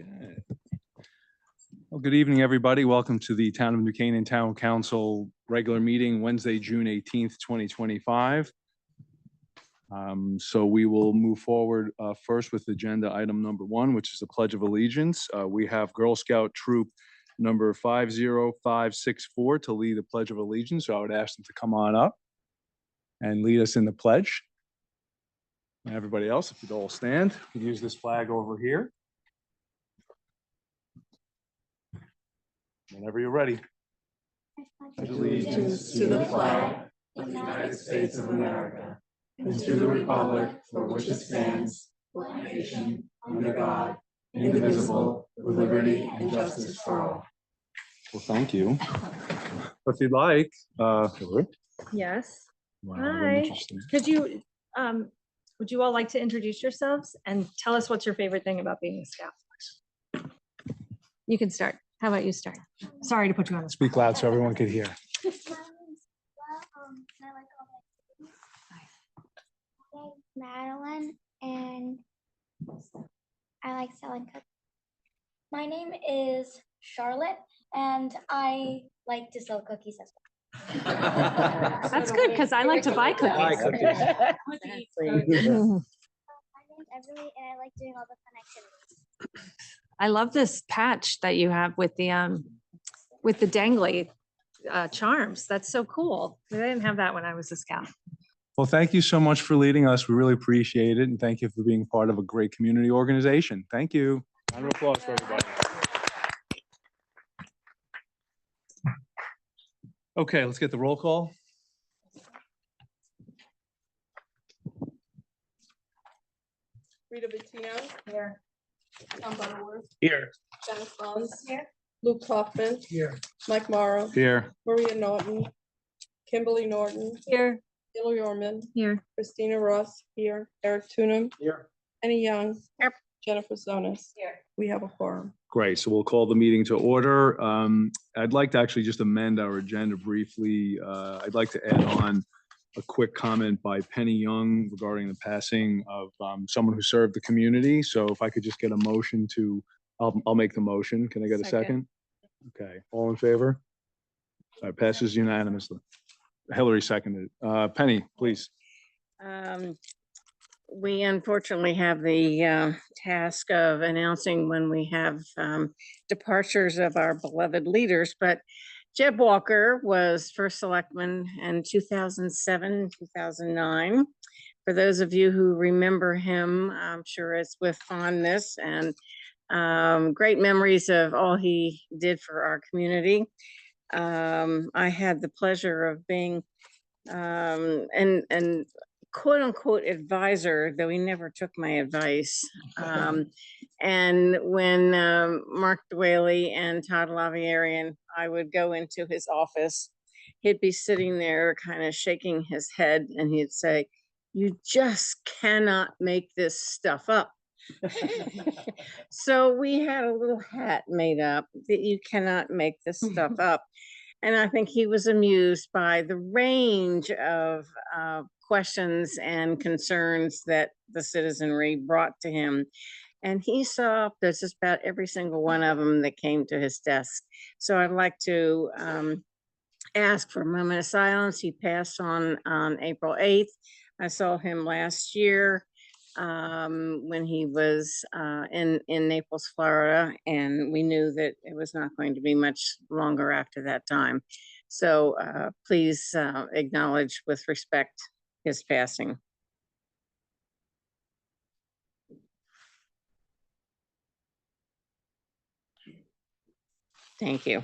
Okay. Well, good evening, everybody. Welcome to the Town of New Canaan Town Council regular meeting, Wednesday, June 18th, 2025. So we will move forward first with agenda item number 1, which is the Pledge of Allegiance. We have Girl Scout Troop number 50564 to lead the Pledge of Allegiance. So I would ask them to come on up and lead us in the pledge. And everybody else, if you'd all stand, we use this flag over here. Whenever you're ready. Allegiance to the flag of the United States of America and to the republic for which it stands, one nation, under God, indivisible, with liberty and justice for all. Well, thank you. If you'd like, Hillary. Yes. Wow, Hi. interesting. Could you, would you all like to introduce yourselves and tell us what's your favorite thing about being a scout? You can start. How about you start? Sorry to put you on the spot. Speak loud so everyone could hear. My name's Bella, I like all my activities. Madeline, and I like selling cookies. My name is Charlotte, and I like to sell cookies as well. That's good, because I like to buy cookies. My name's Everly, and I like doing all the fun activities. I love this patch that you have with the dangly charms. That's so cool. I didn't have that when I was a scout. Well, thank you so much for leading us. We really appreciate it. And thank you for being part of a great community organization. Thank you. Round of applause for everybody. Okay, let's get the roll call. Rita Bettino. Here. Tom Butterworth. Here. Janice Mullins. Here. Luke Kaufman. Here. Mike Morrow. Here. Maria Norton. Kimberly Norton. Here. Hillary Orman. Here. Christina Ross. Here. Eric Tunham. Here. Penny Young. Yep. Jennifer Zonas. Here. We have a quorum. Great. So we'll call the meeting to order. I'd like to actually just amend our agenda briefly. I'd like to add on a quick comment by Penny Young regarding the passing of someone who served the community. So if I could just get a motion to, I'll make the motion. Can I get a second? Okay. All in favor? All right, passes unanimously. Hillary seconded. Penny, please. We unfortunately have the task of announcing when we have departures of our beloved leaders, but Jeb Walker was first selectman in 2007, 2009. For those of you who remember him, I'm sure it's with fondness and great memories of all he did for our community. I had the pleasure of being and quote unquote advisor, though he never took my advice. And when Mark Dwaley and Todd Lavieri and I would go into his office, he'd be sitting there kind of shaking his head and he'd say, "You just cannot make this stuff up." So we had a little hat made up that you cannot make this stuff up. And I think he was amused by the range of questions and concerns that the citizenry brought to him. And he saw just about every single one of them that came to his desk. So I'd like to ask for a moment of silence. He passed on April 8th. I saw him last year when he was in Naples, Florida, and we knew that it was not going to be much longer after that time. So please acknowledge with respect his passing. Thank you.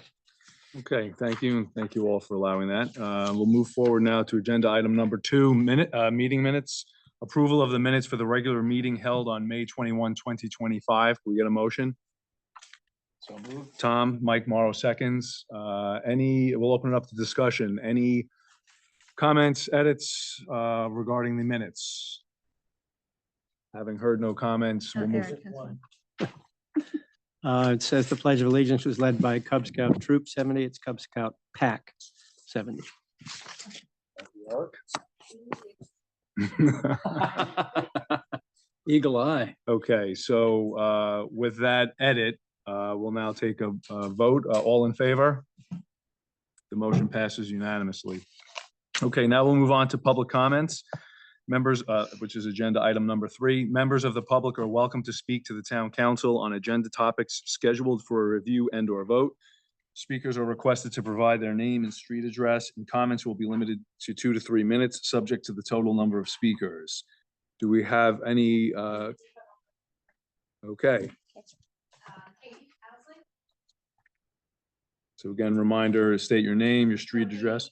Okay, thank you. And thank you all for allowing that. We'll move forward now to agenda item number 2, meeting minutes. Approval of the minutes for the regular meeting held on May 21, 2025. Can we get a motion? So moved. Tom, Mike Morrow seconds. We'll open it up to discussion. Any comments, edits regarding the minutes? Having heard no comments, we'll move. It says the Pledge of Allegiance was led by Cub Scout Troop 70. It's Cub Scout Pack 70. Thank you, Eric. Eagle eye. Okay, so with that edit, we'll now take a vote. All in favor? The motion passes unanimously. Okay, now we'll move on to public comments. Members, which is agenda item number 3, members of the public are welcome to speak to the town council on agenda topics scheduled for a review and or vote. Speakers are requested to provide their name and street address, and comments will be limited to 2 to 3 minutes, subject to the total number of speakers. Do we have any? Okay. So again, reminder, state your name, your street address.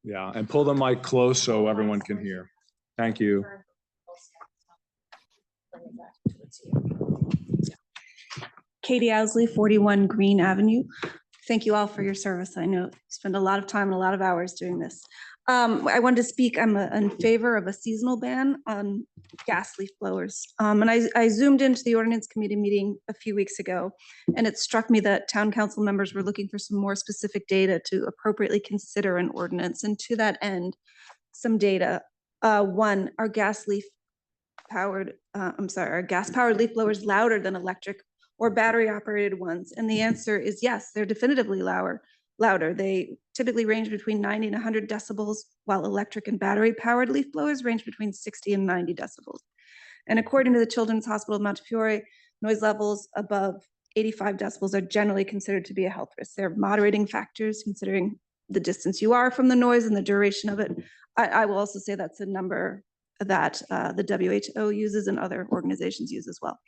Yeah, and pull the mic close so everyone can hear. Thank you. Katie Owsley, 41 Green Avenue. Thank you all for your service. I know you spend a lot of time and a lot of hours doing this. I wanted to speak, I'm in favor of a seasonal ban on gas leaf blowers. And I zoomed into the ordinance committee meeting a few weeks ago, and it struck me that town council members were looking for some more specific data to appropriately consider an ordinance. And to that end, some data. One, are gas powered leaf blowers louder than electric or battery operated ones? And the answer is yes, they're definitively louder. They typically range between 90 and 100 decibels, while electric and battery powered leaf blowers range between 60 and 90 decibels. And according to the Children's Hospital of Montefiore, noise levels above 85 decibels are generally considered to be a health risk. They're moderating factors considering the distance you are from the noise and the duration of it. I will also say that's a number that the WHO uses and other organizations use as well.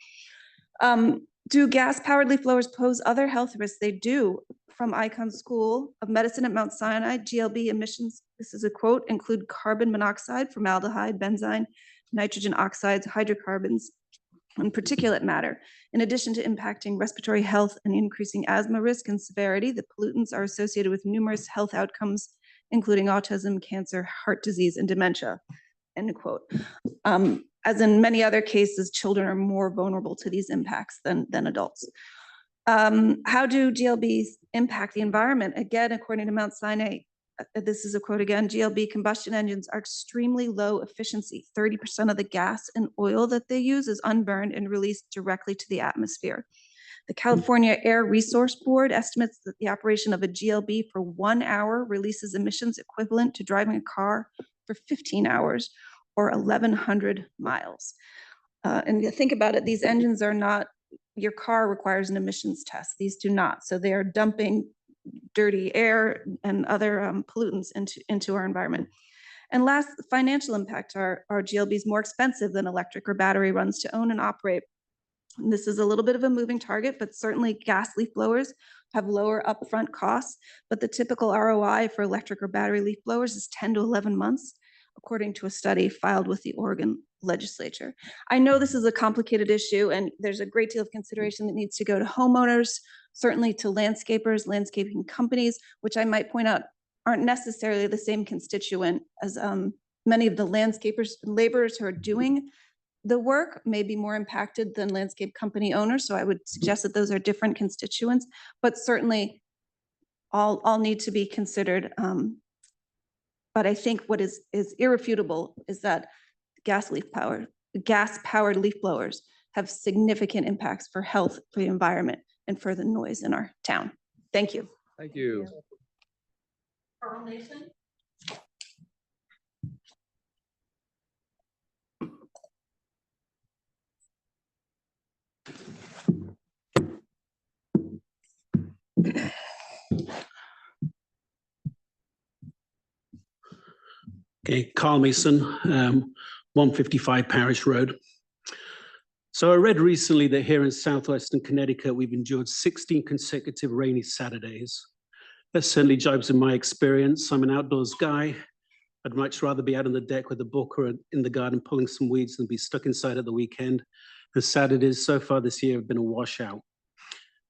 Do gas-powered leaf blowers pose other health risks? They do. From Icahn School of Medicine at Mount Sinai, GLB emissions, this is a quote, include carbon monoxide, formaldehyde, benzene, nitrogen oxides, hydrocarbons, and particulate matter. In addition to impacting respiratory health and increasing asthma risk and severity, the pollutants are associated with numerous health outcomes, including autism, cancer, heart disease, and dementia. End quote. As in many other cases, children are more vulnerable to these impacts than adults. How do GLBs impact the environment? Again, according to Mount Sinai, this is a quote again, GLB combustion engines are extremely low efficiency. 30% of the gas and oil that they use is unburned and released directly to the atmosphere. The California Air Resource Board estimates that the operation of a GLB for 1 hour releases emissions equivalent to driving a car for 15 hours or 1,100 miles. And you think about it, these engines are not, your car requires an emissions test. These do not. So they are dumping dirty air and other pollutants into our environment. And last, financial impact. Are GLBs more expensive than electric or battery runs to own and operate? And this is a little bit of a moving target, but certainly gas leaf blowers have lower upfront costs, but the typical ROI for electric or battery leaf blowers is 10 to 11 months, according to a study filed with the Oregon legislature. I know this is a complicated issue and there's a great deal of consideration that needs to go to homeowners, certainly to landscapers, landscaping companies, which I might point out aren't necessarily the same constituent as many of the landscapers and laborers who are doing the work may be more impacted than landscape company owners. So I would suggest that those are different constituents, but certainly all need to be considered. But I think what is irrefutable is that gas-powered leaf blowers have significant impacts for health, for the environment, and for the noise in our town. Thank you. Thank you. Pearl Nation? Okay, Carl Mason, 155 Parish Road. So I read recently that here in southwestern Connecticut, we've endured 16 consecutive rainy Saturdays. That certainly jibes in my experience. I'm an outdoors guy. I'd much rather be out on the deck with a book or in the garden pulling some weeds than be stuck inside at the weekend. The Saturdays so far this year have been a washout.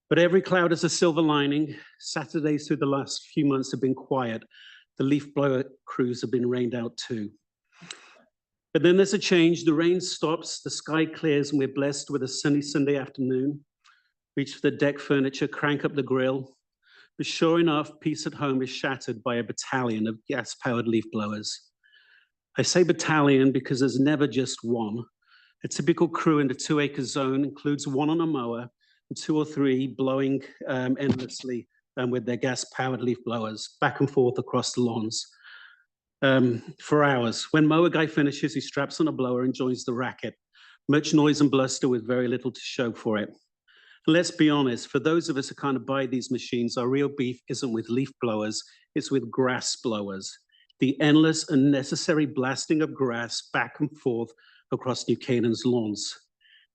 But every cloud has a silver lining. Saturdays through the last few months have been quiet. The leaf blower crews have been rained out too. But then there's a change. The rain stops, the sky clears, and we're blessed with a sunny Sunday afternoon. Reach for the deck furniture, crank up the grill. But sure enough, peace at home is shattered by a battalion of gas-powered leaf blowers. I say battalion because there's never just one. A typical crew in the 2-acre zone includes one on a mower and 2 or 3 blowing endlessly with their gas-powered leaf blowers back and forth across the lawns for hours. When mower guy finishes, he straps on a blower and joins the racket. Much noise and bluster with very little to show for it. And let's be honest, for those of us who kind of buy these machines, our real beef isn't with leaf blowers, it's with grass blowers. The endless, unnecessary blasting of grass back and forth across New Canaan's lawns.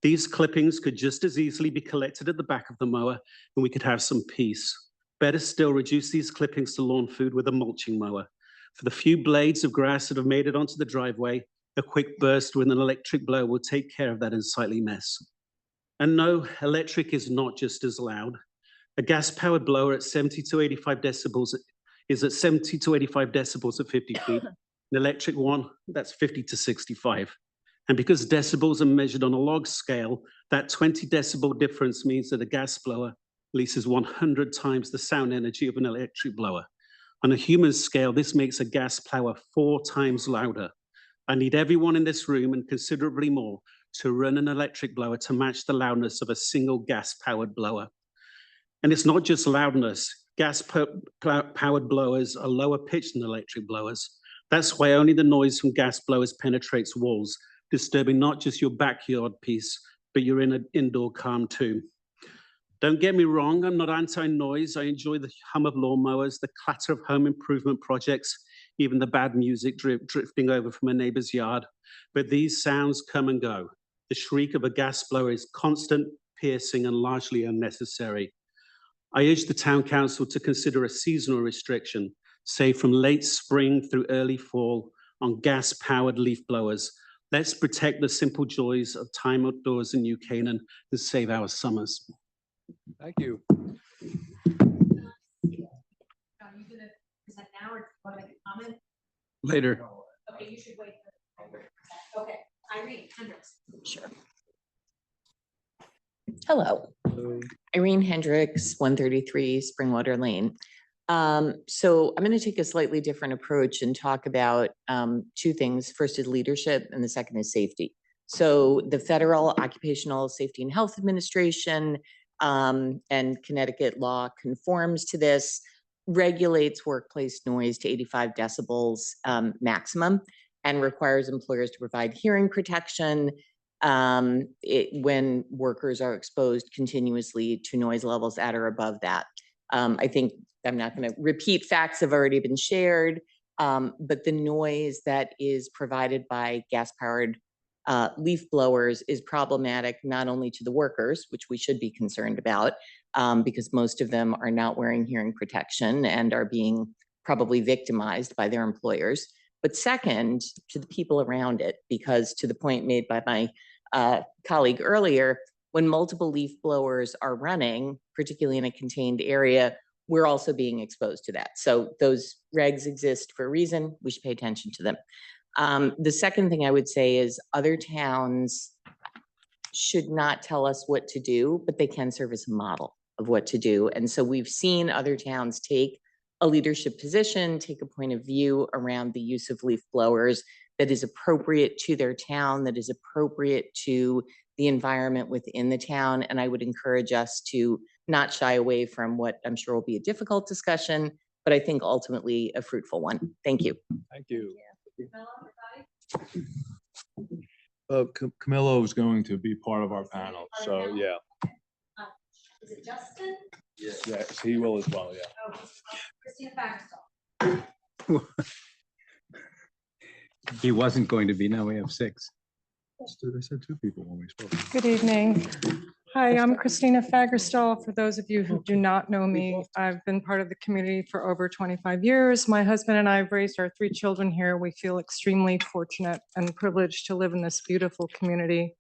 These clippings could just as easily be collected at the back of the mower and we could have some peace. Better still, reduce these clippings to lawn food with a mulching mower. For the few blades of grass that have made it onto the driveway, a quick burst with an electric blower will take care of that unsightly mess. And no, electric is not just as loud. A gas-powered blower at 70 to 85 decibels is at 70 to 85 decibels at 50 feet. An electric one, that's 50 to 65. And because decibels are measured on a log scale, that 20 decibel difference means that a gas blower releases 100 times the sound energy of an electric blower. On a human scale, this makes a gas blower 4 times louder. I need everyone in this room and considerably more to run an electric blower to match the loudness of a single gas-powered blower. And it's not just loudness. Gas-powered blowers are lower pitched than electric blowers. That's why only the noise from gas blowers penetrates walls, disturbing not just your backyard peace, but your indoor calm too. Don't get me wrong, I'm not anti-noise. I enjoy the hum of lawnmowers, the clatter of home improvement projects, even the bad music drifting over from a neighbor's yard. But these sounds come and go. The shriek of a gas blower is constant, piercing, and largely unnecessary. I urge the town council to consider a seasonal restriction, say from late spring through early fall, on gas-powered leaf blowers. Let's protect the simple joys of time outdoors in New Canaan and save our summers. Thank you. Are you gonna present now or want to make a comment? Later. Okay, you should wait. Okay, Irene Hendricks. Sure. Hello, Irene Hendricks, 133 Springwater Lane. So I'm going to take a slightly different approach and talk about 2 things. First is leadership and the second is safety. So the Federal Occupational Safety and Health Administration and Connecticut law conforms to this, regulates workplace noise to 85 decibels maximum, and requires employers to provide hearing protection when workers are exposed continuously to noise levels at or above that. I think I'm not going to repeat facts that have already been shared, but the noise that is provided by gas-powered leaf blowers is problematic not only to the workers, which we should be concerned about, because most of them are not wearing hearing protection and are being probably victimized by their employers, but second, to the people around it, because to the point made by my colleague earlier, when multiple leaf blowers are running, particularly in a contained area, we're also being exposed to that. So those regs exist for a reason. We should pay attention to them. The second thing I would say is other towns should not tell us what to do, but they can serve as a model of what to do. And so we've seen other towns take a leadership position, take a point of view around the use of leaf blowers that is appropriate to their town, that is appropriate to the environment within the town. And I would encourage us to not shy away from what I'm sure will be a difficult discussion, but I think ultimately a fruitful one. Thank you. Thank you. Camillo is going to be part of our panel, so yeah. Is it Justin? Yes, he will as well, yeah. Oh, Christina Baxter. He wasn't going to be, now we have 6. They said 2 people when we spoke. Good evening. Hi, I'm Christina Fagerstall. For those of you who do not know me, I've been part of the community for over 25 years. My husband and I have raised our 3 children here. We feel extremely fortunate and privileged to live in this beautiful community.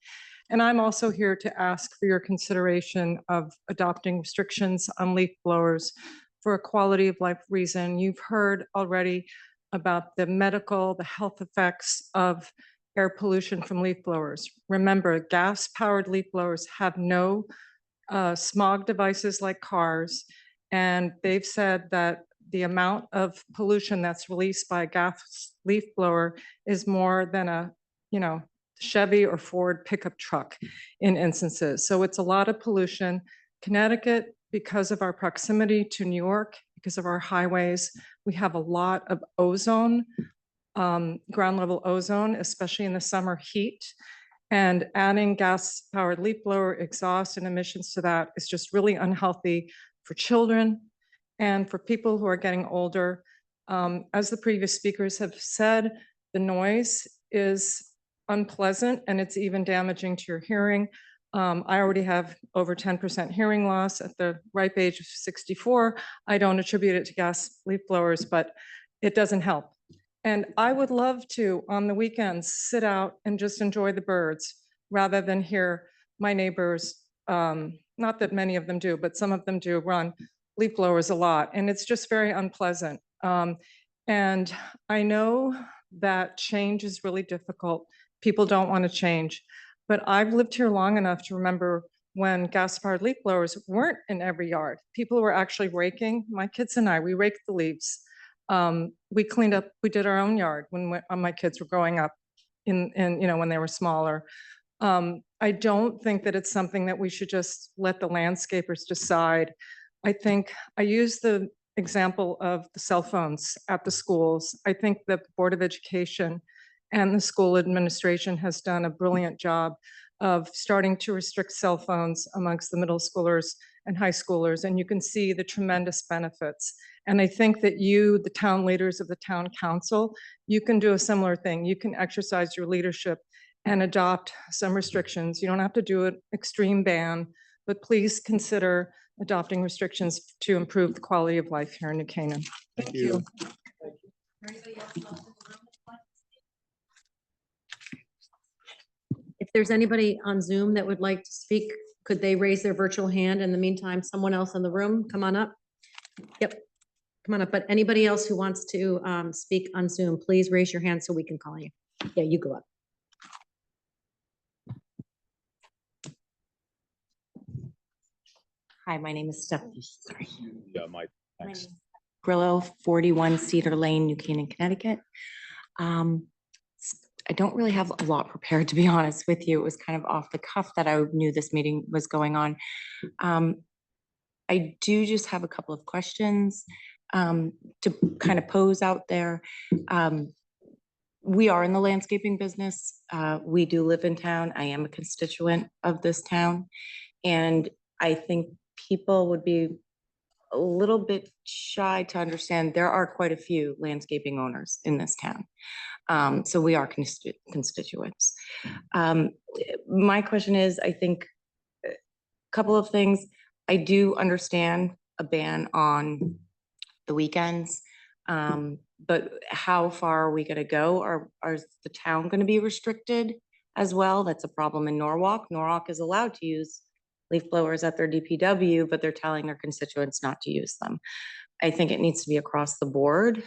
And I'm also here to ask for your consideration of adopting restrictions on leaf blowers for a quality of life reason. You've heard already about the medical, the health effects of air pollution from leaf blowers. Remember, gas-powered leaf blowers have no smog devices like cars, and they've said that the amount of pollution that's released by a gas leaf blower is more than a, Chevy or Ford pickup truck in instances. So it's a lot of pollution. Connecticut, because of our proximity to New York, because of our highways, we have a lot of ozone, ground level ozone, especially in the summer heat. And adding gas-powered leaf blower exhaust and emissions to that is just really unhealthy for children and for people who are getting older. As the previous speakers have said, the noise is unpleasant and it's even damaging to your hearing. I already have over 10% hearing loss at the ripe age of 64. I don't attribute it to gas leaf blowers, but it doesn't help. And I would love to, on the weekends, sit out and just enjoy the birds rather than hear my neighbors, not that many of them do, but some of them do run leaf blowers a lot. And it's just very unpleasant. And I know that change is really difficult. People don't want to change. But I've lived here long enough to remember when gas-powered leaf blowers weren't in every yard. People were actually raking. My kids and I, we raked the leaves. We cleaned up, we did our own yard when my kids were growing up in when they were smaller. I don't think that it's something that we should just let the landscapers decide. I think I use the example of the cell phones at the schools. I think the Board of Education and the school administration has done a brilliant job of starting to restrict cell phones amongst the middle schoolers and high schoolers, and you can see the tremendous benefits. And I think that you, the town leaders of the town council, you can do a similar thing. You can exercise your leadership and adopt some restrictions. You don't have to do an extreme ban, but please consider adopting restrictions to improve the quality of life here in New Canaan. Thank you. If there's anybody on Zoom that would like to speak, could they raise their virtual hand? In the meantime, someone else in the room, come on up. Yep, come on up. But anybody else who wants to speak on Zoom, please raise your hand so we can call you. Yeah, you go up. Hi, my name is Stephanie. Sorry. Yeah, Mike. My Thanks. name is Grillo, 41 Cedar Lane, New Canaan, Connecticut. I don't really have a lot prepared, to be honest with you. It was kind of off the cuff that I knew this meeting was going on. I do just have a couple of questions to kind of pose out there. We are in the landscaping business. We do live in town. I am a constituent of this town. And I think people would be a little bit shy to understand there are quite a few landscaping owners in this town. So we are constituents. My question is, I think a couple of things. I do understand a ban on the weekends, but how far are we going to go? Are the town going to be restricted as well? That's a problem in Norwalk. Norwalk is allowed to use leaf blowers at their DPW, but they're telling their constituents not to use them. I think it needs to be across the board.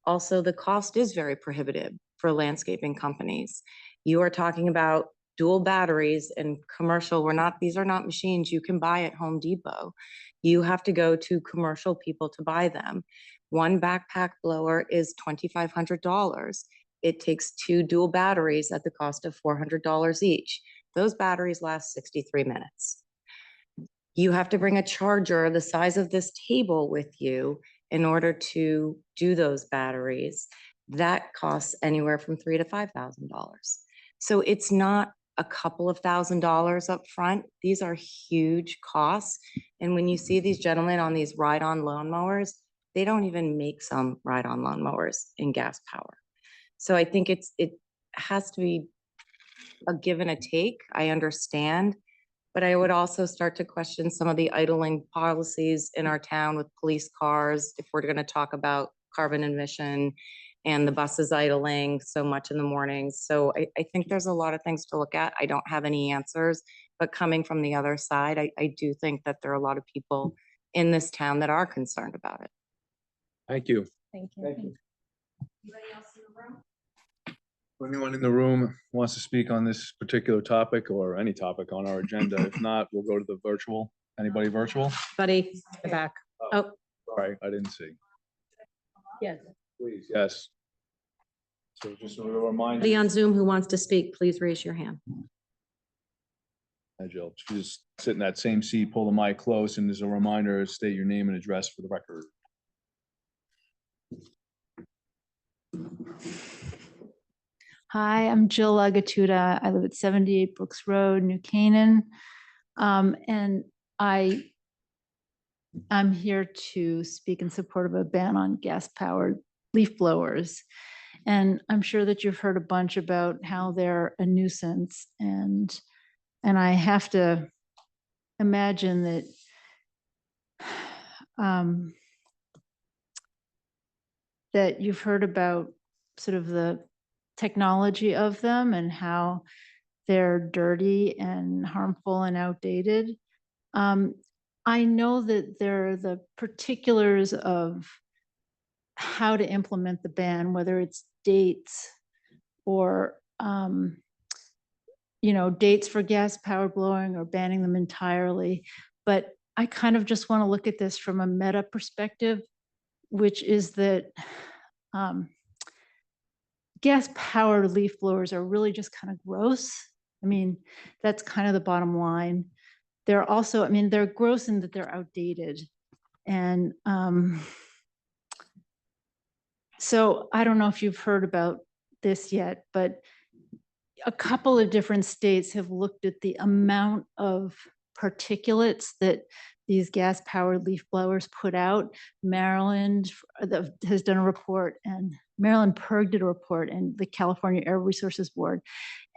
Also, the cost is very prohibitive for landscaping companies. You are talking about dual batteries and commercial. These are not machines you can buy at Home Depot. You have to go to commercial people to buy them. One backpack blower is $2,500. It takes 2 dual batteries at the cost of $400 each. Those batteries last 63 minutes. You have to bring a charger the size of this table with you in order to do those batteries. That costs anywhere from $3,000 to $5,000. So it's not a couple of $1,000s up front. These are huge costs. And when you see these gentlemen on these ride-on lawnmowers, they don't even make some ride-on lawnmowers in gas power. So I think it has to be a give and a take. I understand, but I would also start to question some of the idling policies in our town with police cars, if we're going to talk about carbon emission and the buses idling so much in the mornings. So I think there's a lot of things to look at. I don't have any answers, but coming from the other side, I do think that there are a lot of people in this town that are concerned about it. Thank you. Thank you. Thank you. If anyone in the room wants to speak on this particular topic or any topic on our agenda, if not, we'll go to the virtual. Anybody virtual? Buddy, the back. Oh, Sorry, I didn't see. yes. Please, yes. So just a reminder. Anybody on Zoom who wants to speak, please raise your hand. Hi, Jill. Just sit in that same seat, pull the mic close, and as a reminder, state your name and address for the record. Hi, I'm Jill Agatuda. I live at 78 Brooks Road, New Canaan. And I'm here to speak in support of a ban on gas-powered leaf blowers. And I'm sure that you've heard a bunch about how they're a nuisance. And I have to imagine that that you've heard about sort of the technology of them and how they're dirty and harmful and outdated. I know that there are the particulars of how to implement the ban, whether it's dates or, dates for gas powered blowing or banning them entirely. But I kind of just want to look at this from a meta perspective, which is that gas powered leaf blowers are really just kind of gross. I mean, that's kind of the bottom line. They're also, I mean, they're gross in that they're outdated. And so I don't know if you've heard about this yet, but a couple of different states have looked at the amount of particulates that these gas powered leaf blowers put out. Maryland has done a report, and Maryland PERG did a report, and the California Air Resources Board.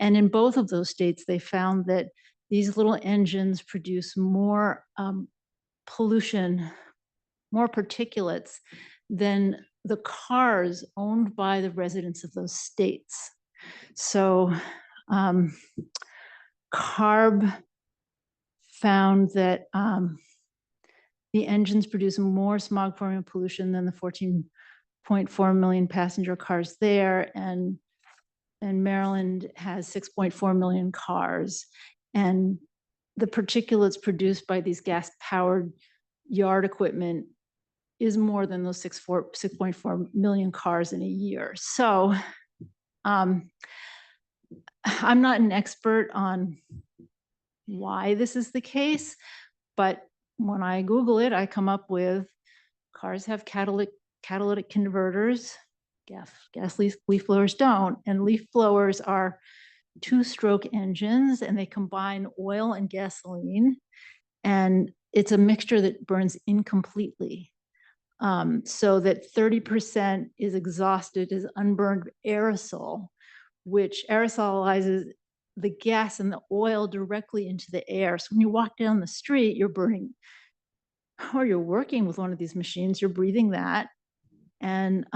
And in both of those states, they found that these little engines produce more pollution, more particulates than the cars owned by the residents of those states. So CARB found that the engines produce more smog forming pollution than the 14.4 million passenger cars there, and Maryland has 6.4 million cars. And the particulates produced by these gas powered yard equipment is more than those 6.4 million cars in a year. So I'm not an expert on why this is the case, but when I Google it, I come up with cars have catalytic converters, gas leaf blowers don't, and leaf blowers are two-stroke engines, and they combine oil and gasoline, and it's a mixture that burns incompletely, so that 30% is exhausted as unburned aerosol, which aerosolizes the gas and the oil directly into the air. So when you walk down the street, you're burning, or you're working with one of these machines, you're breathing that. And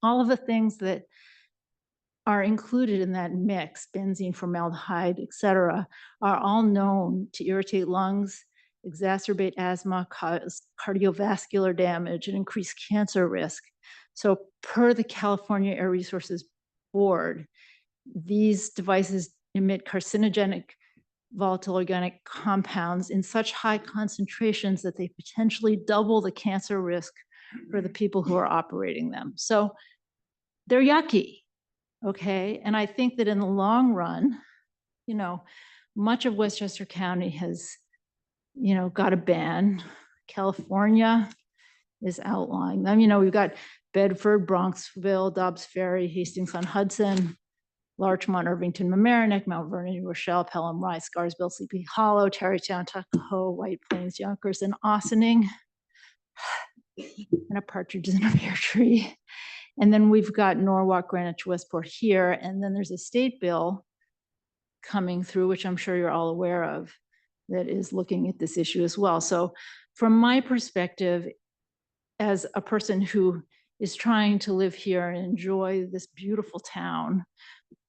all of the things that are included in that mix, benzene, formaldehyde, et cetera, are all known to irritate lungs, exacerbate asthma, cause cardiovascular damage, and increase cancer risk. So per the California Air Resources Board, these devices emit carcinogenic volatile organic compounds in such high concentrations that they potentially double the cancer risk for the people who are operating them. So they're yucky, okay? And I think that in the long run, much of Westchester County has, got a ban. California is outlawing them. We've got Bedford, Bronxville, Dobbs Ferry, Hastings-on-Hudson, Larchmont, Irvington, Mamaroneck, Mount Vernon, New Rochelle, Pelham, Rice, Scarsville, Sleepy Hollow, Tarrytown, Tuckahoe, White Plains, Yonkers, and Ossining, and a partridge in a pear tree. And then we've got Norwalk, Greenwich, Westport here, and then there's a state bill coming through, which I'm sure you're all aware of, that is looking at this issue as well. So from my perspective, as a person who is trying to live here and enjoy this beautiful town,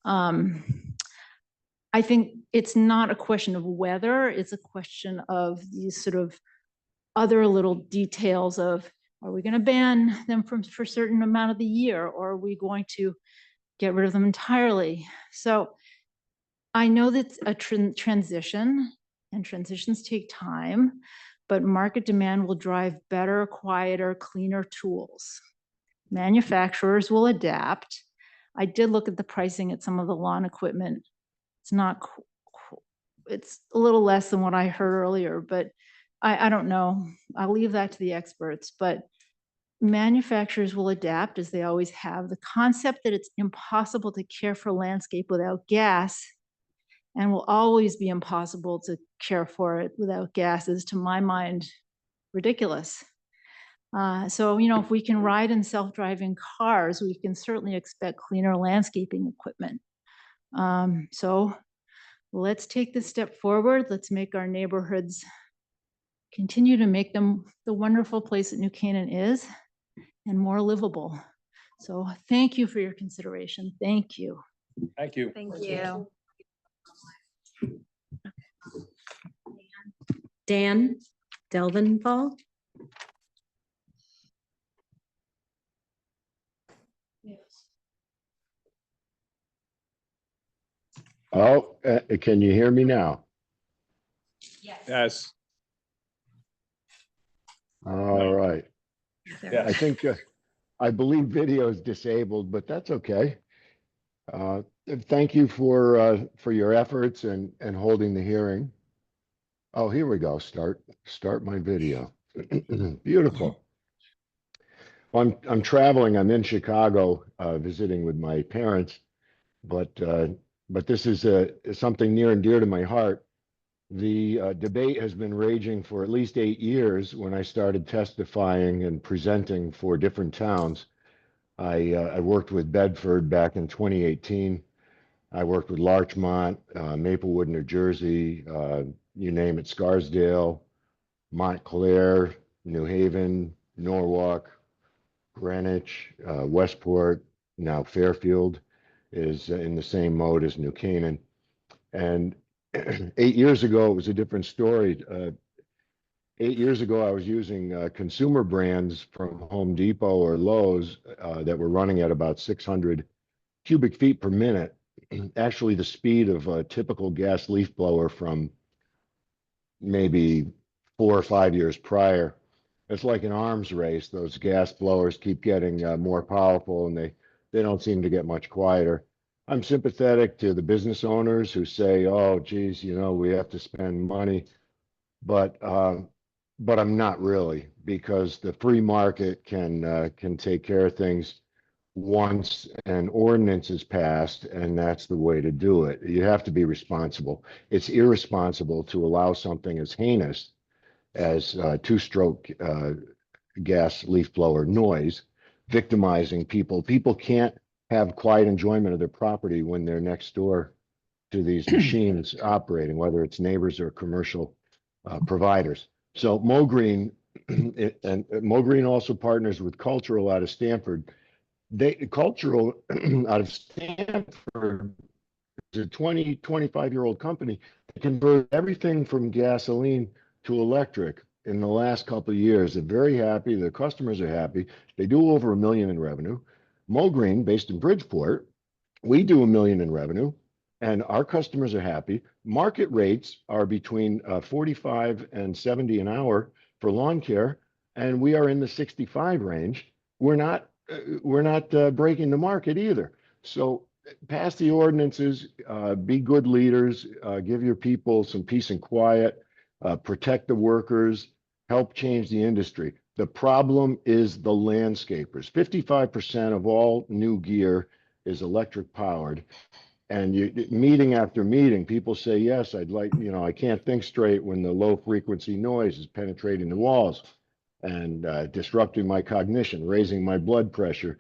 I think it's not a question of whether, it's a question of these sort of other little details of, are we going to ban them for a certain amount of the year, or are we going to get rid of them entirely? So I know that's a transition, and transitions take time, but market demand will drive better, quieter, cleaner tools. Manufacturers will adapt, I did look at the pricing at some of the lawn equipment. It's not, it's a little less than what I heard earlier, but I don't know. I'll leave that to the experts, but manufacturers will adapt as they always have. The concept that it's impossible to care for landscape without gas and will always be impossible to care for it without gas is, to my mind, ridiculous. So, if we can ride in self-driving cars, we can certainly expect cleaner landscaping equipment. So let's take this step forward. Let's make our neighborhoods, continue to make them the wonderful place that New Canaan is and more livable. So thank you for your consideration. Thank you. Thank you. Thank you. Dan Delventhal. Oh, can you hear me now? Yes. All right. Yeah. I think, I believe video is disabled, but that's okay. Thank you for your efforts and holding the hearing. Oh, here we go. Start my video. Beautiful. Well, I'm traveling. I'm in Chicago, visiting with my parents, but this is something near and dear to my heart. The debate has been raging for at least 8 years. When I started testifying and presenting for different towns, I worked with Bedford back in 2018. I worked with Larchmont, Maplewood, New Jersey, you name it, Scarsdale, Montclair, New Haven, Norwalk, Greenwich, Westport, now Fairfield is in the same mode as New Canaan. And 8 years ago, it was a different story. 8 years ago, I was using consumer brands from Home Depot or Lowe's that were running at about 600 cubic feet per minute. Actually, the speed of a typical gas leaf blower from maybe 4 or 5 years prior. It's like an arms race. Those gas blowers keep getting more powerful, and they don't seem to get much quieter. I'm sympathetic to the business owners who say, "Oh, geez, we have to spend money," but I'm not really, because the free market can take care of things once an ordinance is passed, and that's the way to do it. You have to be responsible. It's irresponsible to allow something as heinous as two-stroke gas leaf blower noise, victimizing people. People can't have quiet enjoyment of their property when they're next door to these machines operating, whether it's neighbors or commercial providers. So Mogreen, and Mogreen also partners with Cultural out of Stanford. Cultural out of Stanford is a 25-year-old company that converted everything from gasoline to electric in the last couple of years. They're very happy. Their customers are happy. They do over $1 million in revenue. Mogreen, based in Bridgeport, we do $1 million in revenue, and our customers are happy. Market rates are between 45 and 70 an hour for lawn care, and we are in the 65 range. We're not breaking the market either. So pass the ordinances, be good leaders, give your people some peace and quiet, protect the workers, help change the industry. The problem is the landscapers. 55% of all new gear is electric powered. And meeting after meeting, people say, yes, I'd like, I can't think straight when the low frequency noise is penetrating the walls and disrupting my cognition, raising my blood pressure.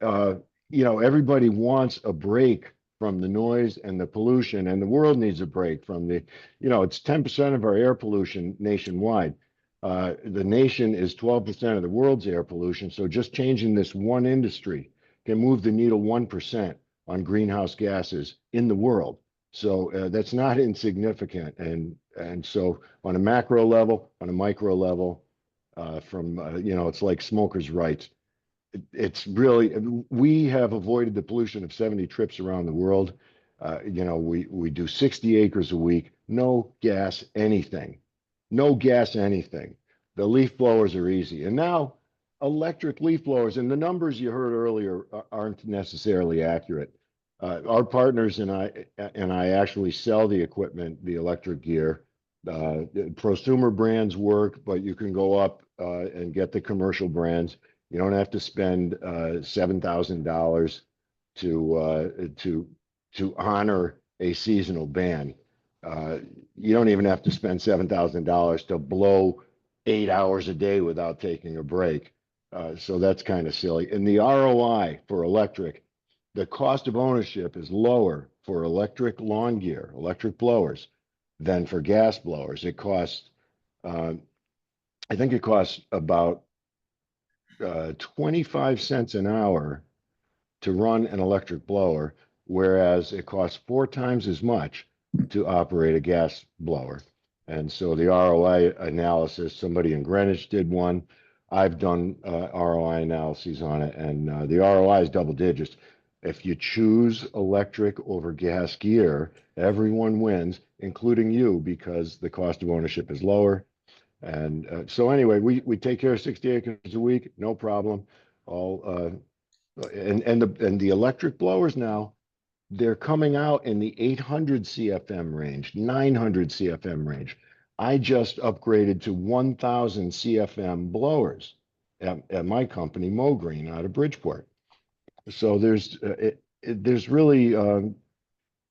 Everybody wants a break from the noise and the pollution, and the world needs a break from it's 10% of our air pollution nationwide. The nation is 12% of the world's air pollution. So just changing this one industry can move the needle 1% on greenhouse gases in the world. So that's not insignificant. And so on a macro level, on a micro level, it's like smokers' rights. It's really, we have avoided the pollution of 70 trips around the world. We do 60 acres a week, no gas, anything. No gas, anything. The leaf blowers are easy. And now electric leaf blowers, and the numbers you heard earlier aren't necessarily accurate. Our partners and I actually sell the equipment, the electric gear. Prosumer brands work, but you can go up and get the commercial brands. You don't have to spend $7,000 to honor a seasonal ban. You don't even have to spend $7,000 to blow 8 hours a day without taking a break. So that's kind of silly. And the ROI for electric, the cost of ownership is lower for electric lawn gear, electric blowers, than for gas blowers. It costs, I think it costs about 25 cents an hour to run an electric blower, whereas it costs 4 times as much to operate a gas blower. And so the ROI analysis, somebody in Greenwich did one. I've done ROI analyses on it, and the ROI is double digits. If you choose electric over gas gear, everyone wins, including you, because the cost of ownership is lower. And so anyway, we take care of 60 acres a week, no problem. And the electric blowers now, they're coming out in the 800 CFM range, 900 CFM range. I just upgraded to 1000 CFM blowers at my company, Mogreen, out of Bridgeport. So there's really,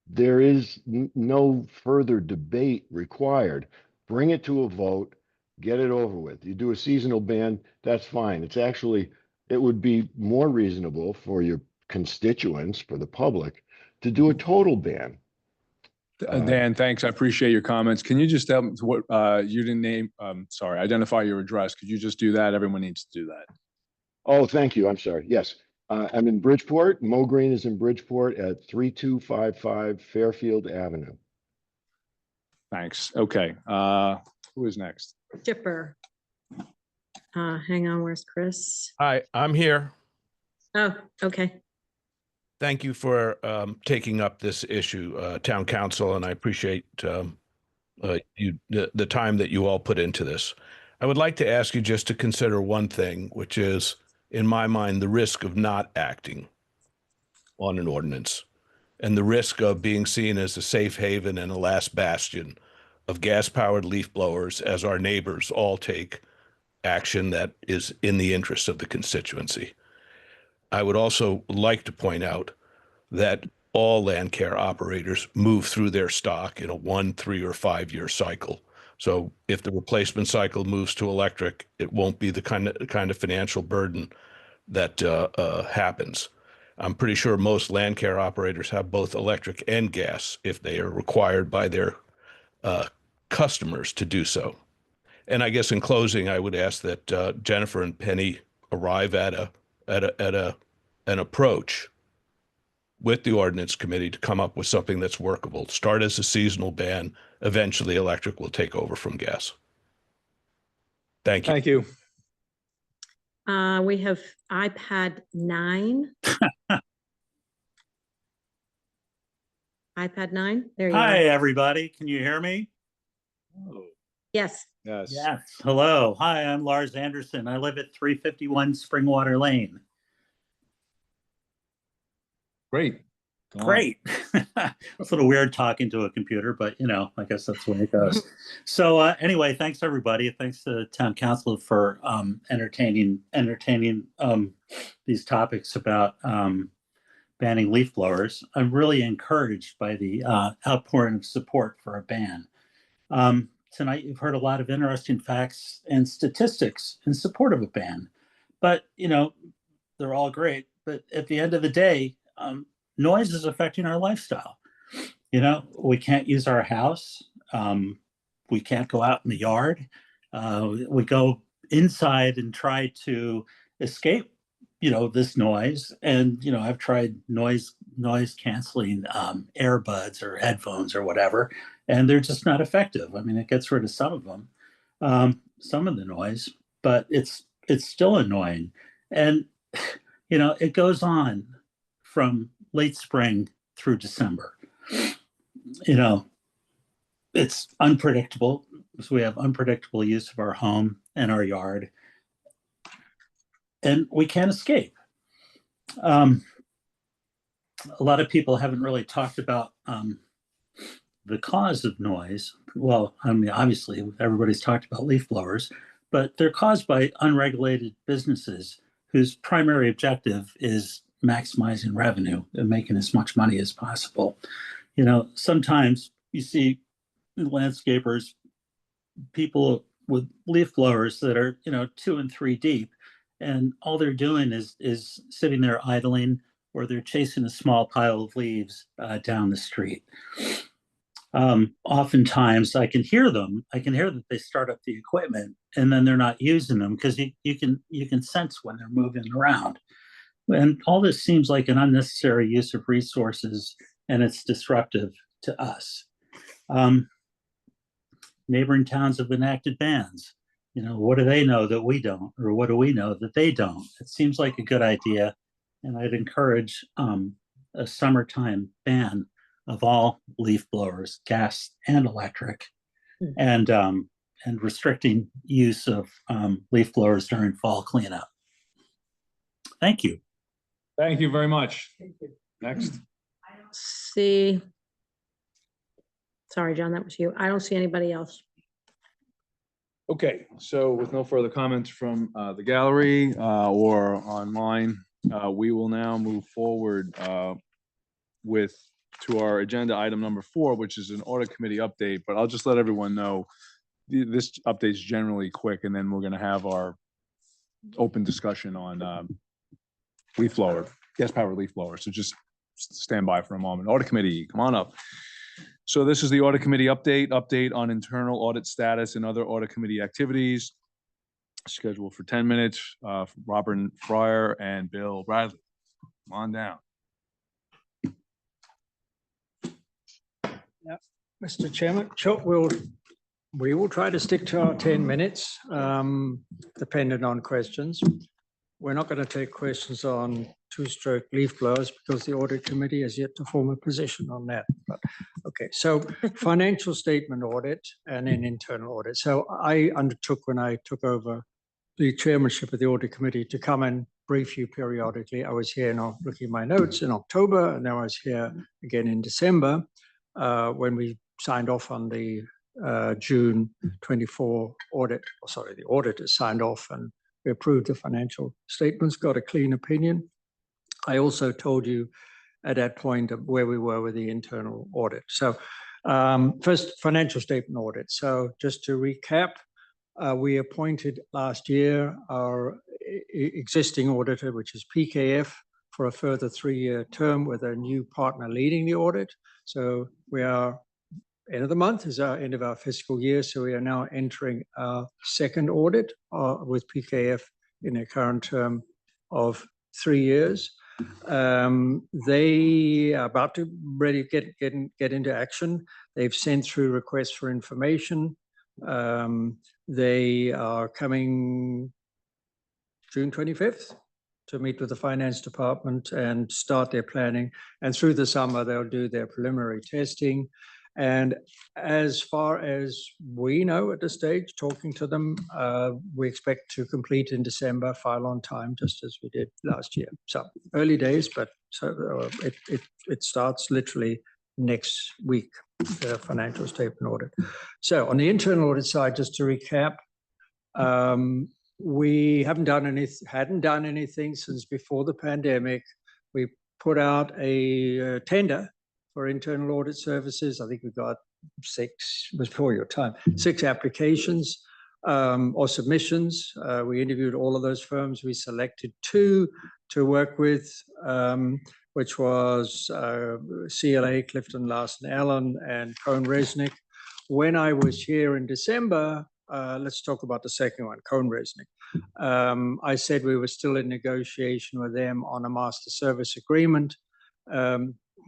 there is no further debate required. Bring it to a vote, get it over with. You do a seasonal ban, that's fine. It's actually, it would be more reasonable for your constituents, for the public, to do a total ban. Dan, thanks. I appreciate your comments. Can you just tell me what, you didn't name, sorry, identify your address. Could you just do that? Everyone needs to do that. Oh, thank you. I'm sorry. Yes. I'm in Bridgeport. Mogreen is in Bridgeport at 3255 Fairfield Avenue. Thanks. Okay. Who is next? Chipper. Hang on, where's Chris? Hi, I'm here. Oh, okay. Thank you for taking up this issue, Town Council, and I appreciate the time that you all put into this. I would like to ask you just to consider one thing, which is, in my mind, the risk of not acting on an ordinance and the risk of being seen as a safe haven and a last bastion of gas-powered leaf blowers as our neighbors all take action that is in the interest of the constituency. I would also like to point out that all land care operators move through their stock in a 1, 3, or 5 year cycle. So if the replacement cycle moves to electric, it won't be the kind of financial burden that happens. I'm pretty sure most land care operators have both electric and gas if they are required by their customers to do so. And I guess in closing, I would ask that Jennifer and Penny arrive at an approach with the ordinance committee to come up with something that's workable. Start as a seasonal ban. Eventually, electric will take over from gas. Thank you. Thank you. We have iPad 9. iPad 9. There you Hi, are. everybody. Can you hear me? Yes. Yes. Yes. Hello. Hi, I'm Lars Anderson. I live at 351 Springwater Lane. Great. Go on. Great. It's a little weird talking to a computer, but you know, I guess that's the way it goes. So anyway, thanks everybody. Thanks to the town council for entertaining these topics about banning leaf blowers. I'm really encouraged by the outpouring of support for a ban. Tonight, you've heard a lot of interesting facts and statistics in support of a ban, but you know, they're all great. But at the end of the day, noise is affecting our lifestyle. You know, we can't use our house. We can't go out in the yard. We go inside and try to escape, you know, this noise. And, you know, I've tried noise canceling earbuds or headphones or whatever, and they're just not effective. I mean, it gets rid of some of them, some of the noise, but it's still annoying. And, you know, it goes on from late spring through December. You know, it's unpredictable. So we have unpredictable use of our home and our yard. and we can't escape. A lot of people haven't really talked about the cause of noise. Well, I mean, obviously, everybody's talked about leaf blowers, but they're caused by unregulated businesses whose primary objective is maximizing revenue and making as much money as possible. You know, sometimes you see landscapers, people with leaf blowers that are, 2 and 3 deep, and all they're doing is sitting there idling, or they're chasing a small pile of leaves down the street. Oftentimes I can hear them. I can hear that they start up the equipment and then they're not using them, because you can sense when they're moving around. And all this seems like an unnecessary use of resources, and it's disruptive to us. Neighboring towns have enacted bans. What do they know that we don't? Or what do we know that they don't? It seems like a good idea. And I'd encourage a summertime ban of all leaf blowers, gas and electric, and restricting use of leaf blowers during fall cleanup. Thank you. Thank you very much. Next. See. Sorry, John, that was you. I don't see anybody else. Okay, so with no further comments from the gallery or online, we will now move forward to our agenda item number 4, which is an audit committee update. But I'll just let everyone know this update is generally quick, and then we're going to have our open discussion on leaf blower, gas powered leaf blower. So just stand by for a moment. Audit committee, come on up. So this is the audit committee update on internal audit status and other audit committee activities. Scheduled for 10 minutes. Robert Fryer and Bill Bradley. Come on down. Yeah, Mr. Chairman, sure, we will try to stick to our 10 minutes, dependent on questions. We're not going to take questions on two-stroke leaf blowers because the audit committee has yet to form a position on that. But okay, so financial statement audit and an internal audit. So I undertook, when I took over the chairmanship of the audit committee, to come and brief you periodically. I was here now looking at my notes in October, and then I was here again in December when we signed off on the June 24 audit. Oh, sorry, the auditors signed off and we approved the financial statements, got a clean opinion. I also told you at that point of where we were with the internal audit. So first, financial statement audit. So just to recap, we appointed last year our existing auditor, which is PKF, for a further 3-year term with a new partner leading the audit. So we are, end of the month is our end of our fiscal year. So we are now entering our second audit with PKF in a current term of 3 years. They are about to ready get into action. They've sent through requests for information. They are coming June 25th to meet with the finance department and start their planning. And through the summer, they'll do their preliminary testing. And as far as we know at this stage, talking to them, we expect to complete in December, file on time, just as we did last year. So early days, but so it starts literally next week, the financial statement audit. So on the internal audit side, just to recap, we hadn't done anything since before the pandemic. We put out a tender for internal audit services. I think we got 6, it was before your time, 6 applications or submissions. We interviewed all of those firms. We selected 2 to work with, which was CLA, Clifton Larson Allen, and CohnReznick. When I was here in December, let's talk about the second one, CohnReznick. I said we were still in negotiation with them on a master service agreement.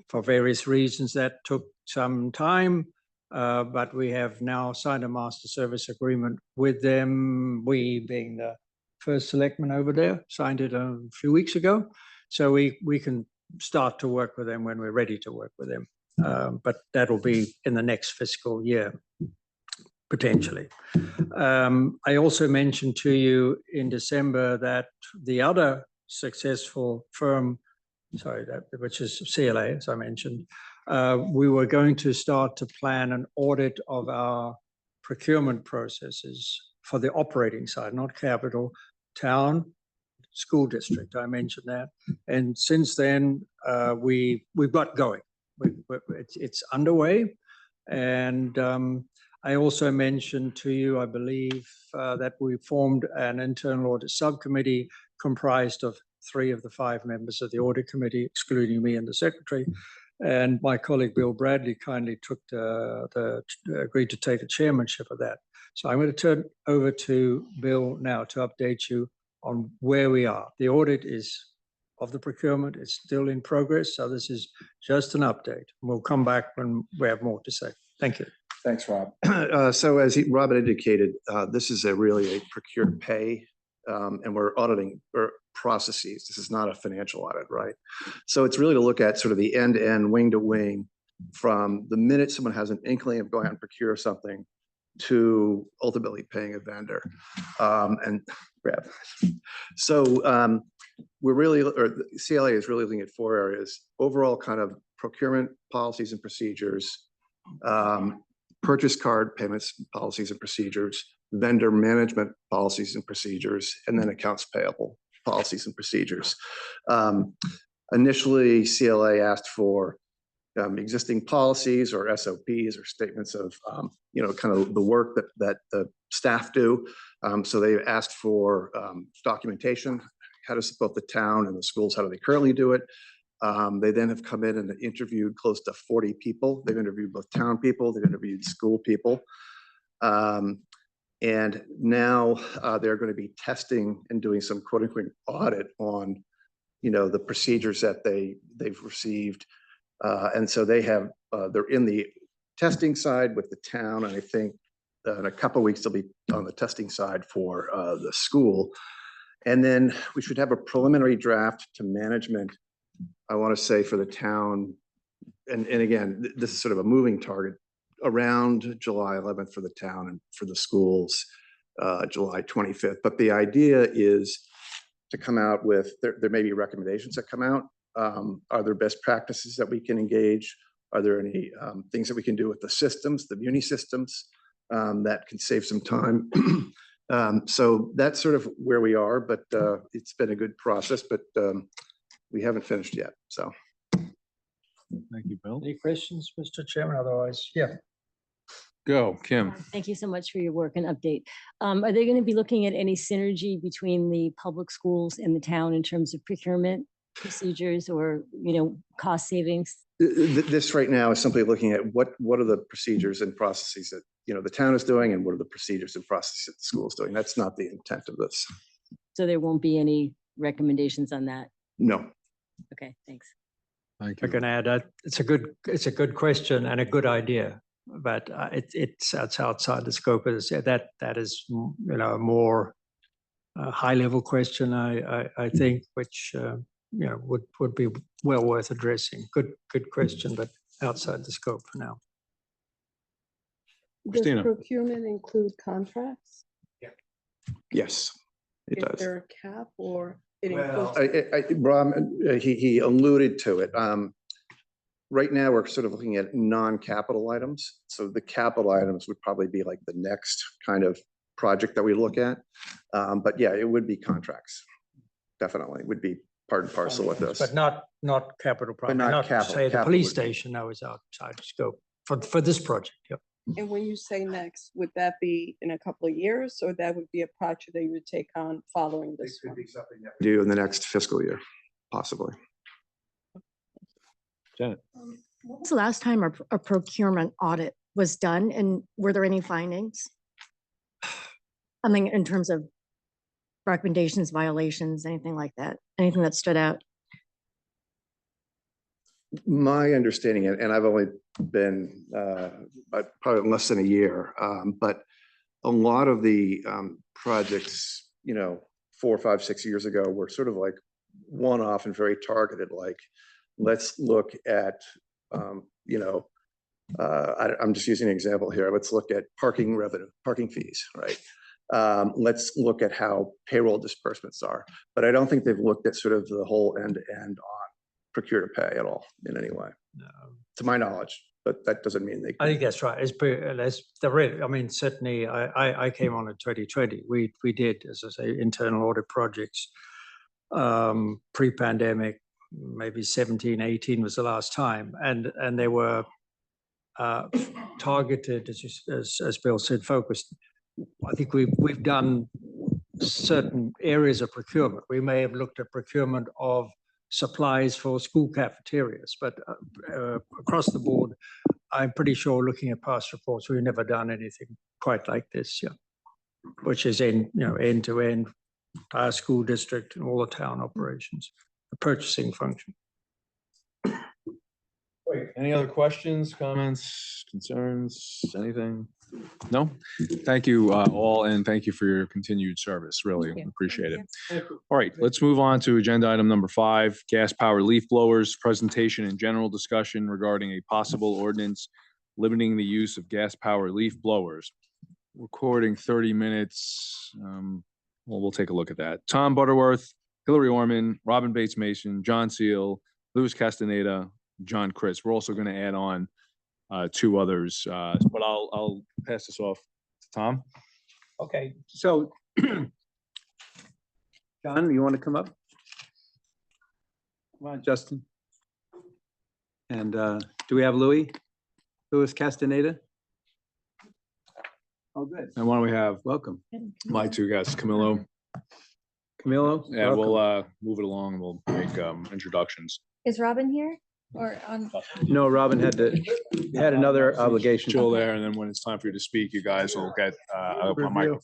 For various reasons, that took some time, but we have now signed a master service agreement with them. We, being the first selectman over there, signed it a few weeks ago. So we can start to work with them when we're ready to work with them. But that'll be in the next fiscal year. potentially. I also mentioned to you in December that the other successful firm, which is CLA, as I mentioned, we were going to start to plan an audit of our procurement processes for the operating side, not capital, town, school district. I mentioned that. And since then, we've got going. It's underway. And I also mentioned to you, I believe, that we formed an internal audit subcommittee comprised of 3 of the 5 members of the audit committee, excluding me and the secretary. And my colleague Bill Bradley kindly took agreed to take the chairmanship of that. So I'm going to turn over to Bill now to update you on where we are. The audit of the procurement is still in progress, so this is just an update. We'll come back when we have more to say. Thank you. Thanks, Rob. So as Rob had indicated, this is really a procure pay, and we're auditing processes. This is not a financial audit, right? So it's really to look at sort of the end-to-end, wing-to-wing, from the minute someone has an inkling of going out and procure something to ultimately paying a vendor. So we're really, or the CLA is really looking at 4 areas: overall kind of procurement policies and procedures, purchase card payments policies and procedures, vendor management policies and procedures, and then accounts payable policies and procedures. Initially, CLA asked for existing policies or SOPs or statements of, kind of the work that the staff do. So they asked for documentation. How does both the town and the schools, how do they currently do it? They then have come in and interviewed close to 40 people. They've interviewed both town people, they've interviewed school people. And now they're going to be testing and doing some quote unquote audit on, the procedures that they've received. And so they're in the testing side with the town. And I think in a couple of weeks, they'll be on the testing side for the school. And then we should have a preliminary draft to management, I want to say, for the town. And again, this is sort of a moving target, around July 11th for the town, and for the schools, July 25th. But the idea is to come out with, there may be recommendations that come out. Are there best practices that we can engage? Are there any things that we can do with the systems, the Muni systems, that can save some time? So that's sort of where we are, but it's been a good process, but we haven't finished yet, so. Thank you, Bill. Any questions, Mr. Chairman? Otherwise, yeah. Go, Kim. Thank you so much for your work and update. Are they going to be looking at any synergy between the public schools and the town in terms of procurement procedures or, cost savings? This right now is simply looking at what are the procedures and processes that, the town is doing, and what are the procedures and processes that the school is doing. That's not the intent of this. So there won't be any recommendations on that? No. Okay, thanks. If I can add that it's a good question and a good idea, but it's outside the scope of this. That is, a more high level question, I think, which would be well worth addressing. Good question, but outside the scope for now. Christina. Does procurement include contracts? Yes, it Is does. there a cap, or it Well, includes? Rob, he alluded to it. Right now, we're sort of looking at non-capital items. So the capital items would probably be like the next kind of project that we look at. But yeah, it would be contracts. Definitely would be part and parcel with this. But not capital project, not not capital. say the Capital police would be- station, that was outside scope for this project, yep. And when you say next, would that be in a couple of years, or that would be a project that you would take on following this one? Do in the next fiscal year, possibly. Janet. When was the last time a procurement audit was done, and were there any findings? I mean, in terms of recommendations, violations, anything like that, anything that stood out? My understanding, and I've only been probably less than a year, but a lot of the projects, 4, 5, 6 years ago were sort of like one-off and very targeted, like let's look at, I'm just using an example here. Let's look at parking revenue, parking fees, right? Let's look at how payroll disbursements are, but I don't think they've looked at sort of the whole end-to-end on procure to pay at all in any way, to my knowledge, but that doesn't mean they. I think that's right. I mean, certainly I came on in 2020. We did, as I say, internal audit projects pre-pandemic, maybe 17, 18 was the last time. And they were targeted, as Bill said, focused. I think we've done certain areas of procurement. We may have looked at procurement of supplies for school cafeterias, but across the board, I'm pretty sure looking at past reports, we've never done anything quite like this, yeah. Which is end to end, our school district and all the town operations, the purchasing function. Great. Any other questions, comments, concerns, anything? No? Thank you all, and thank you for your continued service. Really appreciate it. All right, let's move on to agenda item number 5, gas powered leaf blowers, presentation and general discussion regarding a possible ordinance limiting the use of gas powered leaf blowers. Recording 30 minutes. Well, we'll take a look at that. Tom Butterworth, Hillary Orman, Robin Bates Mason, John Seal, Louis Castaneda, John Chris. We're also going to add on 2 others, but I'll pass this off to Tom. Okay, so John, you want to come up? Come on, Justin. And do we have Louis Castaneda? Oh, good. And why don't we have Welcome. my 2 guys, Camilo. Camilo? Yeah, welcome. we'll move it along and we'll make introductions. Is Robin here or on? No, Robin had another obligation. Chill there, and then when it's time for you to speak, you guys will get a microphone.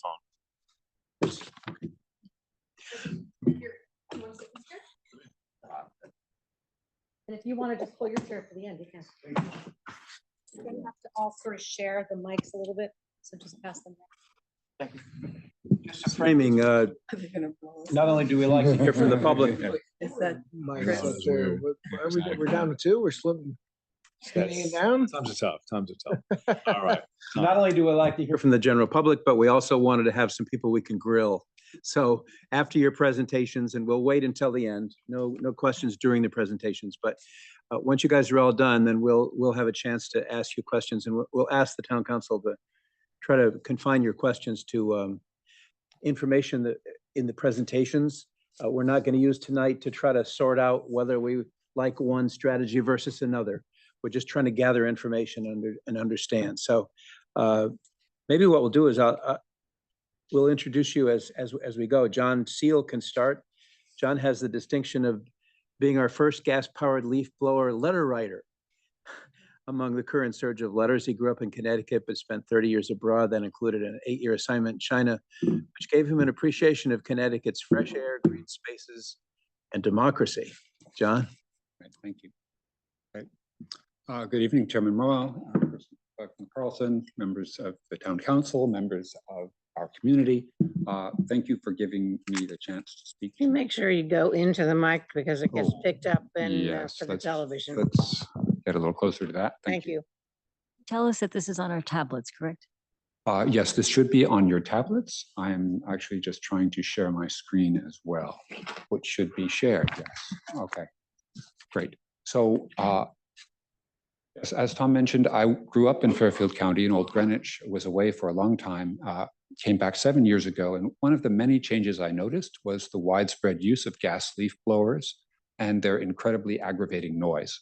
And if you want to just pull your chair for the end, you can. We're going to have to all sort of share the mics a little bit, so just pass them back. Just framing, not only do we like to hear from the public. Is that? We're down to 2, we're slipping it down. Times are tough, times are tough. All right. Not only do we like to hear from the general public, but we also wanted to have some people we can grill. So after your presentations, and we'll wait until the end, no questions during the presentations, but once you guys are all done, then we'll have a chance to ask you questions, and we'll ask the town council to try to confine your questions to information that in the presentations. We're not going to use tonight to try to sort out whether we like one strategy versus another. We're just trying to gather information and understand. So maybe what we'll do is we'll introduce you as we go. John Seal can start. John has the distinction of being our first gas-powered leaf blower letter writer among the current surge of letters. He grew up in Connecticut, but spent 30 years abroad. That included an 8-year assignment in China, which gave him an appreciation of Connecticut's fresh air, green spaces, and democracy. John? Thank you. Good evening, Chairman Morrell, Selectman Carlson, members of the Town Council, members of our community. Thank you for giving me the chance to speak. You make sure you go into the mic because it gets picked up and Yes, for the let's- television. Let's get a little closer to that. Thank you. Tell us that this is on our tablets, correct? Yes, this should be on your tablets. I'm actually just trying to share my screen as well, which should be shared, yes. Okay, great. So yes, as Tom mentioned, I grew up in Fairfield County in Old Greenwich, was away for a long time, came back 7 years ago. And one of the many changes I noticed was the widespread use of gas leaf blowers and their incredibly aggravating noise.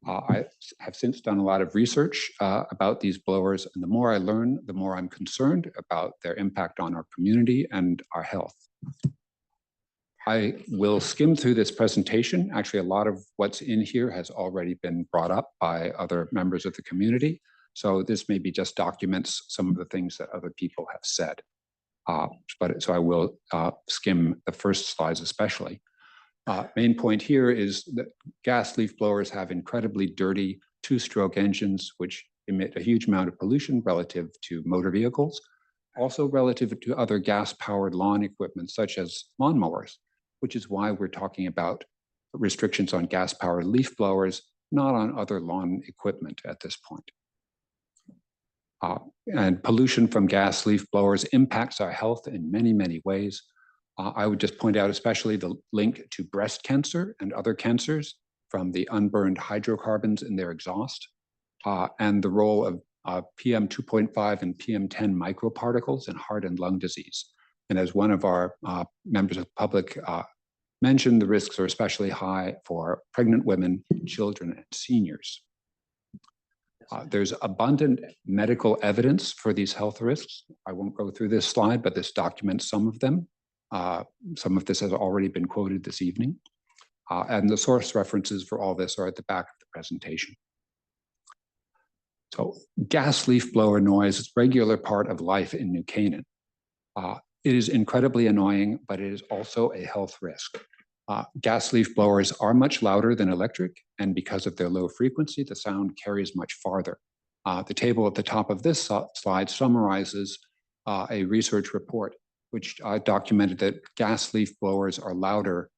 I have since done a lot of research about these blowers, and the more I learn, the more I'm concerned about their impact on our community and our health. I will skim through this presentation. Actually, a lot of what's in here has already been brought up by other members of the community. So this maybe just documents some of the things that other people have said. So I will skim the first slides especially. Main point here is that gas leaf blowers have incredibly dirty 2-stroke engines, which emit a huge amount of pollution relative to motor vehicles, also relative to other gas-powered lawn equipment, such as lawnmowers, which is why we're talking about restrictions on gas-powered leaf blowers, not on other lawn equipment at this point. And pollution from gas leaf blowers impacts our health in many, many ways. I would just point out especially the link to breast cancer and other cancers from the unburned hydrocarbons in their exhaust, and the role of PM 2.5 and PM10 microparticles in heart and lung disease. And as one of our members of the public mentioned, the risks are especially high for pregnant women, children, and seniors. There's abundant medical evidence for these health risks. I won't go through this slide, but this documents some of them. Some of this has already been quoted this evening. And the source references for all this are at the back of the presentation. So gas leaf blower noise is a regular part of life in New Canaan. It is incredibly annoying, but it is also a health risk. Gas leaf blowers are much louder than electric, and because of their low frequency, the sound carries much farther. The table at the top of this slide summarizes a research report which documented that gas leaf blowers are louder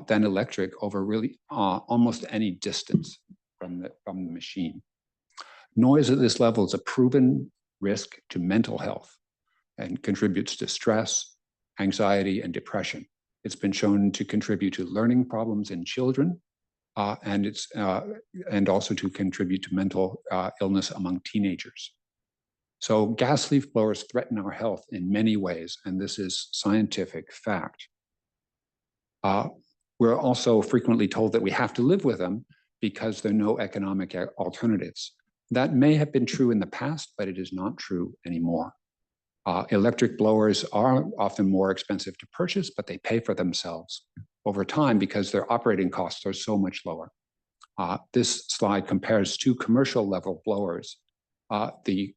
than electric over really almost any distance from the machine. Noise at this level is a proven risk to mental health and contributes to stress, anxiety, and depression. It's been shown to contribute to learning problems in children, and also to contribute to mental illness among teenagers. So gas leaf blowers threaten our health in many ways, and this is scientific fact. We're also frequently told that we have to live with them because there are no economic alternatives. That may have been true in the past, but it is not true anymore. Electric blowers are often more expensive to purchase, but they pay for themselves over time because their operating costs are so much lower. This slide compares two commercial level blowers. The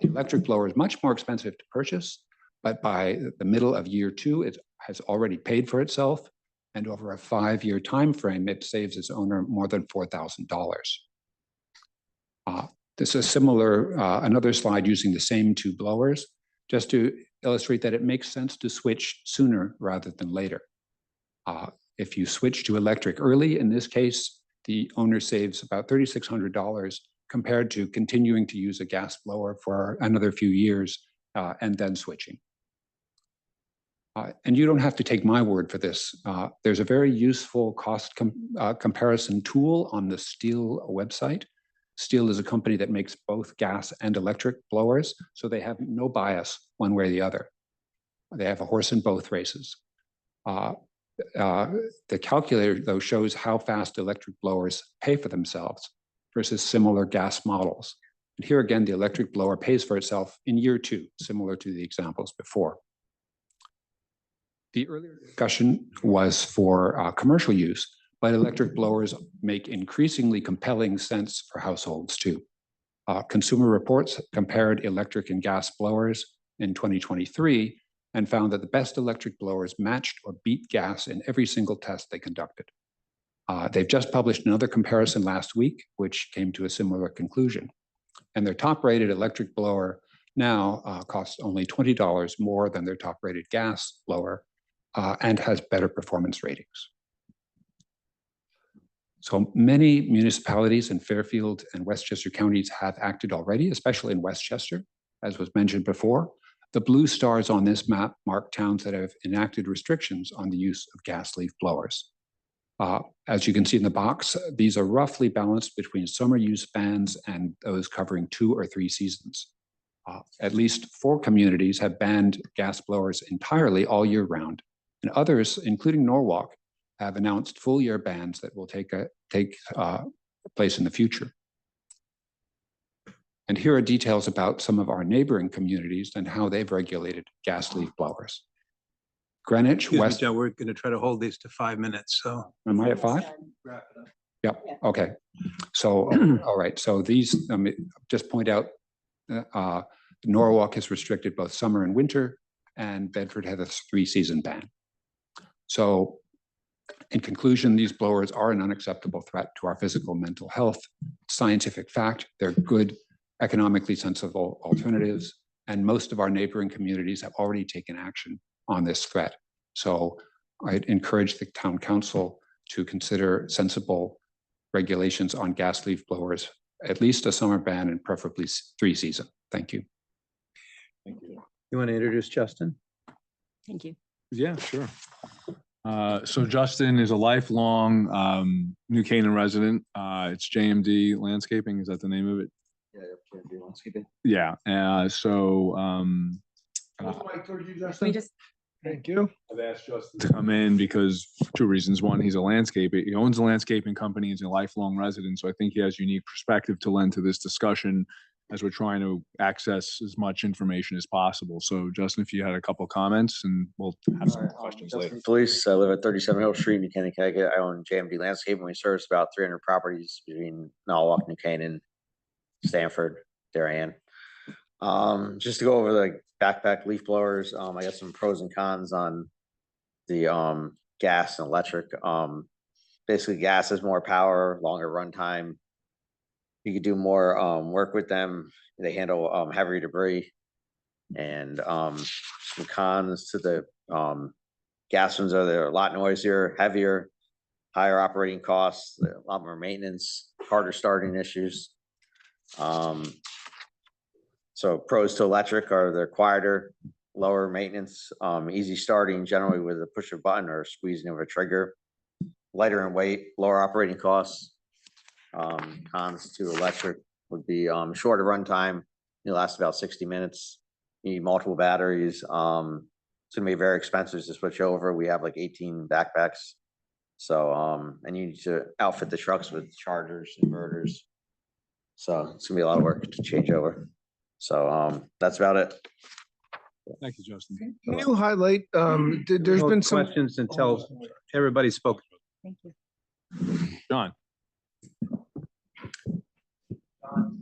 electric blower is much more expensive to purchase, but by the middle of year 2, it has already paid for itself. And over a 5-year time frame, it saves its owner more than $4,000. This is similar, another slide using the same two blowers, just to illustrate that it makes sense to switch sooner rather than later. If you switch to electric early, in this case, the owner saves about $3,600 compared to continuing to use a gas blower for another few years and then switching. And you don't have to take my word for this. There's a very useful cost comparison tool on the Stihl website. Stihl is a company that makes both gas and electric blowers, so they have no bias one way or the other. They have a horse in both races. The calculator, though, shows how fast electric blowers pay for themselves versus similar gas models. And here again, the electric blower pays for itself in year 2, similar to the examples before. The earlier discussion was for commercial use, but electric blowers make increasingly compelling sense for households too. Consumer Reports compared electric and gas blowers in 2023 and found that the best electric blowers matched or beat gas in every single test they conducted. They've just published another comparison last week, which came to a similar conclusion. And their top-rated electric blower now costs only $20 more than their top-rated gas blower and has better performance ratings. So many municipalities in Fairfield and Westchester counties have acted already, especially in Westchester, as was mentioned before. The blue stars on this map mark towns that have enacted restrictions on the use of gas leaf blowers. As you can see in the box, these are roughly balanced between summer use bans and those covering 2 or 3 seasons. At least 4 communities have banned gas blowers entirely all year round, and others, including Norwalk, have announced full-year bans that will take place in the future. And here are details about some of our neighboring communities and how they've regulated gas leaf blowers. Greenwich, West. Joe, we're going to try to hold these to 5 minutes. So am I at 5? Yep. Okay. So, all right. So these, just point out, Norwalk has restricted both summer and winter, and Bedford had a 3-season ban. So in conclusion, these blowers are an unacceptable threat to our physical and mental health. Scientific fact, they're good, economically sensible alternatives, and most of our neighboring communities have already taken action on this threat. So I'd encourage the town council to consider sensible regulations on gas leaf blowers at least a summer ban and preferably 3-season. Thank you. Thank you. You want to introduce Justin? Thank you. Yeah, sure. So Justin is a lifelong New Canaan resident. It's JMD Landscaping. Is that the name of it? Yeah, JMD Landscaping. Yeah. Thank you. I've asked Justin to come in because for 2 reasons. One, he's a landscaper. He owns a landscaping company. He's a lifelong resident. So I think he has unique perspective to lend to this discussion as we're trying to access as much information as possible. So Justin, if you had a couple comments, and we'll have some questions later. Police, I live at 37 Hill Street, New Canaan, Connecticut. I own JMD Landscaping. We service about 300 properties between Norwalk, New Canaan, Stanford, Darien. Just to go over the backpack leaf blowers, I got some pros and cons on the gas and electric. Basically, gas has more power, longer runtime. You could do more work with them. They handle heavier debris. And some cons to the gas ones are they're a lot noisier, heavier, higher operating costs, a lot more maintenance, harder starting issues. So pros to electric are they're quieter, lower maintenance, easy starting generally with a push of a button or squeezing of a trigger, lighter in weight, lower operating costs. Cons to electric would be shorter runtime. It lasts about 60 minutes. You need multiple batteries. It's gonna be very expensive to switch over. We have like 18 backpacks. So and you need to outfit the trucks with chargers, inverters. So it's gonna be a lot of work to change over. So that's about it. Thank you, Justin. Can you highlight, there's No been some. questions until everybody's spoken. Thank you. John.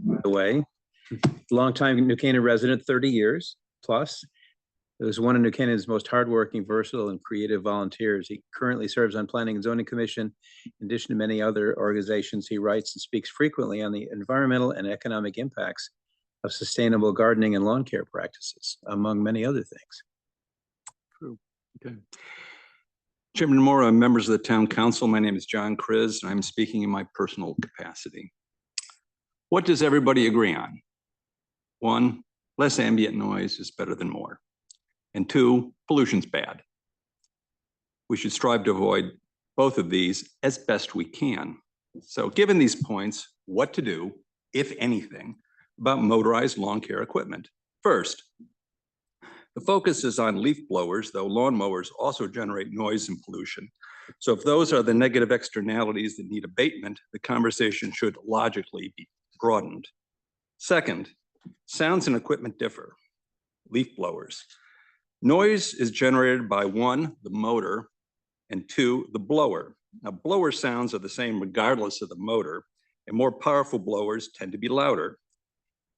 By the way, longtime New Canaan resident, 30 years plus. He was one of New Canaan's most hardworking, versatile, and creative volunteers. He currently serves on Planning and Zoning Commission. In addition to many other organizations, he writes and speaks frequently on the environmental and economic impacts of sustainable gardening and lawn care practices, among many other things. True. Okay. Chairman Mora, members of the Town Council, my name is John Kriz, and I'm speaking in my personal capacity. What does everybody agree on? 1, less ambient noise is better than more. And 2, pollution's bad. We should strive to avoid both of these as best we can. So given these points, what to do, if anything, about motorized lawn care equipment? First, the focus is on leaf blowers, though lawn mowers also generate noise and pollution. So if those are the negative externalities that need abatement, the conversation should logically be broadened. Second, sounds and equipment differ. Leaf blowers. Noise is generated by 1, the motor, and 2, the blower. Now, blower sounds are the same regardless of the motor, and more powerful blowers tend to be louder.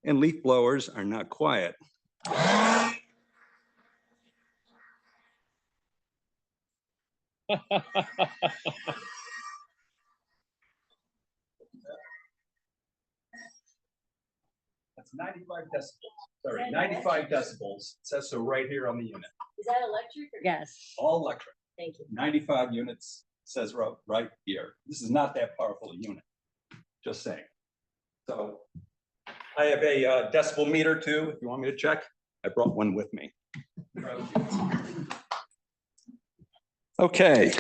And leaf blowers are not quiet. That's 95 decibels. Sorry, 95 decibels. It says so right here on the unit. Is that electric or gas? All electric. Thank you. 95 units says right here. This is not that powerful a unit. Just saying. So I have a decibel meter too, if you want me to check. I brought one with me. Okay.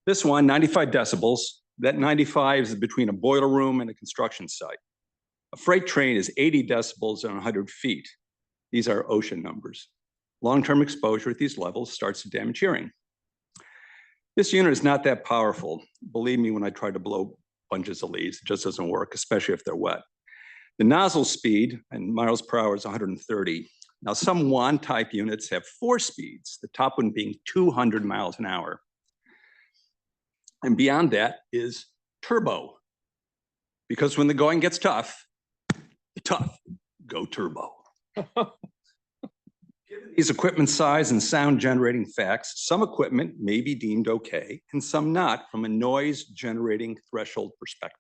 This one, 95 decibels. That 95 is between a boiler room and a construction site. A freight train is 80 decibels and 100 feet. These are ocean numbers. Long-term exposure at these levels starts to damage hearing. This unit is not that powerful. Believe me when I try to blow bunches of leaves, it just doesn't work, especially if they're wet. The nozzle speed in miles per hour is 130. Now, some wand type units have 4 speeds, the top one being 200 miles an hour. And beyond that is turbo. Because when the going gets tough, the tough go turbo. Given these equipment size and sound generating facts, some equipment may be deemed okay and some not from a noise generating threshold perspective.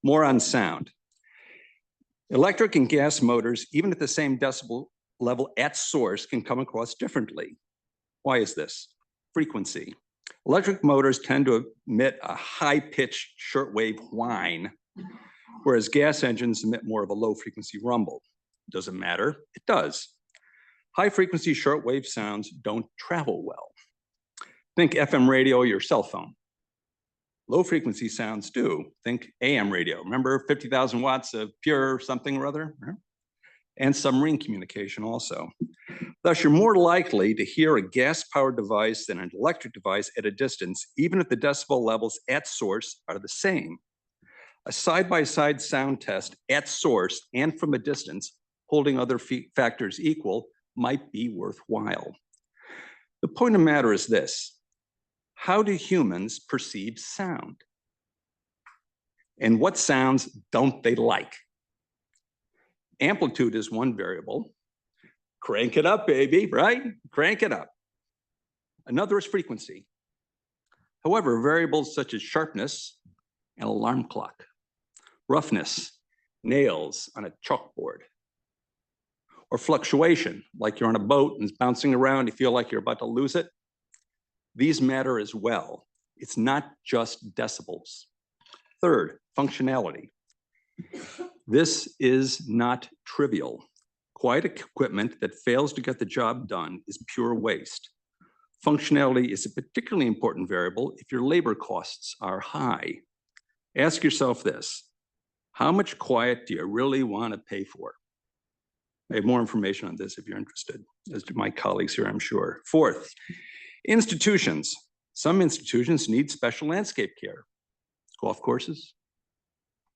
More on sound. Electric and gas motors, even at the same decibel level at source, can come across differently. Why is this? Frequency. Electric motors tend to emit a high-pitched shortwave whine. whereas gas engines emit more of a low frequency rumble. Does it matter? It does. High frequency shortwave sounds don't travel well. Think FM radio or your cell phone. Low frequency sounds do. Think AM radio. Remember 50,000 watts of pure something or other? And submarine communication also. Thus, you're more likely to hear a gas-powered device than an electric device at a distance, even if the decibel levels at source are the same. A side-by-side sound test at source and from a distance, holding other factors equal, might be worthwhile. The point of the matter is this: how do humans perceive sound? And what sounds don't they like? Amplitude is one variable. Crank it up, baby, right? Crank it up. Another is frequency. However, variables such as sharpness, an alarm clock, roughness, nails on a chalkboard, or fluctuation, like you're on a boat and it's bouncing around, you feel like you're about to lose it. These matter as well. It's not just decibels. Third, functionality. This is not trivial. Quiet equipment that fails to get the job done is pure waste. Functionality is a particularly important variable if your labor costs are high. Ask yourself this: how much quiet do you really want to pay for? I have more information on this if you're interested, as do my colleagues here, I'm sure. Fourth, institutions. Some institutions need special landscape care. Golf courses,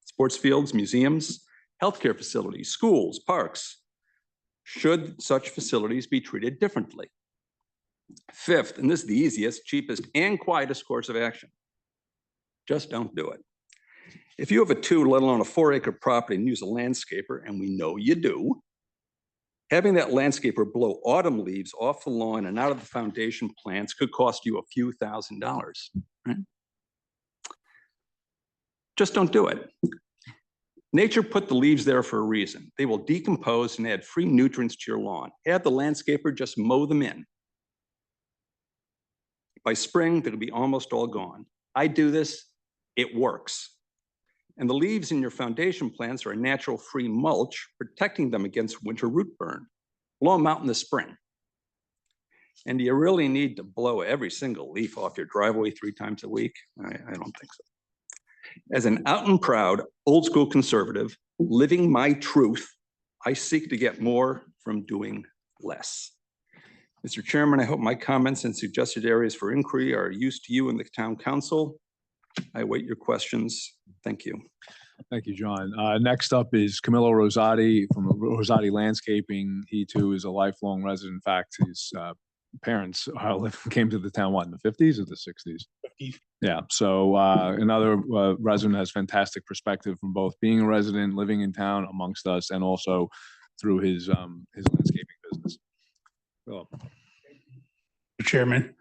sports fields, museums, healthcare facilities, schools, parks. Should such facilities be treated differently? Fifth, and this is the easiest, cheapest, and quietest course of action: just don't do it. If you have a 2, let alone a 4-acre property and use a landscaper, and we know you do, having that landscaper blow autumn leaves off the lawn and out of the foundation plants could cost you a few $1,000s, right? Just don't do it. Nature put the leaves there for a reason. They will decompose and add free nutrients to your lawn. Have the landscaper just mow them in. By spring, they'll be almost all gone. I do this, it works. And the leaves in your foundation plants are a natural free mulch, protecting them against winter root burn. Blow them out in the spring. And do you really need to blow every single leaf off your driveway 3 times a week? I don't think so. As an out and proud, old school conservative, living my truth, I seek to get more from doing less. Mr. Chairman, I hope my comments and suggested areas for inquiry are used to you and the town council. I await your questions. Thank you. Thank you, John. Next up is Camilo Rosati from Rosati Landscaping. He too is a lifelong resident. In fact, his parents came to the town, what, in the 50s or the 60s? 50s. Yeah, so another resident has fantastic perspective from both being a resident, living in town amongst us, and also through his landscaping business. Philip. Chairman,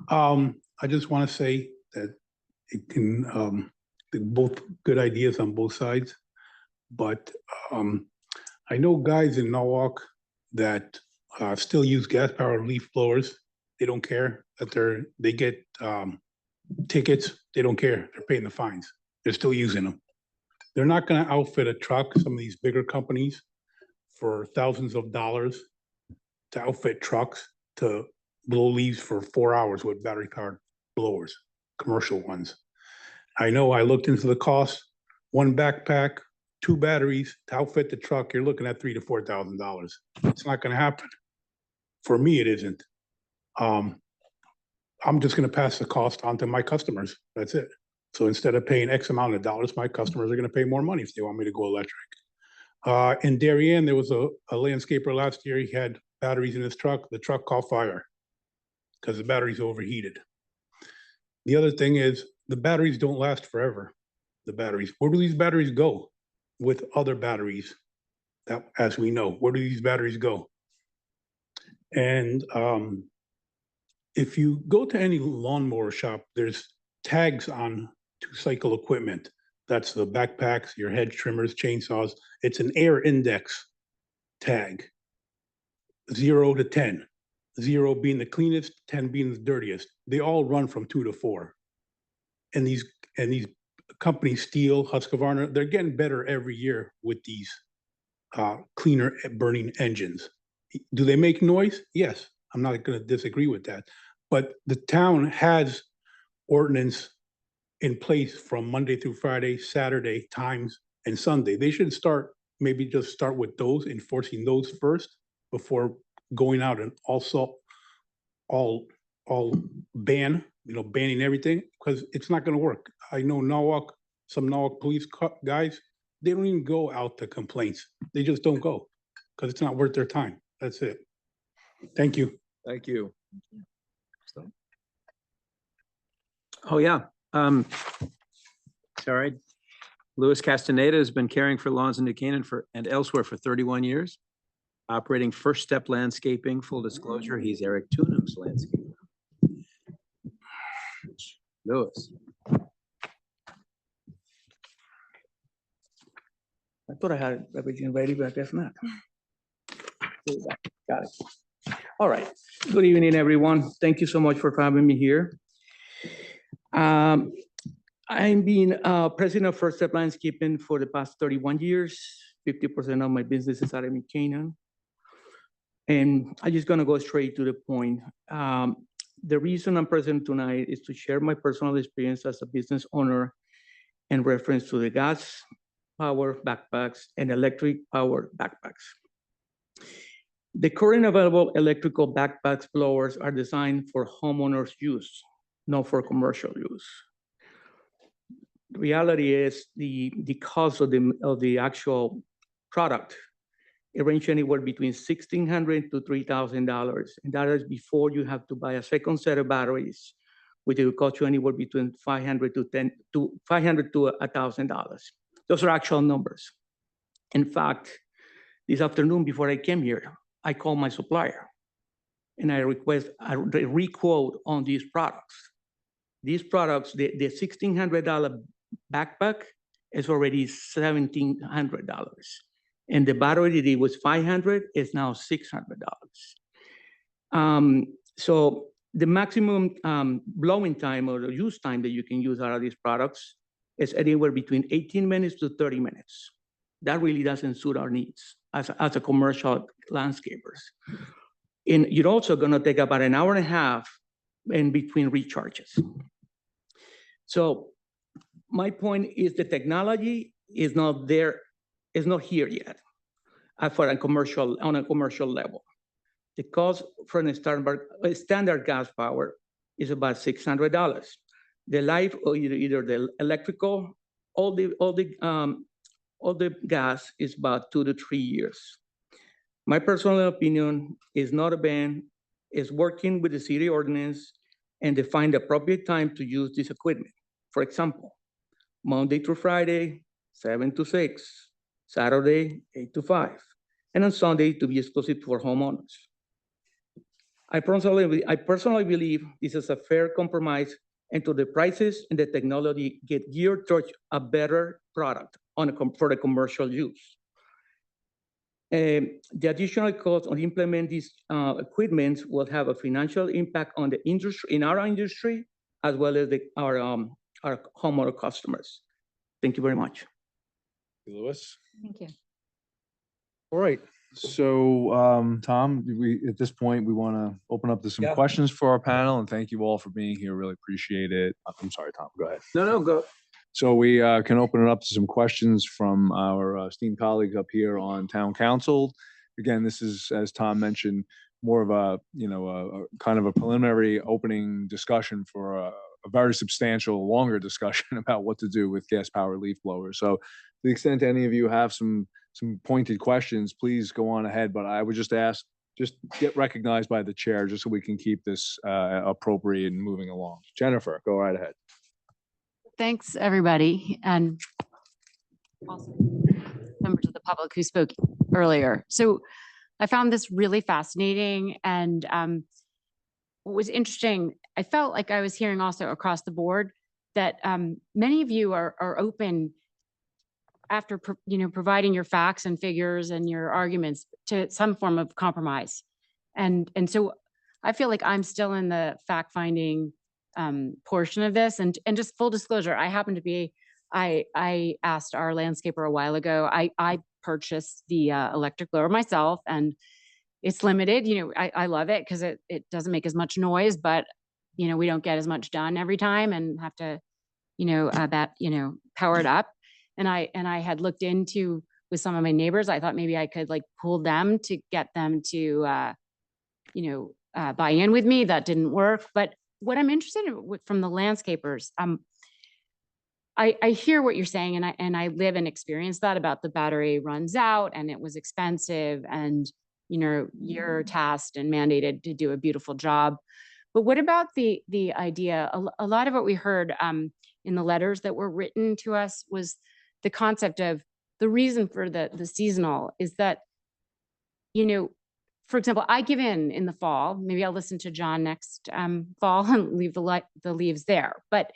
I just want to say that it can, both good ideas on both sides, but I know guys in Norwalk that still use gas-powered leaf blowers. They don't care that they get tickets. They don't care. They're paying the fines. They're still using them. They're not going to outfit a truck, some of these bigger companies, for thousands of dollars to outfit trucks to blow leaves for 4 hours with battery-powered blowers, commercial ones. I know I looked into the cost. 1 backpack, 2 batteries to outfit the truck, you're looking at $3,000 to $4,000. It's not going to happen. For me, it isn't. I'm just going to pass the cost on to my customers. That's it. So instead of paying X amount of dollars, my customers are going to pay more money if they want me to go electric. In Darien, there was a landscaper last year. He had batteries in his truck. The truck caught fire because the batteries overheated. The other thing is the batteries don't last forever. The batteries, where do these batteries go with other batteries? That, as we know, where do these batteries go? And if you go to any lawnmower shop, there's tags on 2-cycle equipment. That's the backpacks, your hedge trimmers, chainsaws. It's an air index tag, 0 to 10. 0 being the cleanest, 10 being the dirtiest. They all run from 2 to 4. And these company Steel, Husqvarna, they're getting better every year with these cleaner burning engines. Do they make noise? Yes, I'm not going to disagree with that. But the town has ordinance in place from Monday through Friday, Saturday times, and Sunday. They should maybe just start with those, enforcing those first before going out and also all banning everything, because it's not going to work. I know some Norwalk police guys, they don't even go out to complaints. They just don't go because it's not worth their time. That's it. Thank you. Thank you. Oh, yeah. Sorry. Louis Castaneda has been caring for lawns in New Canaan and elsewhere for 31 years. Operating First Step Landscaping. Full disclosure, he's Eric Tunum's landscaper. Louis. I thought I had everything ready, but I guess not. Got it. All right. Good evening, everyone. Thank you so much for having me here. I've been president of First Step Landscaping for the past 31 years. 50% of my business is out of New Canaan. And I'm just gonna go straight to the point. The reason I'm present tonight is to share my personal experience as a business owner in reference to the gas power backpacks and electric power backpacks. The current available electrical backpacks blowers are designed for homeowners use, not for commercial use. The reality is the cost of the actual product, it ranges anywhere between $1,600 to $3,000. And that is before you have to buy a second set of batteries, which will cost you anywhere between $500 to $1,000. Those are actual numbers. In fact, this afternoon before I came here, I called my supplier and I request a re-quote on these products. These products, the $1,600 backpack is already $1,700. And the battery that was $500 is now $600. So the maximum blowing time or the use time that you can use out of these products is anywhere between 18 minutes to 30 minutes. That really doesn't suit our needs as a commercial landscapers. And you're also gonna take about an hour and a half in between recharges. So my point is the technology is not there, is not here yet on a commercial level. The cost for a standard gas power is about $600. The life of either the electrical, all the gas is about 2 to 3 years. My personal opinion is not a ban, is working with the city ordinance and define the appropriate time to use this equipment. For example, Monday through Friday, 7 to 6, Saturday, 8 to 5, and on Sunday to be exclusive for homeowners. I personally believe this is a fair compromise until the prices and the technology get geared towards a better product for the commercial use. The additional cost on implement these equipment will have a financial impact on the industry, in our industry, as well as our homeowner customers. Thank you very much. Louis. Thank you. All right. So, Tom, at this point, we want to open up to some questions for our panel, and thank you all for being here. Really appreciate it. I'm sorry, Tom, go ahead. No, go. So we can open it up to some questions from our esteemed colleagues up here on town council. Again, this is, as Tom mentioned, more of a kind of a preliminary opening discussion for a very substantial, longer discussion about what to do with gas power leaf blowers. So to the extent any of you have some pointed questions, please go on ahead. But I would just ask, just get recognized by the chair just so we can keep this appropriate and moving along. Jennifer, go right ahead. Thanks, everybody, and also members of the public who spoke earlier. So I found this really fascinating, and what was interesting, I felt like I was hearing also across the board that many of you are open after providing your facts and figures and your arguments to some form of compromise. And so I feel like I'm still in the fact-finding portion of this. And just full disclosure, I happen to be I asked our landscaper a while ago, I purchased the electric blower myself, and it's limited. I love it because it doesn't make as much noise, but we don't get as much done every time and have to, power it up. And I had looked into with some of my neighbors, I thought maybe I could like pull them to get them to, buy in with me. That didn't work. But what I'm interested in from the landscapers, I hear what you're saying, and I live and experience that about the battery runs out and it was expensive, and you're tasked and mandated to do a beautiful job. But what about the idea? A lot of what we heard in the letters that were written to us was the concept of the reason for the seasonal is that, for example, I give in the fall. Maybe I'll listen to John next fall and leave the leaves there. But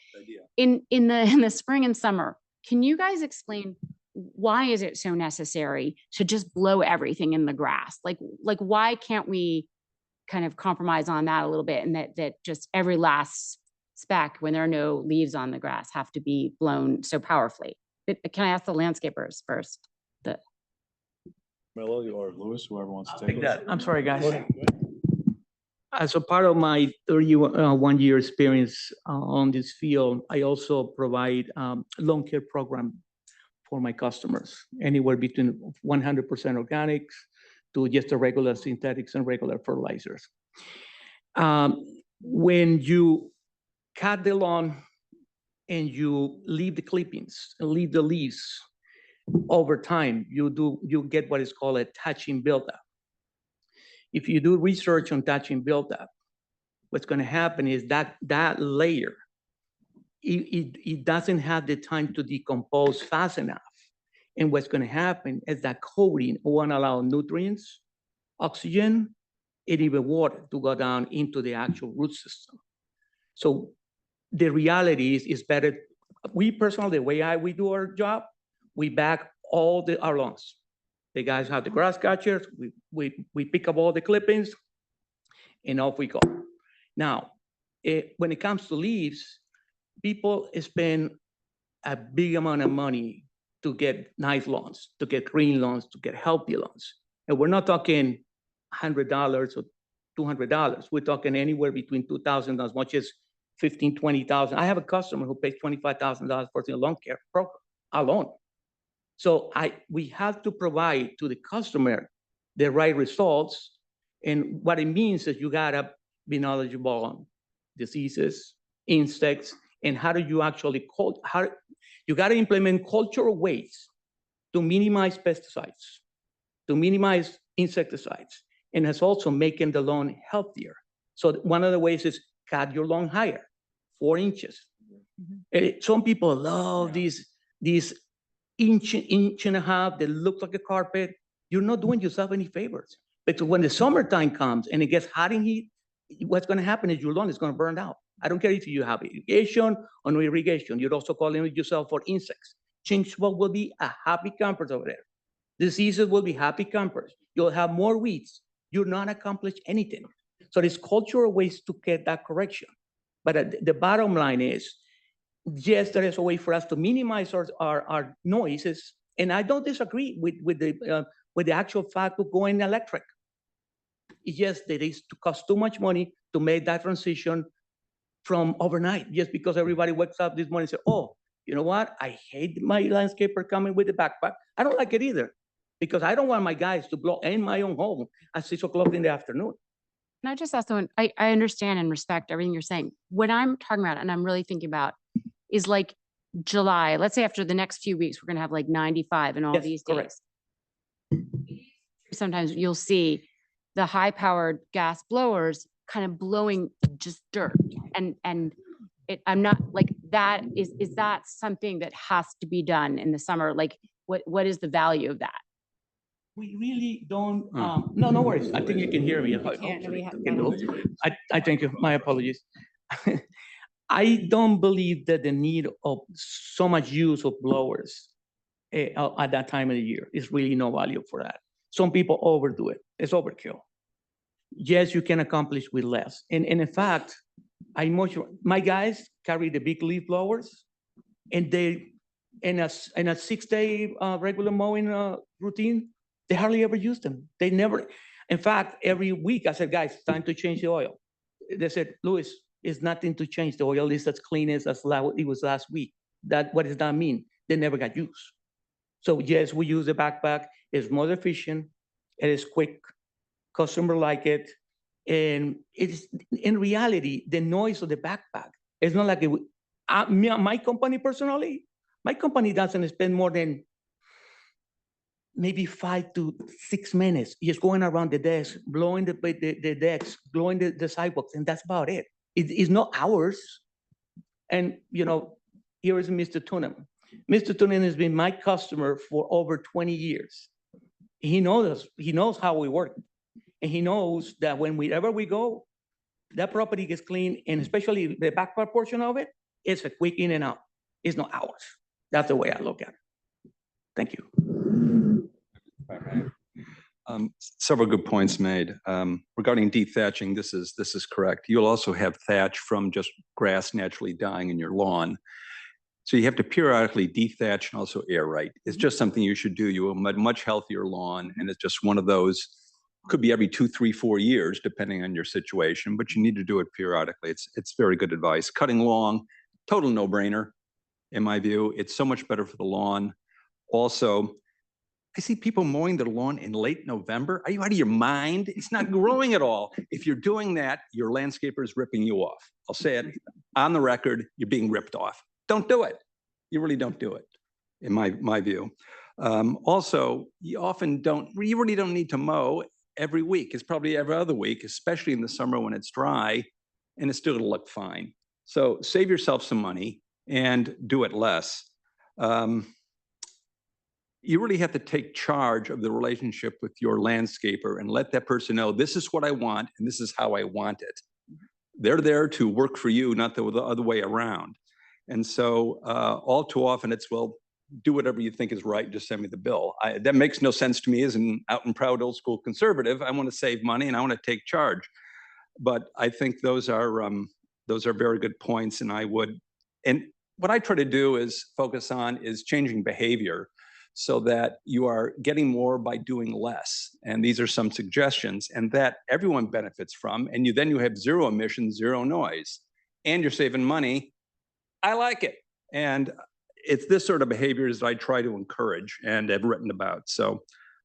in the spring and summer, can you guys explain why is it so necessary to just blow everything in the grass? Like why can't we kind of compromise on that a little bit, and that just every last speck when there are no leaves on the grass have to be blown so powerfully? But can I ask the landscapers first? Mello or Louis, whoever wants to take it. I'm sorry, guys. As a part of my 31-year experience on this field, I also provide lawn care program for my customers, anywhere between 100% organics to just the regular synthetics and regular fertilizers. When you cut the lawn and you leave the clippings and leave the leaves, over time, you get what is called a touching buildup. If you do research on touching buildup, what's going to happen is that layer, it doesn't have the time to decompose fast enough. And what's going to happen is that coating won't allow nutrients, oxygen, and even water to go down into the actual root system. So the reality is better. We personally, the way we do our job, we back all our lawns. The guys have the grass catchers. We pick up all the clippings, and off we go. Now, when it comes to leaves, people spend a big amount of money to get nice lawns, to get green lawns, to get healthy lawns. And we're not talking $100 or $200. We're talking anywhere between $2,000 as much as $15,000, $20,000. I have a customer who pays $25,000 for the lawn care program alone. So we have to provide to the customer the right results. And what it means is you gotta be knowledgeable on diseases, insects, and how do you actually you gotta implement cultural ways to minimize pesticides, to minimize insecticides, and it's also making the lawn healthier. So one of the ways is cut your lawn higher, 4 inches. Some people love these inch and a half that look like a carpet. You're not doing yourself any favors. But when the summertime comes and it gets hot in heat, what's going to happen is your lawn is going to burn out. I don't care if you have irrigation or no irrigation. You're also calling yourself for insects. Chinchbug will be a happy campers over there. Diseases will be happy campers. You'll have more weeds. You're not accomplished anything. So there's cultural ways to get that correction. But the bottom line is, yes, there is a way for us to minimize our noises. And I don't disagree with the actual fact of going electric. Yes, there is to cost too much money to make that transition from overnight, just because everybody wakes up this morning and says, oh, you know what? I hate my landscaper coming with the backpack. I don't like it either, because I don't want my guys to blow in my own home at 6 o'clock in the afternoon. And I just also, I understand and respect everything you're saying. What I'm talking about, and I'm really thinking about, is like July. Let's say after the next few weeks, we're going to have like 95 and all these days. Sometimes you'll see the high-powered gas blowers kind of blowing just dirt, and I'm not like that. Is that something that has to be done in the summer? Like, what is the value of that? We really don't. No worries. I think you can hear me. I thank you. My apologies. I don't believe that the need of so much use of blowers at that time of the year is really no value for that. Some people overdo it. It's overkill. Yes, you can accomplish with less. And in fact, my guys carry the big leaf blowers, and in a 6-day regular mowing routine, they hardly ever use them. They never, in fact, every week I said, guys, it's time to change the oil. They said, Louis, it's nothing to change. The oil is as clean as it was last week. What does that mean? They never got used. So yes, we use the backpack. It's more efficient. It is quick. Customer like it. And it's in reality, the noise of the backpack. It's not like my company personally, my company doesn't spend more than maybe 5 to 6 minutes just going around the desk, blowing the decks, blowing the sidewalks, and that's about it. It's not hours. And, you know, here is Mr. Tunham. Mr. Tunham has been my customer for over 20 years. He knows us. He knows how we work. And he knows that whenever we go, that property gets clean, and especially the back part portion of it, it's a quick in and out. It's not hours. That's the way I look at it. Thank you. Several good points made. Regarding dethatching, this is correct. You'll also have thatch from just grass naturally dying in your lawn. So you have to periodically dethatch and also aerate. It's just something you should do. You will have a much healthier lawn, and it's just one of those, could be every 2, 3, 4 years, depending on your situation, but you need to do it periodically. It's very good advice. Cutting long, total no-brainer, in my view. It's so much better for the lawn. Also, I see people mowing their lawn in late November. Are you out of your mind? It's not growing at all. If you're doing that, your landscaper is ripping you off. I'll say it on the record, you're being ripped off. Don't do it. You really don't do it, in my view. Also, you really don't need to mow every week. It's probably every other week, especially in the summer when it's dry, and it's still gonna look fine. So save yourself some money and do it less. You really have to take charge of the relationship with your landscaper and let that person know, this is what I want and this is how I want it. They're there to work for you, not the other way around. And so all too often it's, well, do whatever you think is right, just send me the bill. That makes no sense to me as an out and proud old school conservative. I want to save money and I want to take charge. But I think those are very good points. And what I try to do is focus on is changing behavior so that you are getting more by doing less. And these are some suggestions, and that everyone benefits from. And then you have zero emissions, zero noise, and you're saving money. I like it. And it's this sort of behaviors that I try to encourage and have written about. So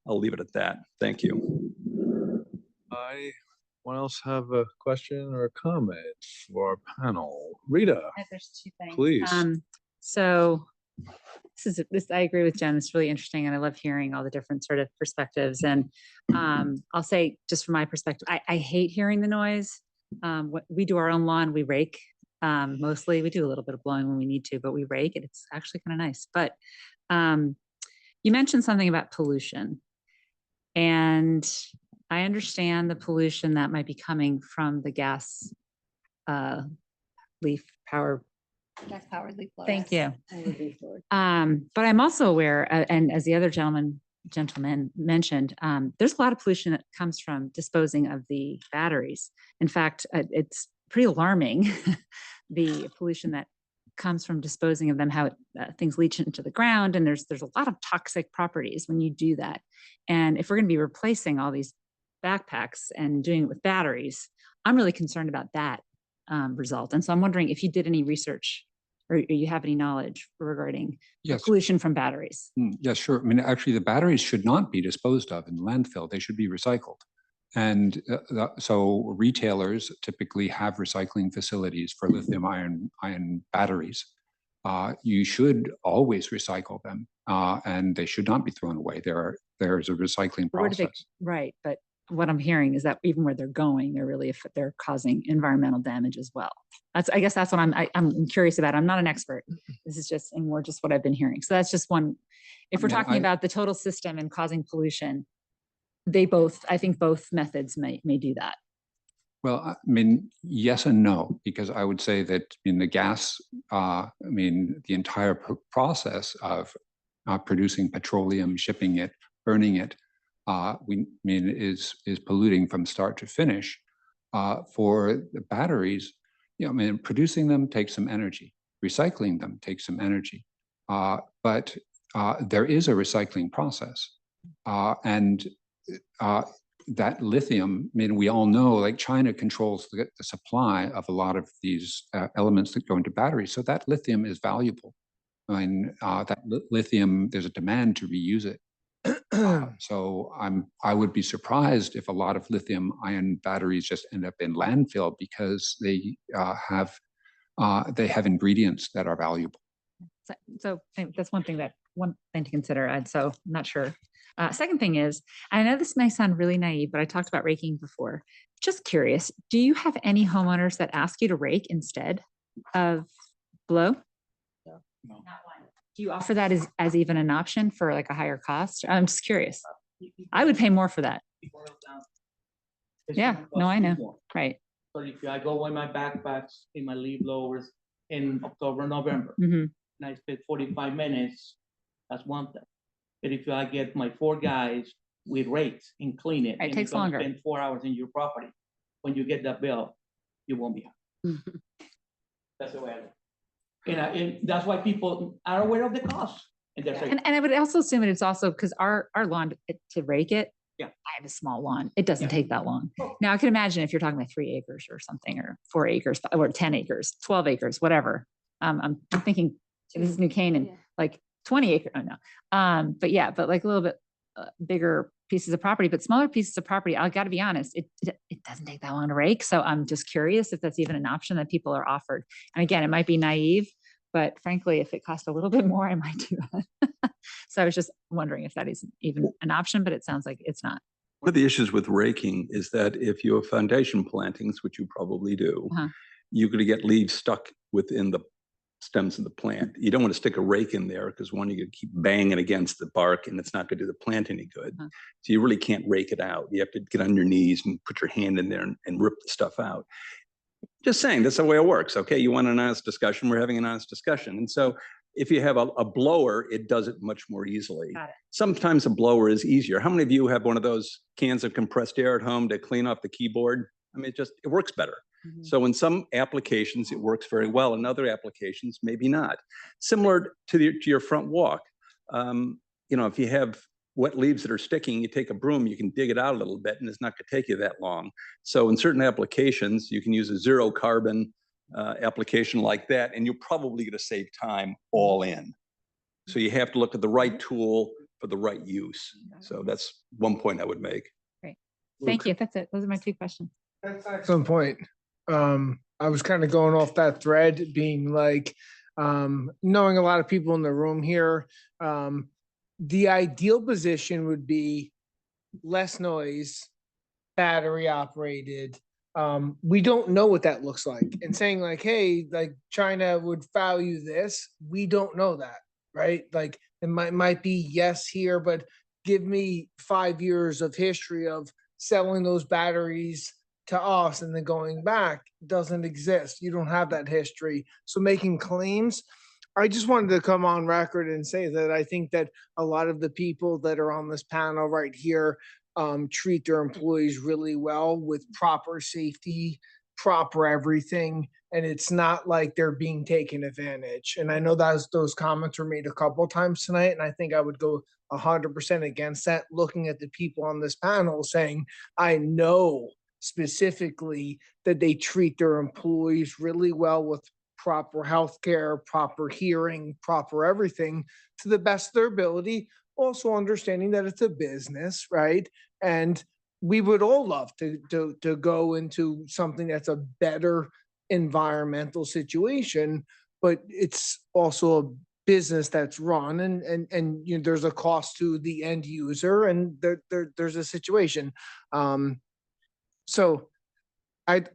I'll leave it at that. Thank you. Anyone else have a question or a comment for our panel? Rita, There's 2 things. please. So I agree with Jen. It's really interesting, and I love hearing all the different sort of perspectives. And I'll say, just from my perspective, I hate hearing the noise. We do our own lawn, we rake. Mostly we do a little bit of blowing when we need to, but we rake it. It's actually kind of nice. But you mentioned something about pollution, and I understand the pollution that might be coming from the gas leaf power. Gas-powered leaf blowers. Thank you. But I'm also aware, and as the other gentleman mentioned, there's a lot of pollution that comes from disposing of the batteries. In fact, it's pretty alarming, the pollution that comes from disposing of them, how things leach into the ground. And there's a lot of toxic properties when you do that. And if we're going to be replacing all these backpacks and doing it with batteries, I'm really concerned about that result. And so I'm wondering if you did any research or you have any knowledge regarding Yes. pollution from batteries. Yeah, sure. I mean, actually, the batteries should not be disposed of in landfill. They should be recycled. And so retailers typically have recycling facilities for lithium ion batteries. You should always recycle them, and they should not be thrown away. There's a recycling Where do they- process. Right, but what I'm hearing is that even where they're going, they're causing environmental damage as well. I guess that's what I'm curious about. I'm not an expert. This is just more just what I've been hearing. So that's just one. If we're talking about the total system and causing pollution, I think both methods may do that. Well, I mean, yes and no, because I would say that in the gas, the entire process of producing petroleum, shipping it, burning it, is polluting from start to finish. For the batteries, producing them takes some energy. Recycling them takes some energy. But there is a recycling process. And that lithium, I mean, we all know, like China controls the supply of a lot of these elements that go into batteries. So that lithium is valuable. I mean, that lithium, there's a demand to reuse it. So I would be surprised if a lot of lithium ion batteries just end up in landfill because they have ingredients that are valuable. So that's one thing to consider. And so I'm not sure. Second thing is, I know this may sound really naive, but I talked about raking before. Just curious, do you have any homeowners that ask you to rake instead of blow? No. Do you offer that as even an option for like a higher cost? I'm just curious. I would pay more for that. Yeah, no, I know. Right. So if I go with my backpacks in my leaf blowers in October, November, Mhm. and I spend 45 minutes, that's one thing. But if I get my 4 guys with rakes and clean it, Right, and takes you're gonna longer. spend 4 hours in your property, when you get that bill, you won't be happy. That's the way I look. And that's why people are aware of the cost. And they're saying, And I would also assume that it's also because our lawn to rake it. Yeah. I have a small lawn. It doesn't Yeah. take that long. Now I can imagine if you're talking about 3 acres or something, or 4 acres, or 10 acres, 12 acres, whatever. I'm thinking this is New Canaan, like 20 acre. Oh no. But yeah, but like a little bit bigger pieces of property, but smaller pieces of property. I got to be honest, it doesn't take that long to rake. So I'm just curious if that's even an option that people are offered. And again, it might be naive, but frankly, if it costs a little bit more, I might do that. So I was just wondering if that is even an option, but it sounds like it's not. One of the issues with raking is that if you have foundation plantings, which you probably do, you're going to get leaves stuck within the stems of the plant. You don't want to stick a rake in there because one, you're going to keep banging against the bark and it's not going to do the plant any good. So you really can't rake it out. You have to get on your knees and put your hand in there and rip the stuff out. Just saying, that's the way it works. Okay, you want an honest discussion, we're having an honest discussion. And so if you have a blower, it does it much more easily. Got it. Sometimes a blower is easier. How many of you have one of those cans of compressed air at home to clean off the keyboard? I mean, it works better. So in some applications, it works very well. In other applications, maybe not. Similar to your front walk. If you have wet leaves that are sticking, you take a broom, you can dig it out a little bit and it's not going to take you that long. So in certain applications, you can use a zero carbon application like that, and you're probably going to save time all in. So you have to look at the right tool for the right use. So that's one point I would make. Great. Thank you. That's it. Those are my 2 questions. That's an excellent point. I was kind of going off that thread, being like, knowing a lot of people in the room here, the ideal position would be less noise, battery operated. We don't know what that looks like. And saying like, hey, like China would value this, we don't know that, right? Like it might be yes here, but give me 5 years of history of selling those batteries to us and then going back doesn't exist. You don't have that history. So making claims, I just wanted to come on record and say that I think that a lot of the people that are on this panel right here treat their employees really well with proper safety, proper everything. And it's not like they're being taken advantage. And I know that those comments were made a couple of times tonight. And I think I would go 100% against that, looking at the people on this panel saying, I know specifically that they treat their employees really well with proper healthcare, proper hearing, proper everything to the best of their ability. Also understanding that it's a business, right? And we would all love to go into something that's a better environmental situation, but it's also a business that's run and there's a cost to the end user and there's a situation. So I'd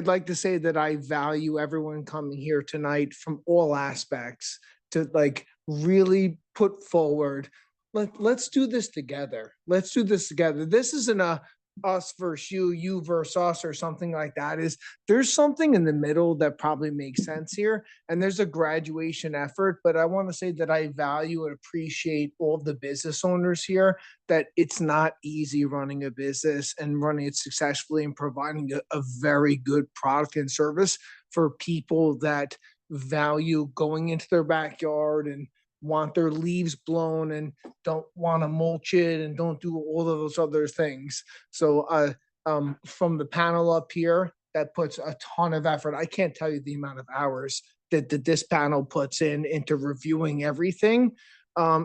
like to say that I value everyone coming here tonight from all aspects to like really put forward. Let's do this together. Let's do this together. This isn't a us versus you versus us or something like that. There's something in the middle that probably makes sense here. And there's a graduation effort, but I want to say that I value and appreciate all of the business owners here, that it's not easy running a business and running it successfully and providing a very good product and service for people that value going into their backyard and want their leaves blown and don't want to mulch it and don't do all of those other things. So from the panel up here, that puts a ton of effort. I can't tell you the amount of hours that this panel puts into reviewing everything,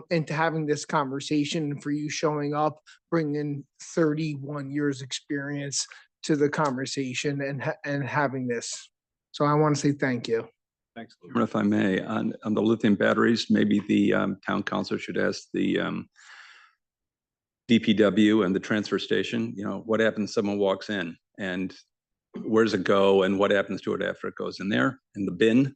into having this conversation, and for you showing up, bringing 31 years experience to the conversation and having this. So I want to say thank you. Thanks. Lou. If I may, on the lithium batteries, maybe the town council should ask the DPW and the transfer station, you know, what happens if someone walks in and where does it go and what happens to it after it goes in there in the bin?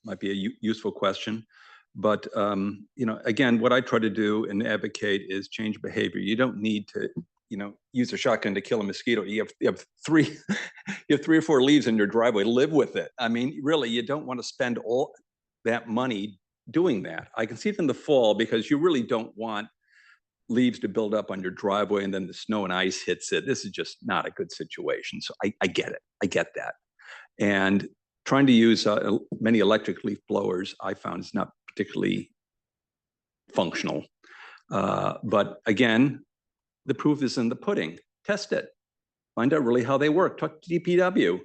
Might be a useful question. But, you know, again, what I try to do and advocate is change behavior. You don't need to, you know, use a shotgun to kill a mosquito. You have three or four leaves in your driveway, live with it. I mean, really, you don't want to spend all that money doing that. I can see it in the fall because you really don't want leaves to build up on your driveway and then the snow and ice hits it. This is just not a good situation. So I get it. I get that. And trying to use many electric leaf blowers, I found is not particularly functional. But again, the proof is in the pudding. Test it. Find out really how they work. Talk to DPW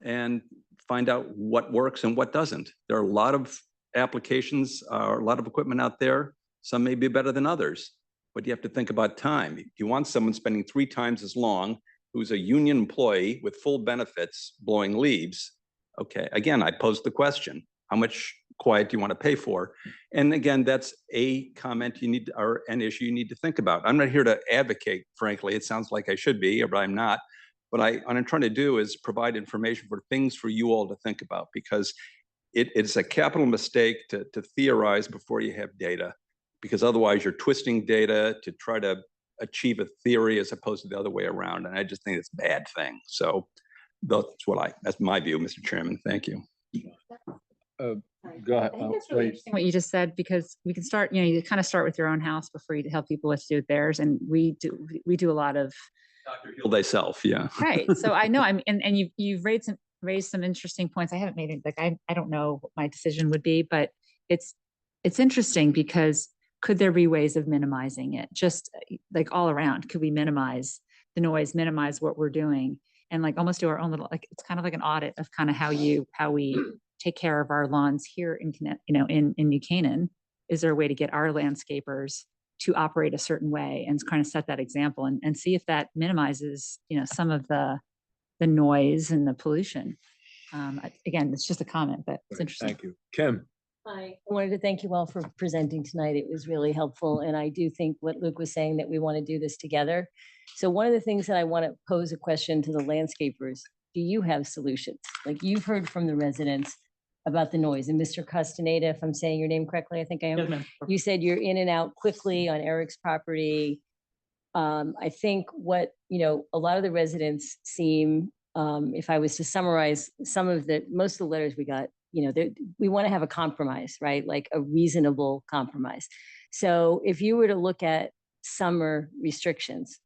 and find out what works and what doesn't. There are a lot of applications, a lot of equipment out there. Some may be better than others, but you have to think about time. If you want someone spending 3 times as long, who's a union employee with full benefits blowing leaves, okay, again, I posed the question, how much quiet do you want to pay for? And again, that's a comment you need, or an issue you need to think about. I'm not here to advocate, frankly. It sounds like I should be, but I'm not. But what I'm trying to do is provide information for things for you all to think about, because it's a capital mistake to theorize before you have data, because otherwise you're twisting data to try to achieve a theory as opposed to the other way around. And I just think it's a bad thing. So that's my view, Mr. Chairman. Thank you. Go ahead. I think that's really interesting what you just said, because we can start, you know, you kind of start with your own house before you tell people what to do with theirs. And we do a lot of Heal thyself, yeah. right. So I know and you've raised some interesting points. I haven't made it, like I don't know what my decision would be, but it's interesting because could there be ways of minimizing it? Just like all around, could we minimize the noise, minimize what we're doing, and like almost do our own little, like, it's kind of like an audit of kind of how we take care of our lawns here in New Canaan. Is there a way to get our landscapers to operate a certain way and kind of set that example and see if that minimizes, you know, some of the noise and the pollution. Again, it's just a comment, but it's interesting. Thank you. Kim. Hi, I wanted to thank you all for presenting tonight. It was really helpful. And I do think what Luke was saying, that we want to do this together. So one of the things that I want to pose a question to the landscapers, do you have solutions? Like, you've heard from the residents about the noise, and Mr. Castaneda, if I'm saying your name correctly, I think I am. Yes, ma'am. You said you're in and out quickly on Eric's property. I think what, you know, a lot of the residents seem, if I was to summarize most of the letters we got, you know, we want to have a compromise, right? Like a reasonable compromise. So if you were to look at summer restrictions,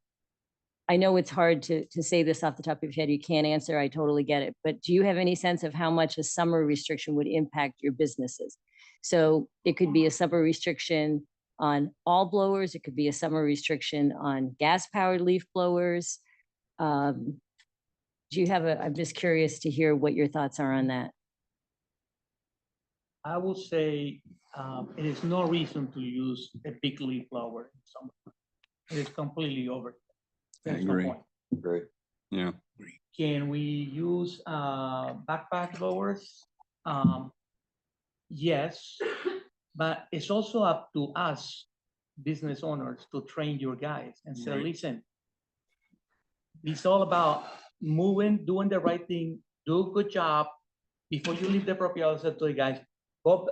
I know it's hard to say this off the top of your head. You can't answer. I totally get it. But do you have any sense of how much a summer restriction would impact your businesses? So it could be a summer restriction on all blowers. It could be a summer restriction on gas-powered leaf blowers. Do you have I'm just curious to hear what your thoughts are on that. I would say it is no reason to use a big leaf blower in summer. It is completely over. I agree. Great. Yeah. Can we use backpack blowers? Yes, but it's also up to us, business owners, to train your guys and say, listen, it's all about moving, doing the right thing, do a good job. Before you leave the property, I said to the guys, go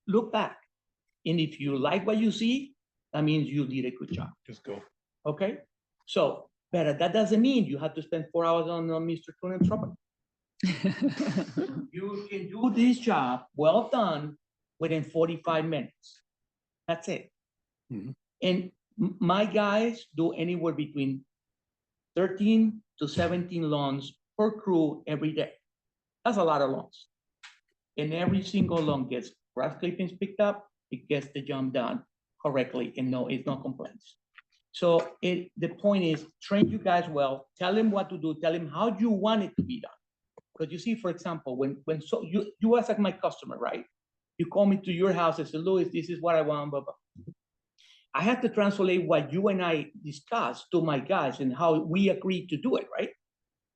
look back. And if you like what you see, that means you did a good job. Just go. Okay? So, but that doesn't mean you have to spend 4 hours on Mr. Coonan's property. You can do this job well done within 45 minutes. That's it. Mhm. And my guys do anywhere between 13 to 17 lawns per crew every day. That's a lot of lawns. And every single lawn gets grass clippings picked up, it gets the job done correctly and no, it's not complaints. So the point is train you guys well, tell them what to do, tell them how you want it to be done. Because you see, for example, so you as like my customer, right? You call me to your house and say, Louis, this is what I want, blah, blah. I have to translate what you and I discussed to my guys and how we agreed to do it, right?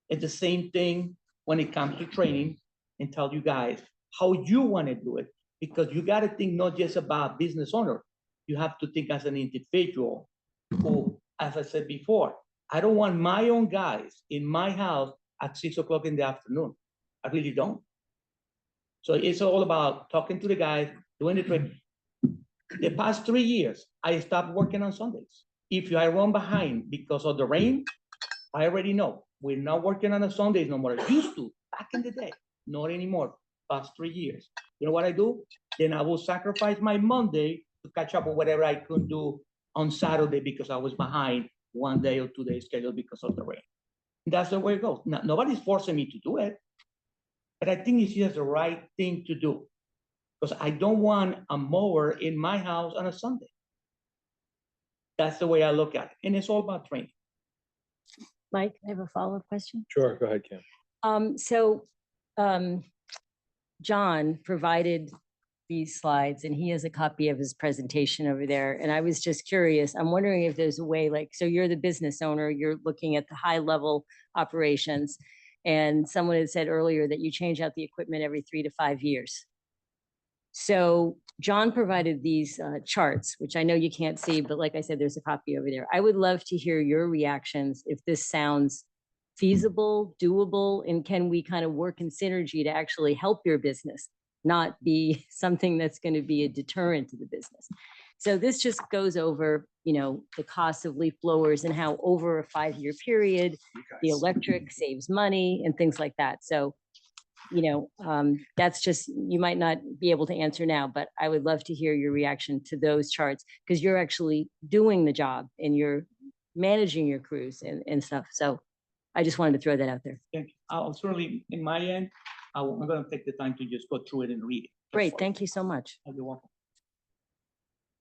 It's the same thing when it comes to training and tell you guys how you want to do it, because you got to think not just about business owner. You have to think as an individual who, as I said before, I don't want my own guys in my house at 6 o'clock in the afternoon. I really don't. So it's all about talking to the guys, doing the training. The past 3 years, I stopped working on Sundays. If I run behind because of the rain, I already know we're not working on the Sundays no more. I used to back in the day, not anymore. Past 3 years. You know what I do? Then I will sacrifice my Monday to catch up on whatever I couldn't do on Saturday because I was behind 1 day or 2 days schedule because of the rain. That's the way it goes. Now, nobody's forcing me to do it, but I think it's just the right thing to do. Because I don't want a mower in my house on a Sunday. That's the way I look at it. And it's all about training. Mike, I have a follow-up question. Sure, go ahead, Kim. John provided these slides and he has a copy of his presentation over there. And I was just curious, I'm wondering if there's a way, like, so you're the business owner, you're looking at the high level operations. And someone had said earlier that you change out the equipment every 3 to 5 years. So John provided these charts, which I know you can't see, but like I said, there's a copy over there. I would love to hear your reactions if this sounds feasible, doable, and can we kind of work in synergy to actually help your business, not be something that's going to be a deterrent to the business. So this just goes over, the cost of leaf blowers and how over a 5-year period, the electric saves money and things like that. So that's just, you might not be able to answer now, but I would love to hear your reaction to those charts because you're actually doing the job and you're managing your crews and stuff. So I just wanted to throw that out there. Thank you. I'll certainly, in my end, I'm going to take the time to just go through it and read it. Great. Thank you so much. You're welcome.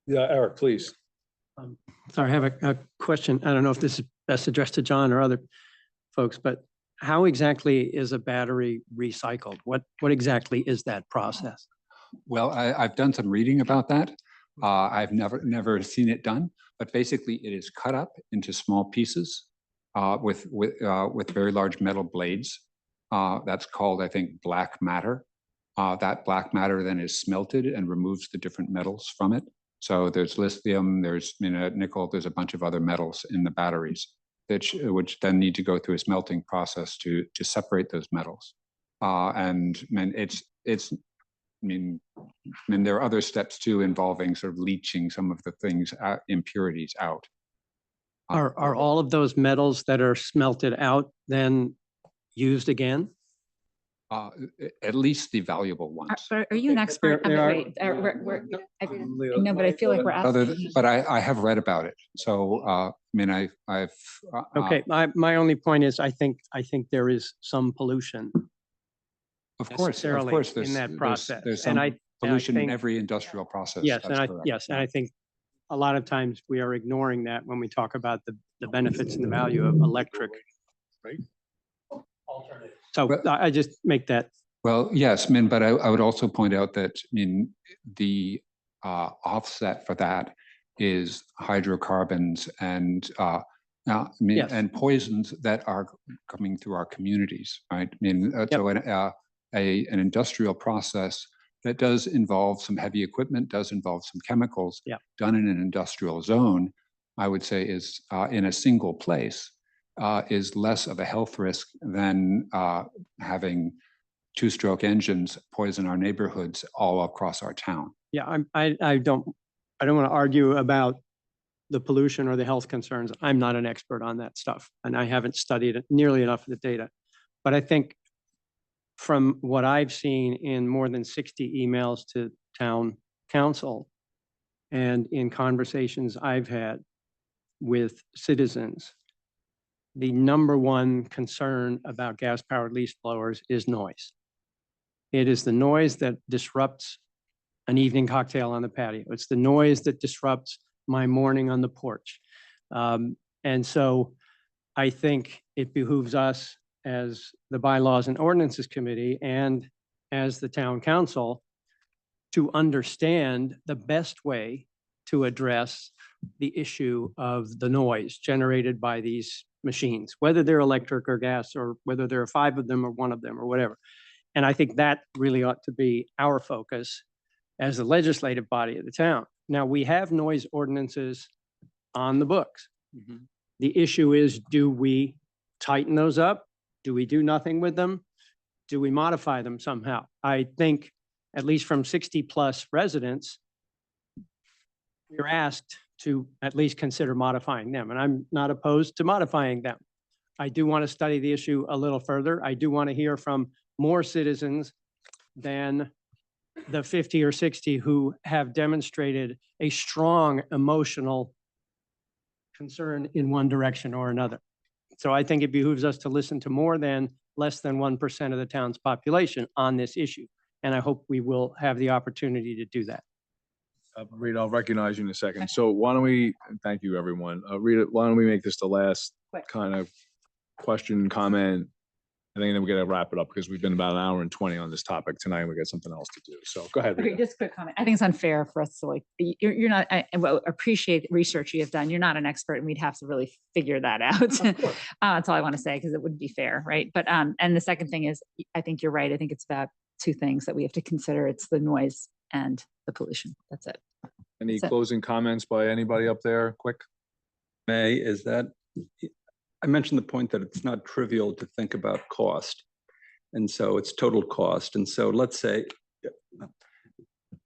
Yeah, Eric, please. Sorry, I have a question. I don't know if this is best addressed to John or other folks, but how exactly is a battery recycled? What exactly is that process? Well, I've done some reading about that. I've never seen it done, but basically it is cut up into small pieces with very large metal blades. That's called, I think, black matter. That black matter then is smelted and removes the different metals from it. So there's lithium, there's nickel, there's a bunch of other metals in the batteries, which then need to go through a smelting process to separate those metals. And there are other steps too involving sort of leaching some of the things, impurities out. Are all of those metals that are smelted out then used again? At least the valuable ones. Are you an expert? There are- No, but I feel like we're asking. But I have read about it. So, I've. Okay, my only point is I think there is some pollution. Of course, in that process. There's some And pollution in think- every industrial process. Yes, That's correct. and I think a lot of times we are ignoring that when we talk about the benefits and the value of electric. Right. So I just make that. Well, yes, but I would also point out that the offset for that is hydrocarbons and Yes. and poisons that are coming through our communities, right? So an industrial process that does involve some heavy equipment, does involve some chemicals, done in an industrial zone, I would say is in a single place, is less of a health risk than having two-stroke engines poison our neighborhoods all across our town. Yeah, I don't want to argue about the pollution or the health concerns. I'm not an expert on that stuff, and I haven't studied it nearly enough of the data. But I think from what I've seen in more than 60 emails to town council and in conversations I've had with citizens, the number one concern about gas-powered leaf blowers is noise. It is the noise that disrupts an evening cocktail on the patio. It's the noise that disrupts my morning on the porch. And so I think it behooves us as the Bylaws and Ordinances Committee and as the town council to understand the best way to address the issue of the noise generated by these machines, whether they're electric or gas, or whether there are 5 of them or 1 of them or whatever. And I think that really ought to be our focus as the legislative body of the town. Now, we have noise ordinances on the books. The issue is, do we tighten those up? Do we do nothing with them? Do we modify them somehow? I think, at least from 60+ residents, we're asked to at least consider modifying them, and I'm not opposed to modifying them. I do want to study the issue a little further. I do want to hear from more citizens than the 50 or 60 who have demonstrated a strong emotional concern in one direction or another. So I think it behooves us to listen to more than less than 1% of the town's population on this issue. And I hope we will have the opportunity to do that. Rita, I'll recognize you in a second. So why don't we, thank you, everyone. Rita, why don't we make this the last kind of question, comment? I think then we got to wrap it up because we've been about 1 hour and 20 on this topic tonight and we got something else to do. So go ahead, Okay, Rita. just a quick comment. I think it's unfair for us to like, you're not, well, appreciate the research you have done. You're not an expert and we'd have to really figure that out. That's all I want to say, because it wouldn't be fair, right? But, and the second thing is, I think you're right. I think it's about 2 things that we have to consider. It's the noise and the pollution. That's it. Any That's it. closing comments by anybody up there? Quick. May, is that, I mentioned the point that it's not trivial to think about cost. And so it's total cost. And so let's say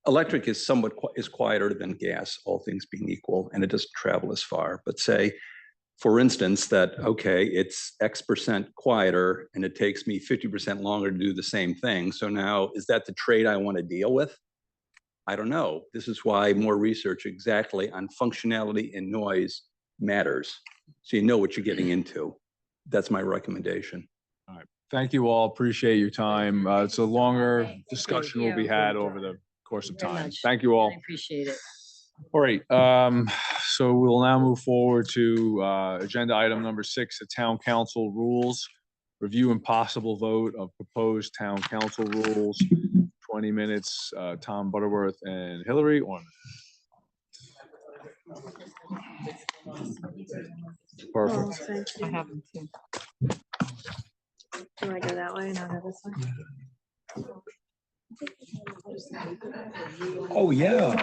electric is somewhat is quieter than gas, all things being equal, and it doesn't travel as far. But say, for instance, that, okay, it's X% quieter and it takes me 50% longer to do the same thing. So now, is that the trade I want to deal with? I don't know. This is why more research exactly on functionality and noise matters. So you know what you're getting into. That's my recommendation. All right. Thank you all. Appreciate your time. It's a longer discussion will be had over the course of time. Thank you all. I appreciate it. All right. So we'll now move forward to agenda item number 6, the town council rules. Review and possible vote of proposed town council rules. 20 minutes, Tom Butterworth and Hillary Orman. Perfect. I have them too. Do I go that way and I'll go this way? Oh, yeah.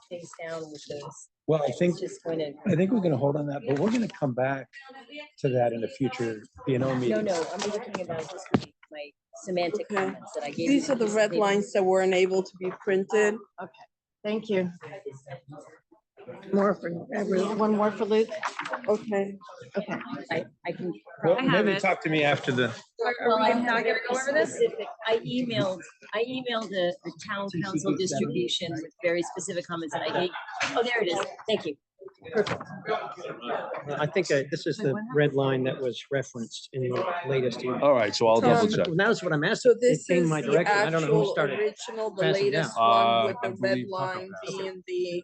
Things down with this. Well, I think, Just going to. we're going to hold on that, but we're going to come back to that in a future P&O meeting. No, I'm talking about just my semantic Okay. comments that I gave. These you. are the red lines that weren't able to be printed. Okay, thank you. More for, one more for Luke? Okay. Okay. I can. Well, I have maybe it. talk to me after the. Well, I not have gonna go over this? specific, I emailed a town council distribution with very specific comments that I gave. Oh, there it is. Thank you. Perfect. I think this is the red line that was referenced in the latest email. All right. So I'll double check. That's what I'm asking. So this It came is my the direction. I don't know who actual started. original, the passing latest down. one with I the red believe Tucker line passed it. being the,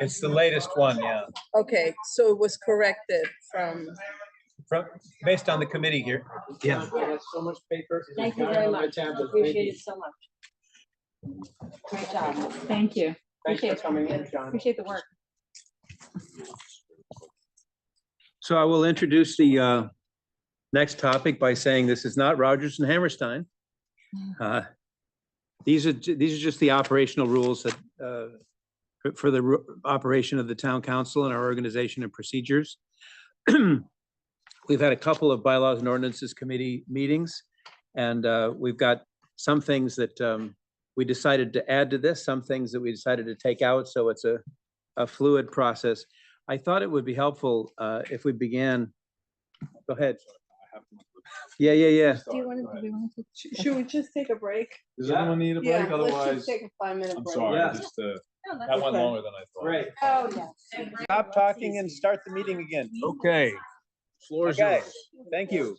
It's the latest one, yeah. okay, so it was corrected from, Based on the committee here. Yeah. So much paper. Thank you very much. Appreciate it so much. Great job. Thank you. Thanks for Appreciate, coming in, John. appreciate the work. So I will introduce the next topic by saying this is not Rogers and Hammerstein. These are just the operational rules that for the operation of the town council and our organization and procedures. We've had a couple of bylaws and ordinances committee meetings, and we've got some things that we decided to add to this, some things that we decided to take out, so it's a fluid process. I thought it would be helpful if we began. Go ahead. Yeah. do you want to, should we just take a break? Does everyone need a break? Yeah, let's Otherwise, just take a 5-minute I'm break. sorry. Yeah. Just, No, that's that went okay. longer than I thought. Right. Oh, yeah. Stop talking and start the meeting again. Okay. Floor is Okay, yours. thank you.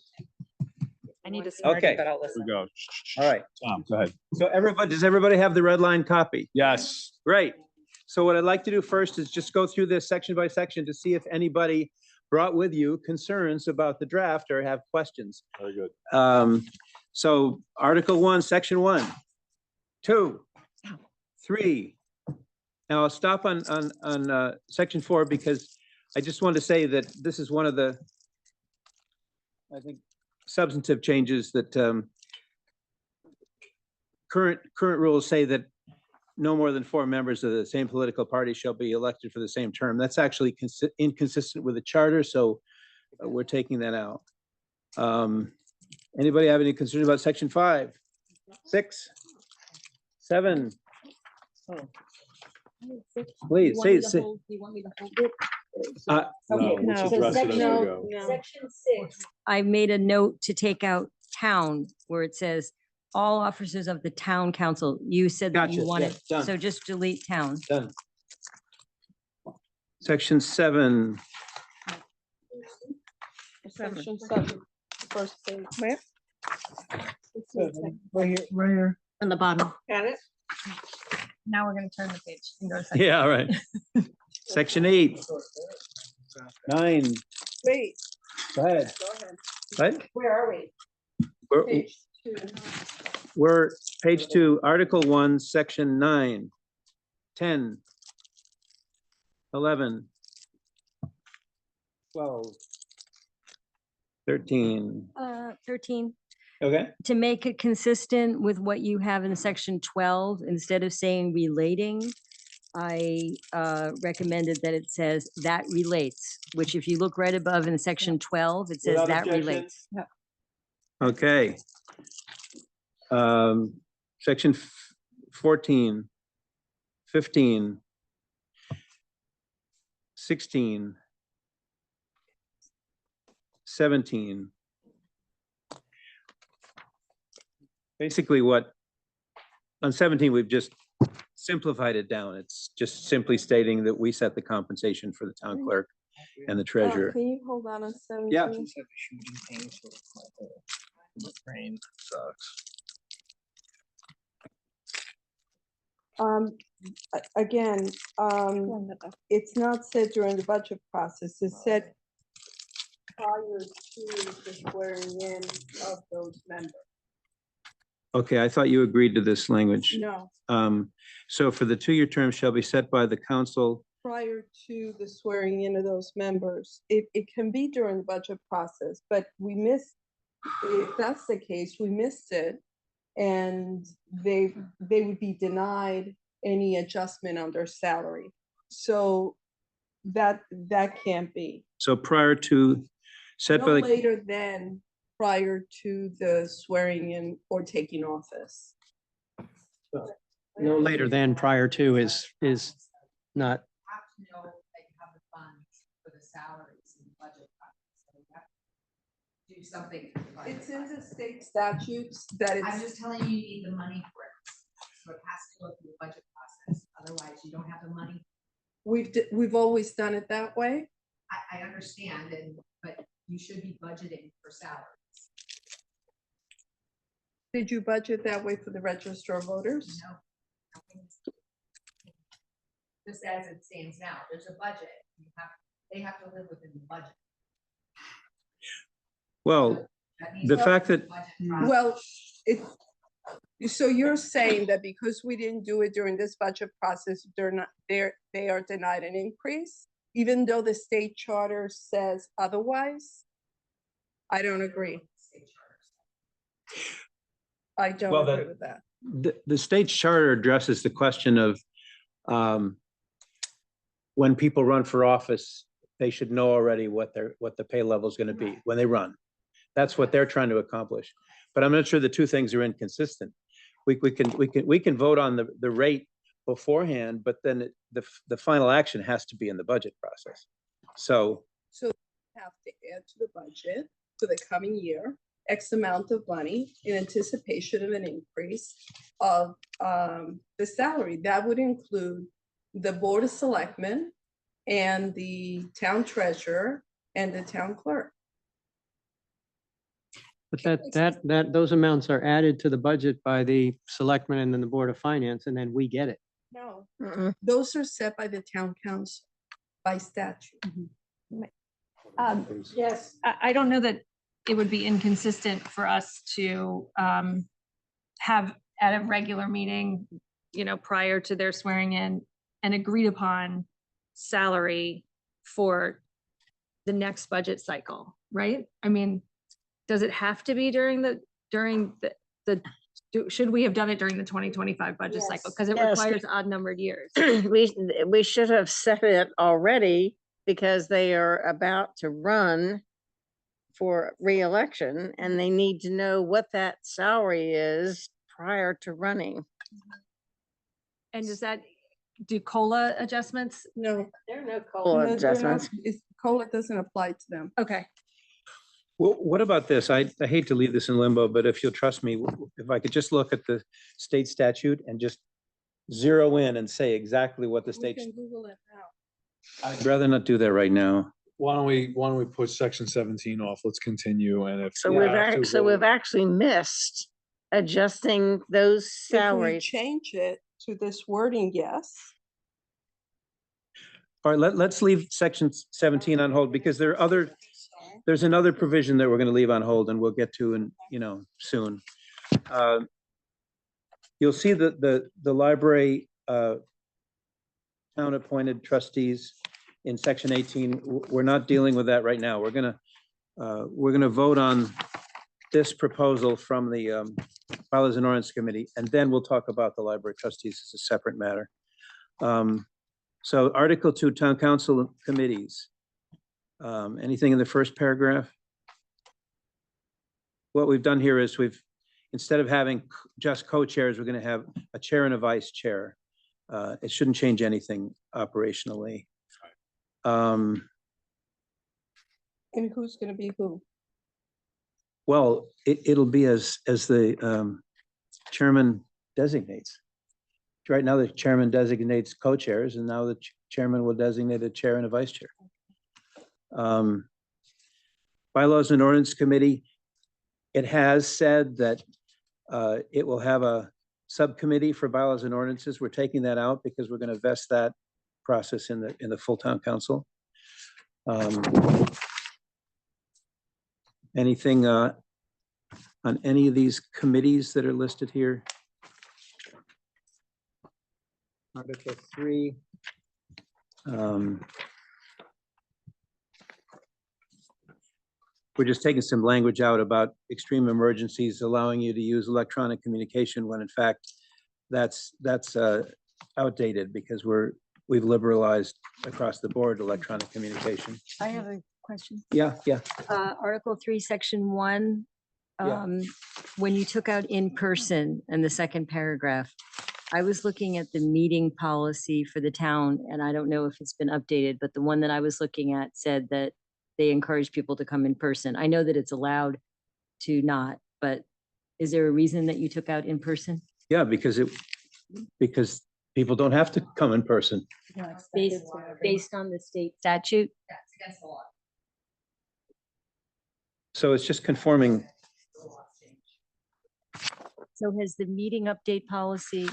I need need to Okay. but I'll Here listen. we go. All right. Tom, go ahead. So everybody, does everybody have the red line copy? Yes. Great. So what I'd like to do first is just go through this section by section to see if anybody brought with you concerns about the draft or have questions. Very good. So Article 1, Section 1, 2, 3. Now I'll stop on Section 4 because I just want to say that this is one of the, I think, substantive changes that current rules say that no more than 4 members of the same political party shall be elected for the same term. That's actually inconsistent with the charter, so we're taking that out. Anybody have any concerns about Section 5, 6, 7? Please, say. Do you want me to hold it? Okay, No, So address it as we section- go. Section 6, I made a note to take out town where it says all officers of the town council. You said that Gotcha, you wanted, yes, done. so just delete town. Done. Section 7, Section 7, first page. Where? Right here. On the bottom. Got it? Now we're gonna turn the page and go to. yeah, all right. Section 8, 9, Wait, go ahead. go ahead. What? Where are we? We're- Page 2. We're page 2, Article 1, Section 9, 10, 11, 12, 13. 13. Okay. To make it consistent with what you have in section 12, instead of saying relating, I recommended that it says that relates, which if you look right above in section 12, it says Without that objection? relates. Okay. Section 14, 15, 16, 17. Basically on 17, we've just simplified it down. It's just simply stating that we set the compensation for the town clerk and the treasurer. Can you hold on a 17? Yeah. Rain sucks. Again, it's not said during the budget process, it's said prior to the swearing in of those members. Okay, I thought you agreed to this language. No, So for the 2-year term shall be set by the council. prior to the swearing in of those members. It can be during the budget process, but we missed, if that's the case, we missed it. And they would be denied any adjustment on their salary. So that can't be. So prior to set No by the, later than prior to the swearing in or taking office. No later than prior to is not, Have to know that you have the funds for the salaries and budget. So you have to do something. It's in the state statutes that I'm it's, just telling you, you need the money for it. So it has to go through the budget process. Otherwise, you don't have the money. we've always done it that way. I understand, but you should be budgeting for salaries. Did you budget that way for the register of voters? No. Just as it stands now, there's a budget. They have to live within the budget. well, That means the fact that, budget process. Well, so you're saying that because we didn't do it during this budget process, they are denied an increase, even though the state charter says otherwise? I don't agree. I don't Well, agree with that. the state charter addresses the question of when people run for office, they should know already what the pay level is going to be when they run. That's what they're trying to accomplish. But I'm not sure the two things are inconsistent. We can vote on the rate beforehand, but then the final action has to be in the budget process. So So we have to add to the budget for the coming year, X amount of money in anticipation of an increase of the salary. That would include the Board of Selectmen and the town treasurer and the town clerk. But those amounts are added to the budget by the selectmen and then the Board of Finance, and then we get it. No, those are set by the town council by statute. Yes. I don't know that it would be inconsistent for us to have at a regular meeting, prior to their swearing in, an agreed upon salary for the next budget cycle, right? I mean, does it have to be during the, should we have done it during the 2025 budget cycle? Because it Yes. requires odd numbered years. We should have set it already because they are about to run for reelection and they need to know what that salary is prior to running. And does that do COLA adjustments? No. There are no No, COLA they're not- adjustments. COLA doesn't apply to them. Okay. Well, what about this? I hate to leave this in limbo, but if you'll trust me, if I could just look at the state statute and just zero in and say exactly what the We state, can Google it now. I'd rather not do that right now. Why don't we put section 17 off? Let's continue, and if. So we we've have to, so we'll- we've actually missed adjusting those If we salaries. change it to this wording, yes. All right, let's leave section 17 on hold because there's another provision that we're going to leave on hold and we'll get to soon. You'll see that the library town appointed trustees in section 18, we're not dealing with that right now. We're gonna vote on this proposal from the Bylaws and Ordinance Committee, and then we'll talk about the library trustees as a separate matter. So Article 2, Town Council Committees. Anything in the first paragraph? What we've done here is instead of having just co-chairs, we're gonna have a chair and a vice chair. It shouldn't change anything operationally. And who's gonna be who? Well, it'll be as the chairman designates. Right now, the chairman designates co-chairs, and now the chairman will designate a chair and a vice chair. Bylaws and Ordinance Committee, it has said that it will have a subcommittee for bylaws and ordinances. We're taking that out because we're going to vest that process in the full town council. Anything on any of these committees that are listed here? Article 3. We're just taking some language out about extreme emergencies, allowing you to use electronic communication when in fact that's outdated because we've liberalized across the board electronic communication. I have a question. Yeah. Article 3, Section 1. Yeah. When you took out in person in the second paragraph, I was looking at the meeting policy for the town, and I don't know if it's been updated, but the one that I was looking at said that they encourage people to come in person. I know that it's allowed to not, but is there a reason that you took out in person? Yeah, because people don't have to come in person. Based on the state statute? That's against the law. So it's just conforming. So has the meeting update policy,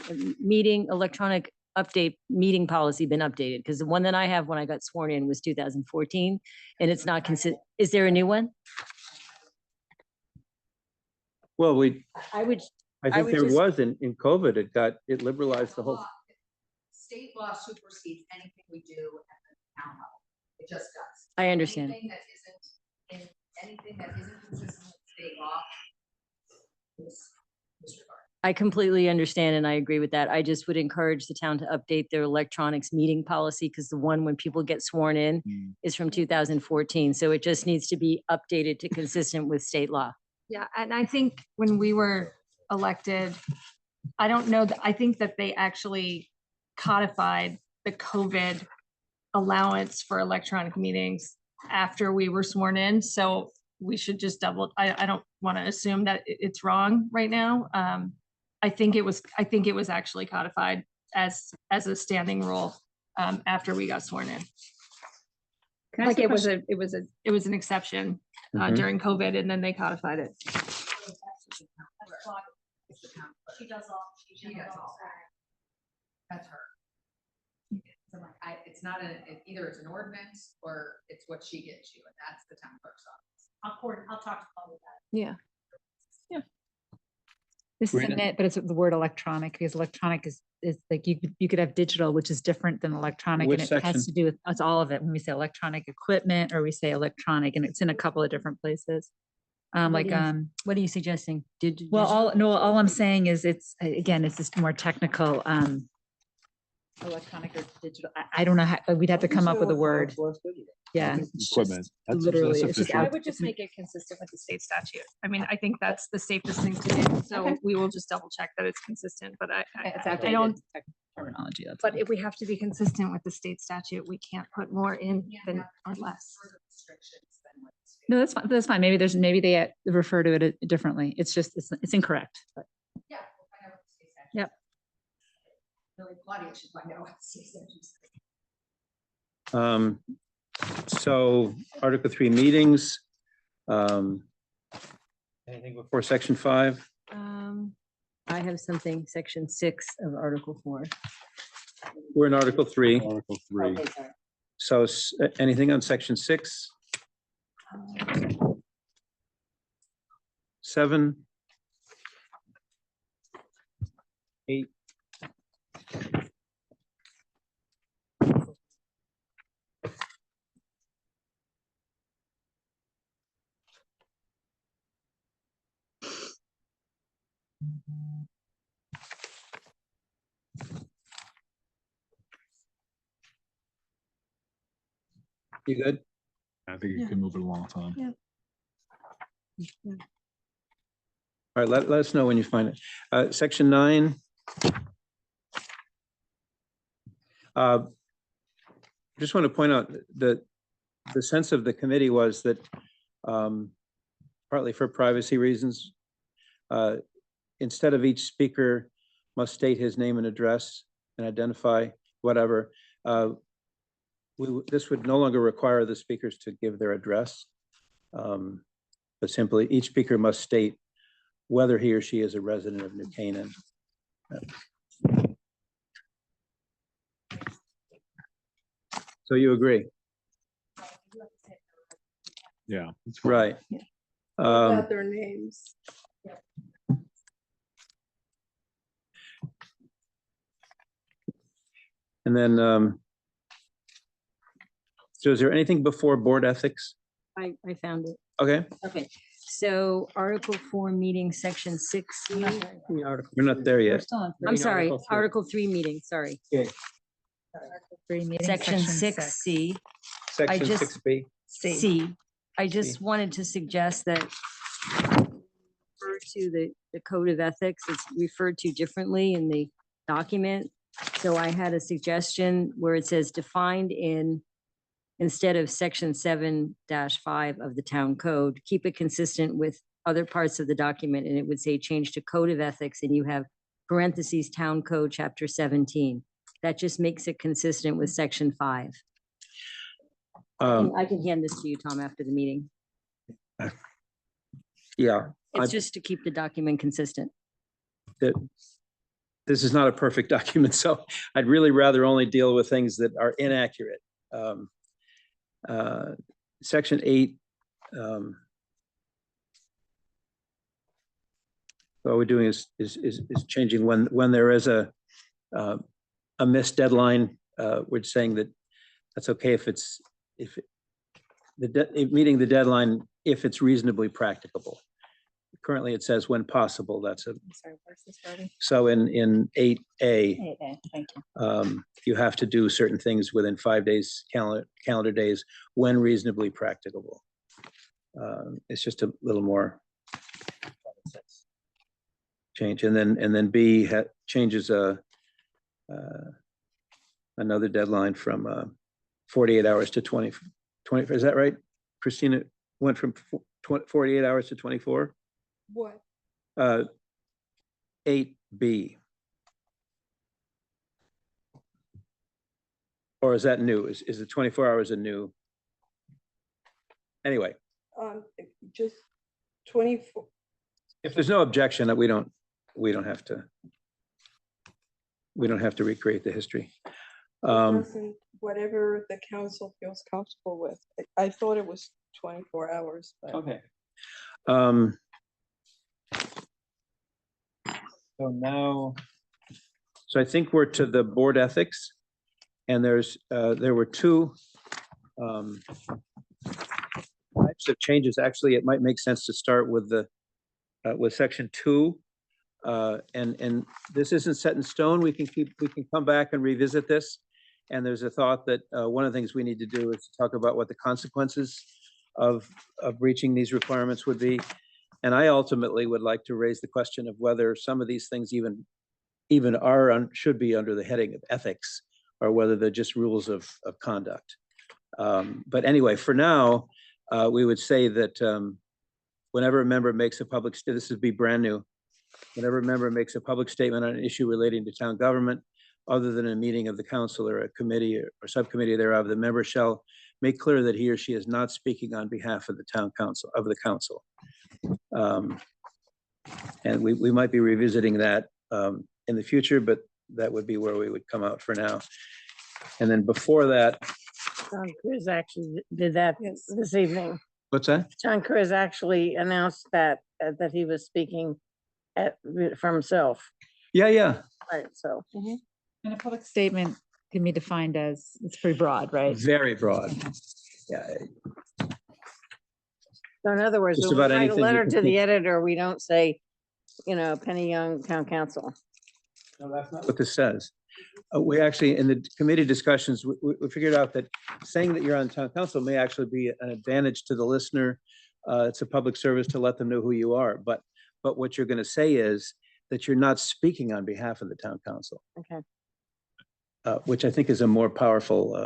electronic update meeting policy been updated? Because the one that I have when I got sworn in was 2014 and it's not is there a new one? Well, I think would there just- was in COVID, it liberalized the whole. State law supersedes anything we do at the town level. It just does. I understand. Anything that isn't consistent with state law is disregarded. I completely understand and I agree with that. I just would encourage the town to update their electronics meeting policy because the one when people get sworn in is from 2014. So it just needs to be updated to consistent with state law. Yeah, and I think when we were elected, I don't know, I think that they actually codified the COVID allowance for electronic meetings after we were sworn in. So we should just I don't want to assume that it's wrong right now. I think it was actually codified as a standing rule after we got sworn in. Can I ask Like a it was question? an exception Mhm. during COVID and then they codified it. She does all. She does all that. That's her. So like, it's not either it's an ordinance or it's what she gives you, and that's the town clerk's office. I'll talk to Paul with that. Yeah. Yeah. This is a Rena? net, but it's the word electronic, because electronic is like you could have digital, which is different than electronic. Which And it section? has to do with, it's all of it. When we say electronic equipment or we say electronic, and it's in a couple of different places. What are you suggesting? Well, all I'm saying is it's, again, it's just more technical, electronic or digital. I don't know how, we'd have to come up with a word. Yeah. Equipment. Literally, it's just I would just make it consistent with the state statute. I mean, I think that's the safest thing to do. So Okay. we will just double check that it's consistent, but It's I outdated don't, terminology. That's but all. if we have to be consistent with the state statute, we can't put more in than or less. No, that's fine. That's fine. Maybe they refer to it differently. It's just, it's incorrect. But Yeah. we'll find out what the state statute Yep. says. Really, Claudia should find out what the state statute says. So Article 3 meetings. Anything before section 5? I have something, section 6 of Article 4. We're in Article 3. Article 3. Okay, sorry. So anything on section 6? 7? 8? You good? I think you can move it along, Tom. All right, let us know when you find it. Section 9. Just want to point out that the sense of the committee was that partly for privacy reasons, instead of each speaker must state his name and address and identify whatever, this would no longer require the speakers to give their address, but simply each speaker must state whether he or she is a resident of New Canaan. So you agree? Yeah. Right. About their names. And then, so is there anything before board ethics? I found it. Okay, Okay, so Article 4 meeting, section 6. we're not there yet. I'm sorry, Article 3 meeting, sorry. Okay. Section 6C. Section just- 6B. C. I just wanted to suggest that refer to the code of ethics, it's referred to differently in the document. So I had a suggestion where it says defined in, instead of section 7-5 of the town code, keep it consistent with other parts of the document, and it would say change to code of ethics, and you have parentheses, town code, chapter 17. That just makes it consistent with section 5. I can hand this to you, Tom, after the meeting. Yeah. It's just to keep the document consistent. This is not a perfect document, so I'd really rather only deal with things that are inaccurate. Section 8. What we're doing is changing when there is a missed deadline. We're saying that that's okay if meeting the deadline if it's reasonably practicable. Currently, it says when possible. That's a Sorry, where's this starting? so in 8A. 8A, thank you. You have to do certain things within 5 days, calendar days, when reasonably practicable. It's just a little more change, and then B changes another deadline from 48 hours to 20. Is that right? Christina went from 48 hours to 24? What? 8B. Or is that new? Is the 24 hours a new? Anyway, Just 24. if there's no objection that we don't we don't have to recreate the history. Whatever the council feels comfortable with. I thought it was 24 hours, but. Okay. So now, so I think we're to the board ethics, and there were two types of changes. Actually, it might make sense to start with with section 2. And this isn't set in stone. We can come back and revisit this. And there's a thought that one of the things we need to do is to talk about what the consequences of breaching these requirements would be. And I ultimately would like to raise the question of whether some of these things even should be under the heading of ethics, or whether they're just rules of conduct. But anyway, for now, we would say that whenever a member makes a public, this would be brand new. Whenever a member makes a public statement on an issue relating to town government, other than a meeting of the council or a committee or subcommittee thereof, the member shall make clear that he or she is not speaking on behalf of the town council, and we might be revisiting that in the future, but that would be where we would come out for now. And then before that. John Cruz actually did that this evening. What's that? John Cruz actually announced that he was speaking for himself. Yeah. Right, so. And a public statement can be defined as, it's pretty broad, right? Very broad. Yeah. So in other words, Just when we about write a anything you letter can to the think- editor, we don't say, Penny Young, Town Council. No, that's not what this says. We actually, in the committee discussions, we figured out that saying that you're on town council may actually be an advantage to the listener. It's a public service to let them know who you are. But what you're going to say is that you're not speaking on behalf of the town council. Okay. Which I think is a more powerful.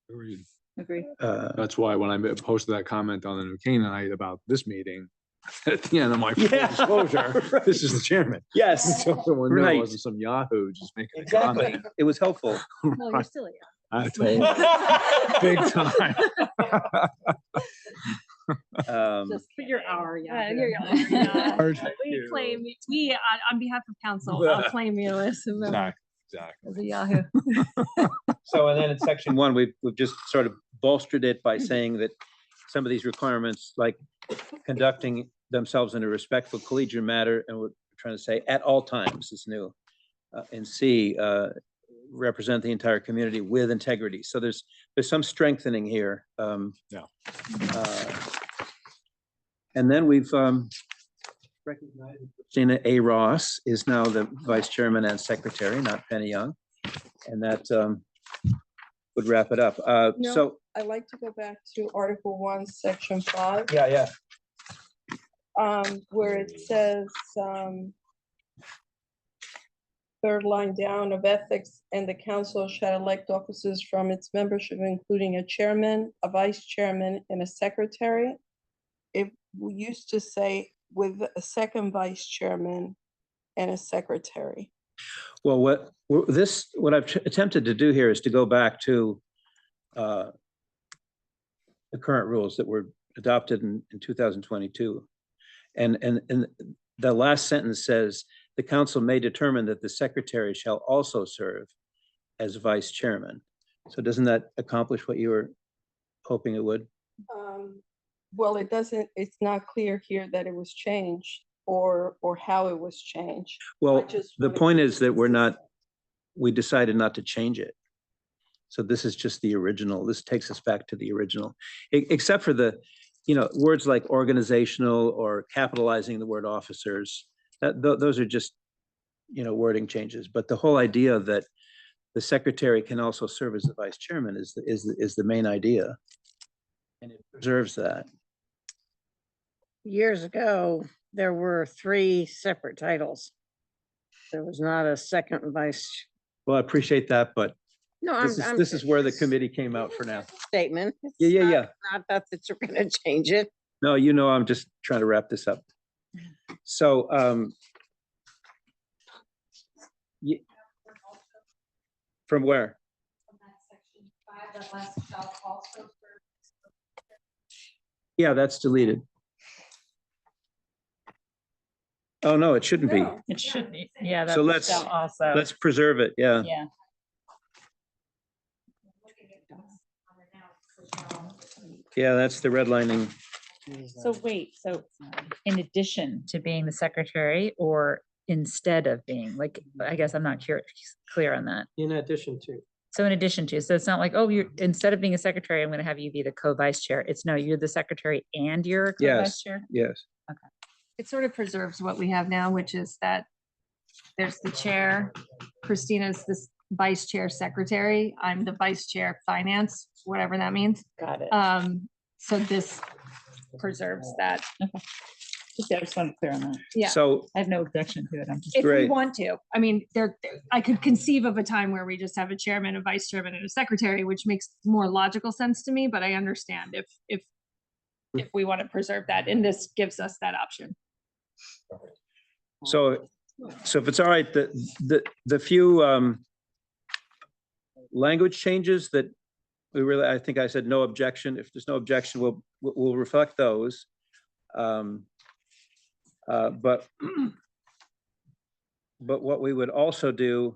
Agreed. Agree. That's why when I posted that comment on the New Canaanite about this meeting, at the end of my full disclosure, this is the chairman. Yes. So someone knew Right. it wasn't some Yahoo just making a Exactly. comment. It was helpful. No, you're still I told big time. Just for your hour, yeah. Hard. We claim, on behalf of council, I'll claim you as a member, Exactly. as a Yahoo. So, and then in section 1, we've just sort of bolstered it by saying that some of these requirements, like conducting themselves in a respectful, collegiate manner, and we're trying to say at all times is new. And C, represent the entire community with integrity. So there's some strengthening here. Yeah. And then we've recognized Christina A. Ross is now the vice chairman and secretary, not Penny Young. And that would wrap it up. So I'd like to go back to Article 1, Section 5. yeah. Where it says, third line down, of ethics, and the council shall elect officers from its membership, including a chairman, a vice chairman, and a secretary. We used to say with a second vice chairman and a secretary. Well, what I've attempted to do here is to go back to the current rules that were adopted in 2022. And the last sentence says, the council may determine that the secretary shall also serve as vice chairman. So doesn't that accomplish what you were hoping it would? Well, it's not clear here that it was changed or how it was changed. Well, the point is that we decided not to change it. So this is just the original. This takes us back to the original, except for the, words like organizational or capitalizing the word officers. Those are just, wording changes. But the whole idea that the secretary can also serve as the vice chairman is the main idea, and it preserves that. Years ago, there were 3 separate titles. There was not a second vice. Well, I appreciate that, but No, this is where the committee came out for now. Statement. It's Yeah. Not that you're gonna change it. No, I'm just trying to wrap this up. So, from where? Yeah, that's deleted. Oh, no, it shouldn't be. It should be, yeah. So that's let's, also. let's preserve it, yeah. Yeah. Yeah, that's the redlining. So wait, so in addition to being the secretary or instead of being, like, I guess I'm not clear on that. In addition to. So in addition to, so it's not like, oh, you're, instead of being a secretary, I'm gonna have you be the co-vice chair. It's no, you're the secretary and you're a co-vice Yes, chair? yes. Okay. It sort of preserves what we have now, which is that there's the chair, Christina's this vice chair secretary, I'm the vice chair finance, whatever that means. Got it. So this preserves that. Yeah, I just want to clear on that. Yeah. So I have no objection to it. I'm just. If we Great. want to, I mean, I could conceive of a time where we just have a chairman, a vice chairman and a secretary, which makes more logical sense to me, but I understand if we want to preserve that, and this gives us that option. So, so if it's all right, the few language changes that we really, I think I said no objection. If there's no objection, we'll reflect those. But what we would also do,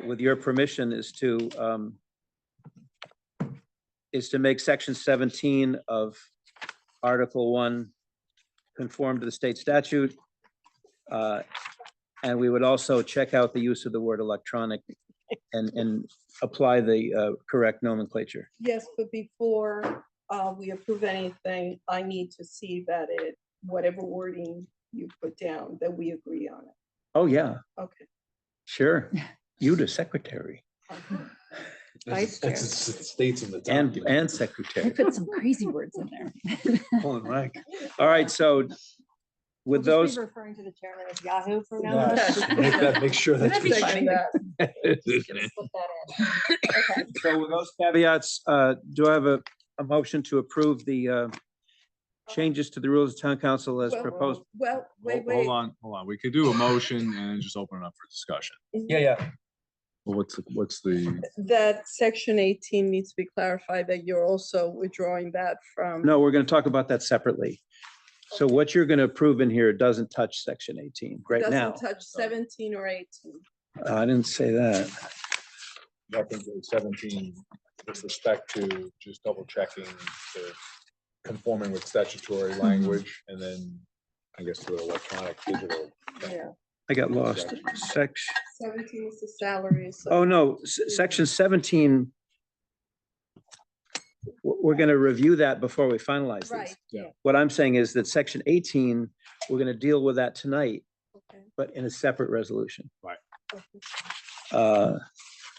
with your permission, is to make section 17 of Article 1 conform to the state statute. And we would also check out the use of the word electronic and apply the correct nomenclature. Yes, but before we approve anything, I need to see that whatever wording you put down, that we agree on it. Oh, yeah, Okay. sure. You the secretary Vice chair. It states in the and document. I secretary. put some crazy words in there. Pulling rank. All right, so with We'll those, just be referring to the chairman as Yahoo from now on. Make sure that's. That'd be funny. so with those caveats, do I have a motion to approve the changes to the rules of town council as proposed? Well, wait. Hold on. We could do a motion and just open it up for discussion. Yeah. Well, what's the, That section 18 needs to be clarified, that you're also withdrawing that from. No, we're going to talk about that separately. So what you're going to approve in here doesn't touch section 18 right now. Doesn't touch 17 or 18. I didn't say that. nothing to 17 with respect to just double checking the conforming with statutory language and then I guess to the electronic digital. Yeah. I got lost. Section. 17 is the salary. So Oh, no, section 17. We're going to review that before we finalize Right, this. yeah. What I'm saying is that section 18, we're going to deal with that tonight, Okay. but in a separate resolution. Right.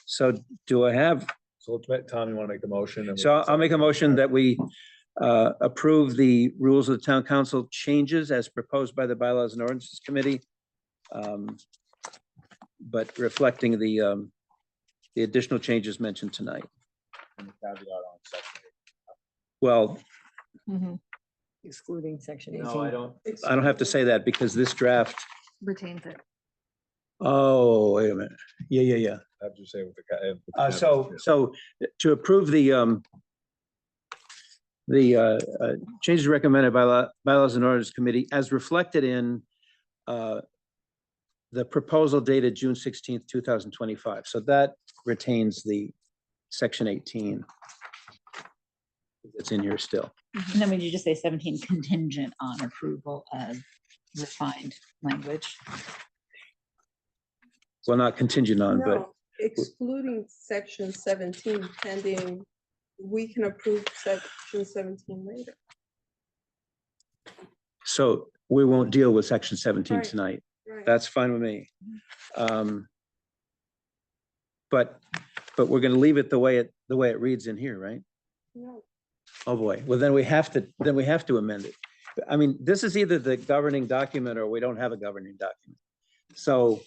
So do I have, So let's let Tom, you want to make the motion? and we so can I'll make a motion that we approve the rules of the town council changes as proposed by the bylaws and ordinances committee. But reflecting the additional changes mentioned tonight. and the caveat on section Well, Excluding section 18. no, I don't have to say that because this draft, Retains it. oh, wait a minute. Yeah. I have to say with the. So to approve the changes recommended by bylaws and ordinance committee as reflected in the proposal dated June 16th, 2025. So that retains the section 18. It's in here still. And then would you just say 17 contingent on approval of refined language? Well, not contingent on, but no, excluding section 17 pending, we can approve section 17 later. so we won't deal with section 17 Right, tonight. right. That's fine with me. But we're gonna leave it the way it reads in here, right? No. Oh, boy. Well, then we have to amend it. I mean, this is either the governing document or we don't have a governing document. So,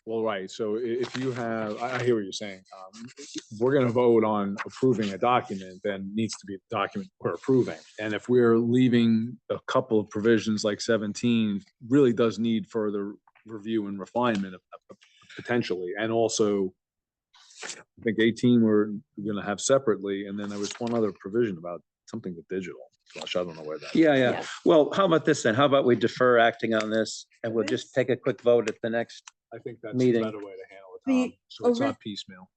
Well, right, so if you have, I hear what you're saying, Tom. If we're gonna vote on approving a document, then it needs to be the document we're approving. And if we're leaving a couple of provisions like 17, really does need further review and refinement potentially. And also, I think 18 we're gonna have separately, and then there was one other provision about something with digital. flush. I don't know where that. Yeah, yeah. Well, how about this then? How about we defer acting on this and we'll just take a quick vote at the next I think that's a meeting? better way to handle it, Tom. So it's not piecemeal.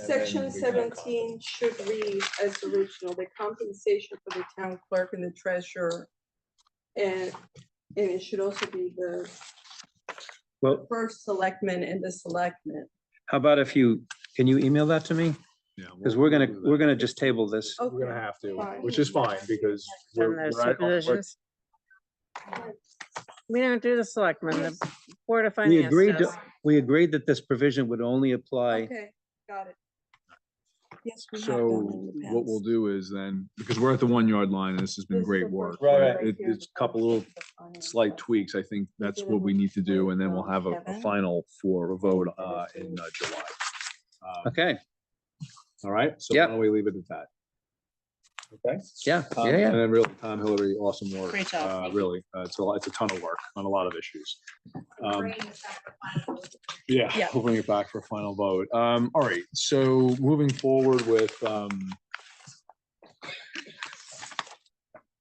Section 17 should read as original, the compensation for the town clerk and the treasurer. And it should also be the Well, first selectman and the selectman. how about if can you email that to me? Yeah. Because we're gonna just table this. We're gonna have to, Fine. which is fine because Done those two positions. We don't do the selectmen, the Board of We Finance agreed, does. we agreed that this provision would only apply. Okay, got it. Yes, we have So done in the what we'll past. do is then, because we're at the 1 yard line, and this has been This is great the work. first one but right it- here, It's a the couple first little the finance slight one. tweaks. I think that's did what it we need to do, with, and then we'll have a Kevin. final for a vote in July. Okay, All right, so Yeah. why don't we leave it at that? Okay? yeah, Tom, yeah, And yeah. then really, Tom Hillary, awesome work. Great job. Really, it's a ton of work on a lot of issues. Yeah, Yeah. we'll bring it back for a final vote. All right, so moving forward with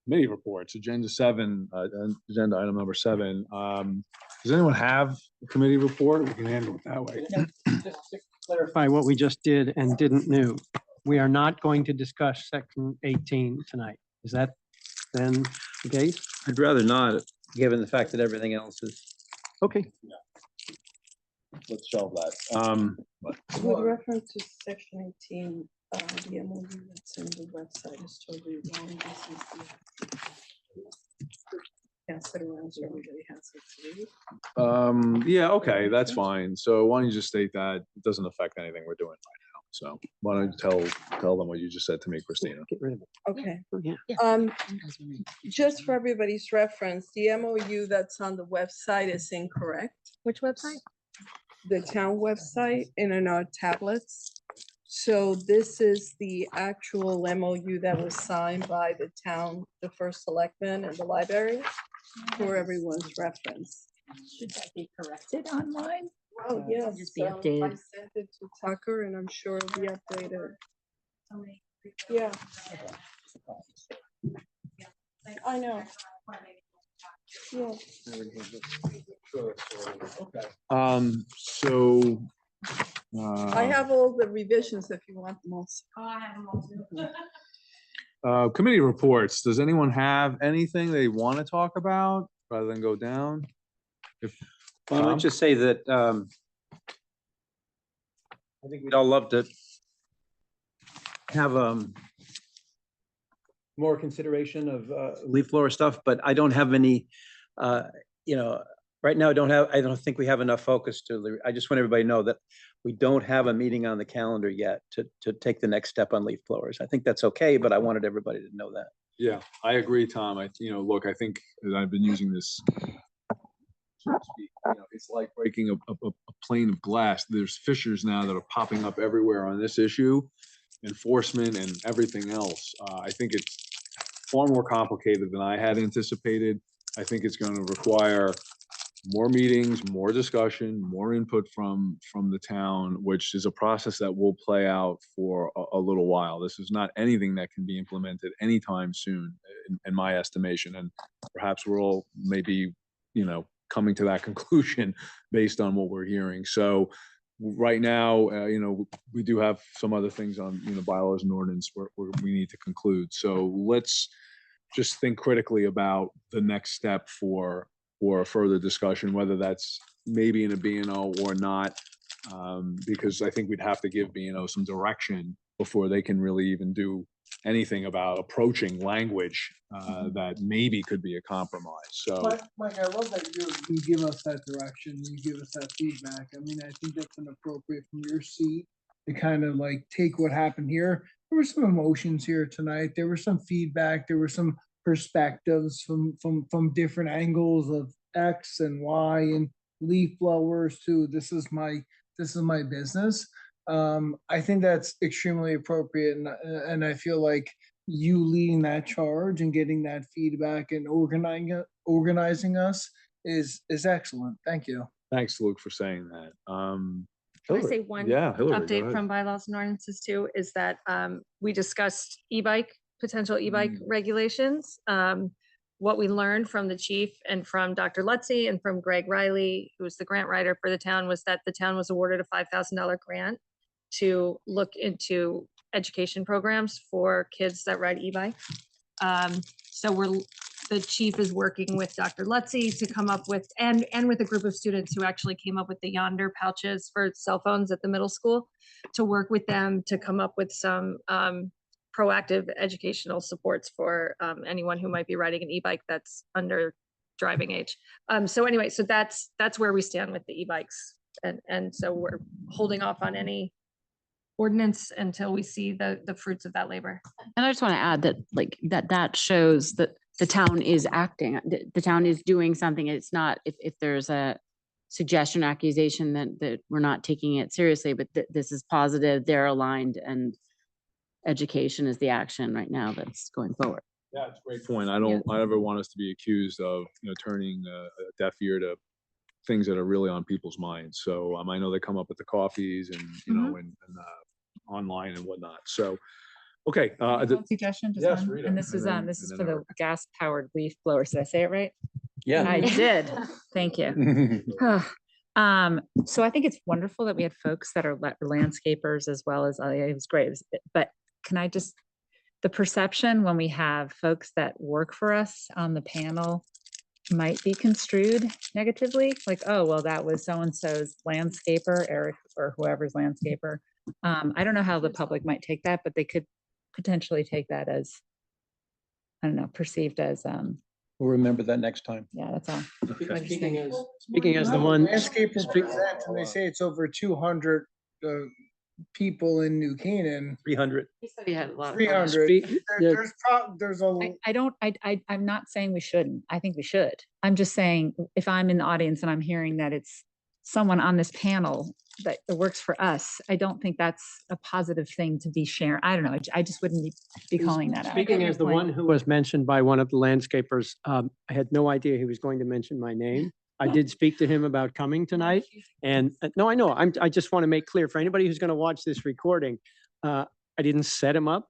committee reports, agenda item number 7. Does anyone have a committee report? We can handle it that way. Just to clarify what we just did and didn't know. We are not going to discuss section 18 tonight. Is that then the case? I'd rather not, given the fact that everything else is. Okay. Let's shelve that. With reference to section 18, the MOU that's in the website is totally wrong. This is the pass it around so everybody has it to read. Yeah, okay, that's fine. So why don't you just state that it doesn't affect anything we're doing right now. So why don't you tell them what you just said to me, Christina? Get rid of it. Okay. Yeah. Just for everybody's reference, the MOU that's on the website is incorrect. Which website? The town website and in our tablets. So this is the actual MOU that was signed by the town, the first selectman and the library for everyone's reference. Should that be corrected online? Oh, yes. Just be I updated. sent it to Tucker and I'm sure it'll be updated. Yeah. I know. Yeah. So. I have all the revisions if you want them all. Oh, I have them all too. Committee reports. Does anyone have anything they want to talk about rather than go down? Well, let's just say that I think we'd all love to have more consideration of leaf blower stuff, but I don't have any, right now I don't think we have enough focus I just want everybody to know that we don't have a meeting on the calendar yet to take the next step on leaf blowers. I think that's okay, but I wanted everybody to know that. Yeah, I agree, Tom. Look, I think that I've been using this. So to speak, it's like breaking a plane of glass. There's fissures now that are popping up everywhere on this issue, enforcement and everything else. I think it's far more complicated than I had anticipated. I think it's going to require more meetings, more discussion, more input from the town, which is a process that will play out for a little while. This is not anything that can be implemented anytime soon, in my estimation. And perhaps we're all maybe, coming to that conclusion based on what we're hearing. So right now, we do have some other things on, bylaws and ordinance where we need to conclude. So let's just think critically about the next step for a further discussion, whether that's maybe in a B&O or not, because I think we'd have to give B&O some direction before they can really even do anything about approaching language that maybe could be a compromise. So. Mike, I love that you give us that direction, you give us that feedback. I mean, I think that's inappropriate from your seat to kind of like take what happened here. There were some emotions here tonight. There was some feedback. There were some perspectives from different angles of X and Y and leaf blowers too. This is my business. I think that's extremely appropriate, and I feel like you leading that charge and getting that feedback and organizing us is excellent. Thank you. Thanks, Luke, for saying that. Can I say one Yeah, Hillary, go update ahead. from bylaws and ordinances too, is that we discussed e-bike potential e-bike regulations. What we learned from the chief and from Dr. Lutzy and from Greg Riley, who was the grant writer for the town, was that the town was awarded a $5,000 grant to look into education programs for kids that ride e-bikes. So the chief is working with Dr. Lutzy to come up with, and with a group of students who actually came up with the Yonder pouches for cell phones at the middle school, to work with them to come up with some proactive educational supports for anyone who might be riding an e-bike that's under driving age. So anyway, so that's where we stand with the e-bikes. And so we're holding off on any ordinance until we see the fruits of that labor. And I just want to add that that shows that the town is acting, the town is doing something. It's not, if there's a suggestion, accusation that we're not taking it seriously, but this is positive, they're aligned, and education is the action right now that's going forward. Yeah, it's a great point. I don't ever want us to be accused of, turning a deaf ear to things that are really on people's minds. So I know they come up with the coffees and, and online and whatnot. So, okay. One suggestion, just yes, one, Rita, and this is then- this is and for then the gas powered leaf blowers. Did I say it right? Yeah. I did. Thank you. So I think it's wonderful that we had folks that are landscapers as well as, it was great. But can I just, the perception when we have folks that work for us on the panel might be construed negatively, like, oh, well, that was so-and-so's landscaper, Eric, or whoever's landscaper. I don't know how the public might take that, but they could potentially take that as, I don't know, perceived as, We'll remember that next time. yeah, that's all. Speaking as the one. Landscapers present and they say it's over 200 people in New Canaan. 300. He said he had a lot of. 300. There's a. I'm not saying we shouldn't. I think we should. I'm just saying, if I'm in the audience and I'm hearing that it's someone on this panel that works for us, I don't think that's a positive thing to be sharing. I don't know. I just wouldn't be calling that out. Speaking as the one who was mentioned by one of the landscapers, I had no idea he was going to mention my name. I did speak to him about coming tonight, and no, I know. I just want to make clear for anybody who's going to watch this recording, I didn't set him up.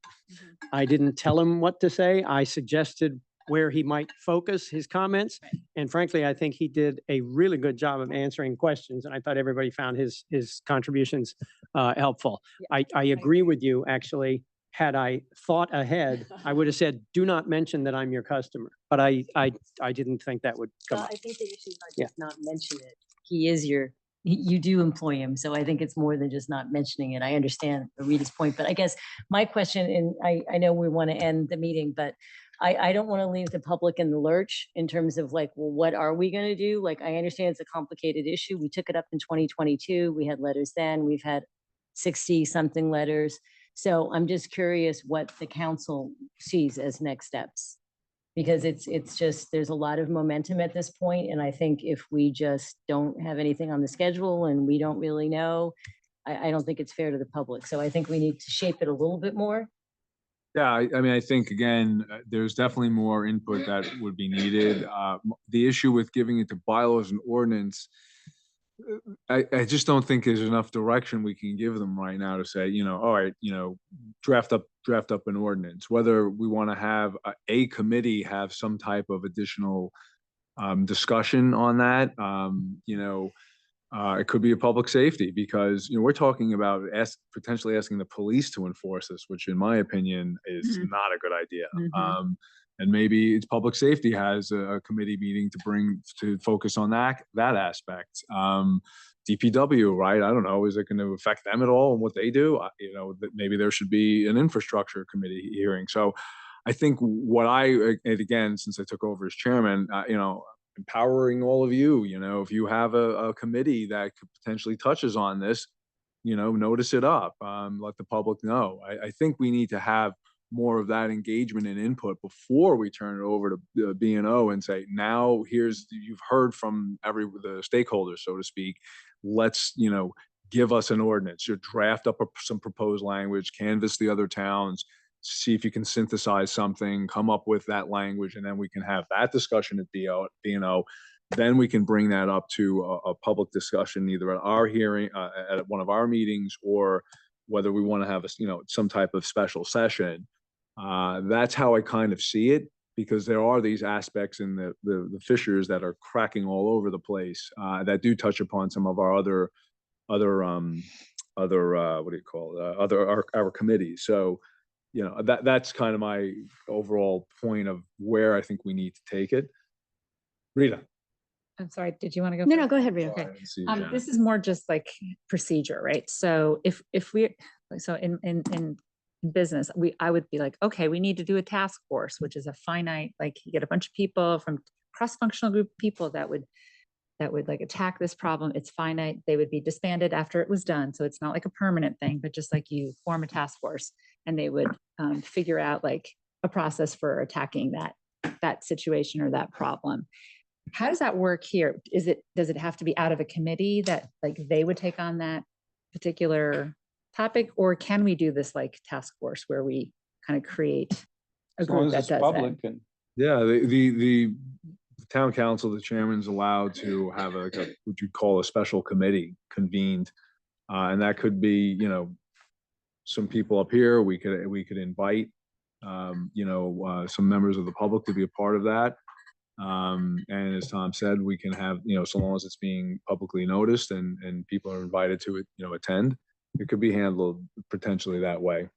I didn't tell him what to say. I suggested where he might focus his comments, and frankly, I think he did a really good job of answering questions, and I thought everybody found his contributions helpful. I agree with you, actually. Had I thought ahead, I would have said, do not mention that I'm your customer. But I didn't think that would come Well, up. I think the issue is not just not mention it. He is you do employ him. So I think it's more than just not mentioning it. I understand Rita's point, but I guess my question, and I know we want to end the meeting, but I don't want to leave the public in the lurch in terms of like, well, what are we going to do? Like, I understand it's a complicated issue. We took it up in 2022. We had letters then. We've had 60 something letters. So I'm just curious what the council sees as next steps. Because it's just, there's a lot of momentum at this point, and I think if we just don't have anything on the schedule and we don't really know, I don't think it's fair to the public. So I think we need to shape it a little bit more. Yeah, I think, again, there's definitely more input that would be needed. The issue with giving it to bylaws and ordinance, I just don't think there's enough direction we can give them right now to say, all right, draft up an ordinance. Whether we want to have a committee have some type of additional discussion on that, it could be a public safety, because we're talking about potentially asking the police to enforce this, which in my opinion is not a good idea. And maybe it's public safety has a committee meeting to focus on that aspect. DPW, right? I don't know. Is it going to affect them at all and what they do? That maybe there should be an infrastructure committee hearing. So I think and again, since I took over as chairman, empowering all of you, if you have a committee that could potentially touches on this, notice it up, let the public know. I think we need to have more of that engagement and input before we turn it over to B&O and say, now you've heard from the stakeholders, so to speak. Let's, give us an ordinance, draft up some proposed language, canvass the other towns, see if you can synthesize something, come up with that language, and then we can have that discussion at B&O. Then we can bring that up to a public discussion, either at our hearing, at one of our meetings, or whether we want to have some type of special session That's how I kind of see it, because there are these aspects in the fissures that are cracking all over the place, that do touch upon some of our other what do you call it? Our committees. So, you know, that's kind of my overall point of where I think we need to take it. Rita. I'm sorry, did you want to go? No, first? no, go ahead, Rita. Okay. I didn't see you, Janet. This is more just like procedure, right? So if we, so in business, I would be like, okay, we need to do a task force, which is a finite, like you get a bunch of people from cross-functional group of people that would like attack this problem. It's finite. They would be disbanded after it was done. So it's not like a permanent thing, but just like you form a task force and they would figure out like a process for attacking that situation or that problem. How does that work here? Does it have to be out of a committee that like they would take on that particular topic, or can we do this like task force where we kind of create a As long group as that it's does public that? and Yeah, the town council, the chairman's allowed to have what you'd call a special committee convened. And that could be, you know, some people up here, we could invite, some members of the public to be a part of that. And as Tom said, we can have, you know, so long as it's being publicly noticed and people are invited to, attend, it could be handled potentially that way.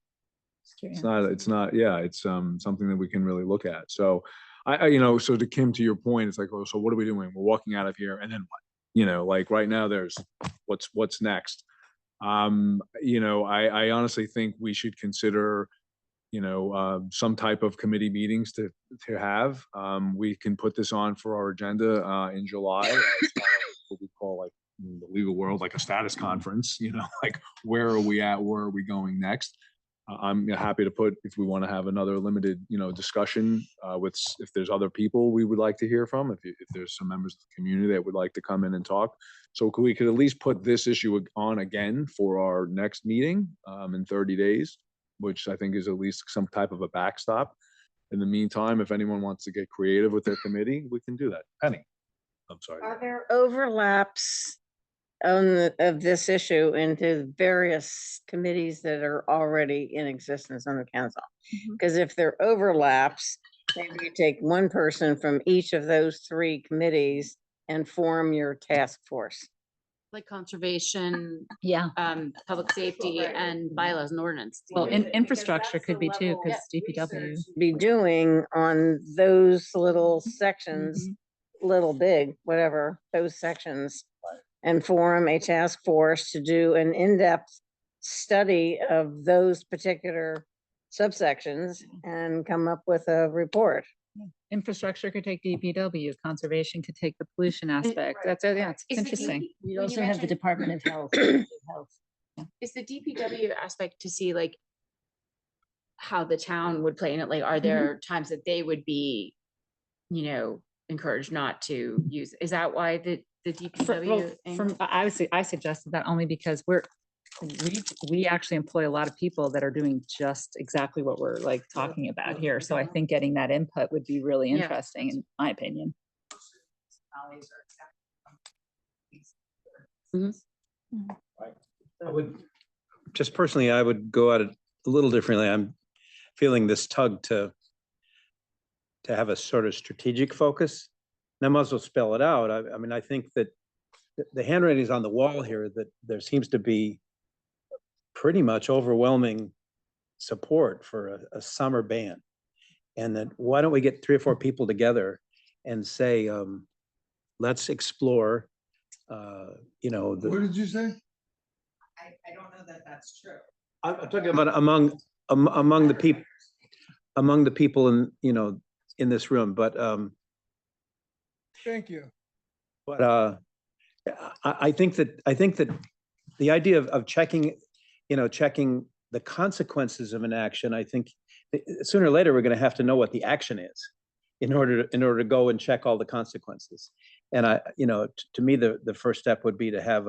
It's something that we can really look at. So so to Kim, to your point, it's like, oh, so what are we doing? We're walking out of here and then what? You know, like right now there's what's next. I honestly think we should consider, some type of committee meetings to have. We can put this on for our agenda in July. As part of what we call, like, in the legal world, like a status conference, like where are we at? Where are we going next? I'm happy to put, if we want to have another limited, discussion if there's other people we would like to hear from, if there's some members of the community that would like to come in and talk. So we could at least put this issue on again for our next meeting in 30 days, which I think is at least some type of a backstop. In the meantime, if anyone wants to get creative with their committee, we can do that. Penny, I'm sorry. Are there overlaps of this issue into various committees that are already in existence on the council? Because if there are overlaps, maybe you take one person from each of those three committees and form your task force. Like conservation, Yeah. public safety and bylaws and ordinance. Well, infrastructure could be too, because DPW. Be doing on those little sections, little, big, whatever, those sections, and form a task force to do an in-depth study of those particular subsections and come up with a report. Infrastructure could take DPW, conservation could take the pollution aspect. That's, it's Is the interesting. You When also you have the mentioned- Department of Health. Is the DPW aspect to see like how the town would play in it? Like, are there times that they would be, encouraged not to use? Is that why the DPW? I suggested that only because we actually employ a lot of people that are doing just exactly what we're like talking about here. So I think getting that input would be really Yeah. interesting, in my opinion. I would, just personally, I would go at it a little differently. I'm feeling this tug to have a sort of strategic focus. And I might as well spell it out. I mean, I think that the handwriting is on the wall here, that there seems to be pretty much overwhelming support for a summer ban. And that why don't we get 3 or 4 people together and say, let's explore, What did you say? I don't know that that's true. I'm talking about among the people in this room, but Thank you. I think that the idea of checking the consequences of an action, I think sooner or later we're going to have to know what the action is in order to go and check all the consequences. And to me, the first step would be to have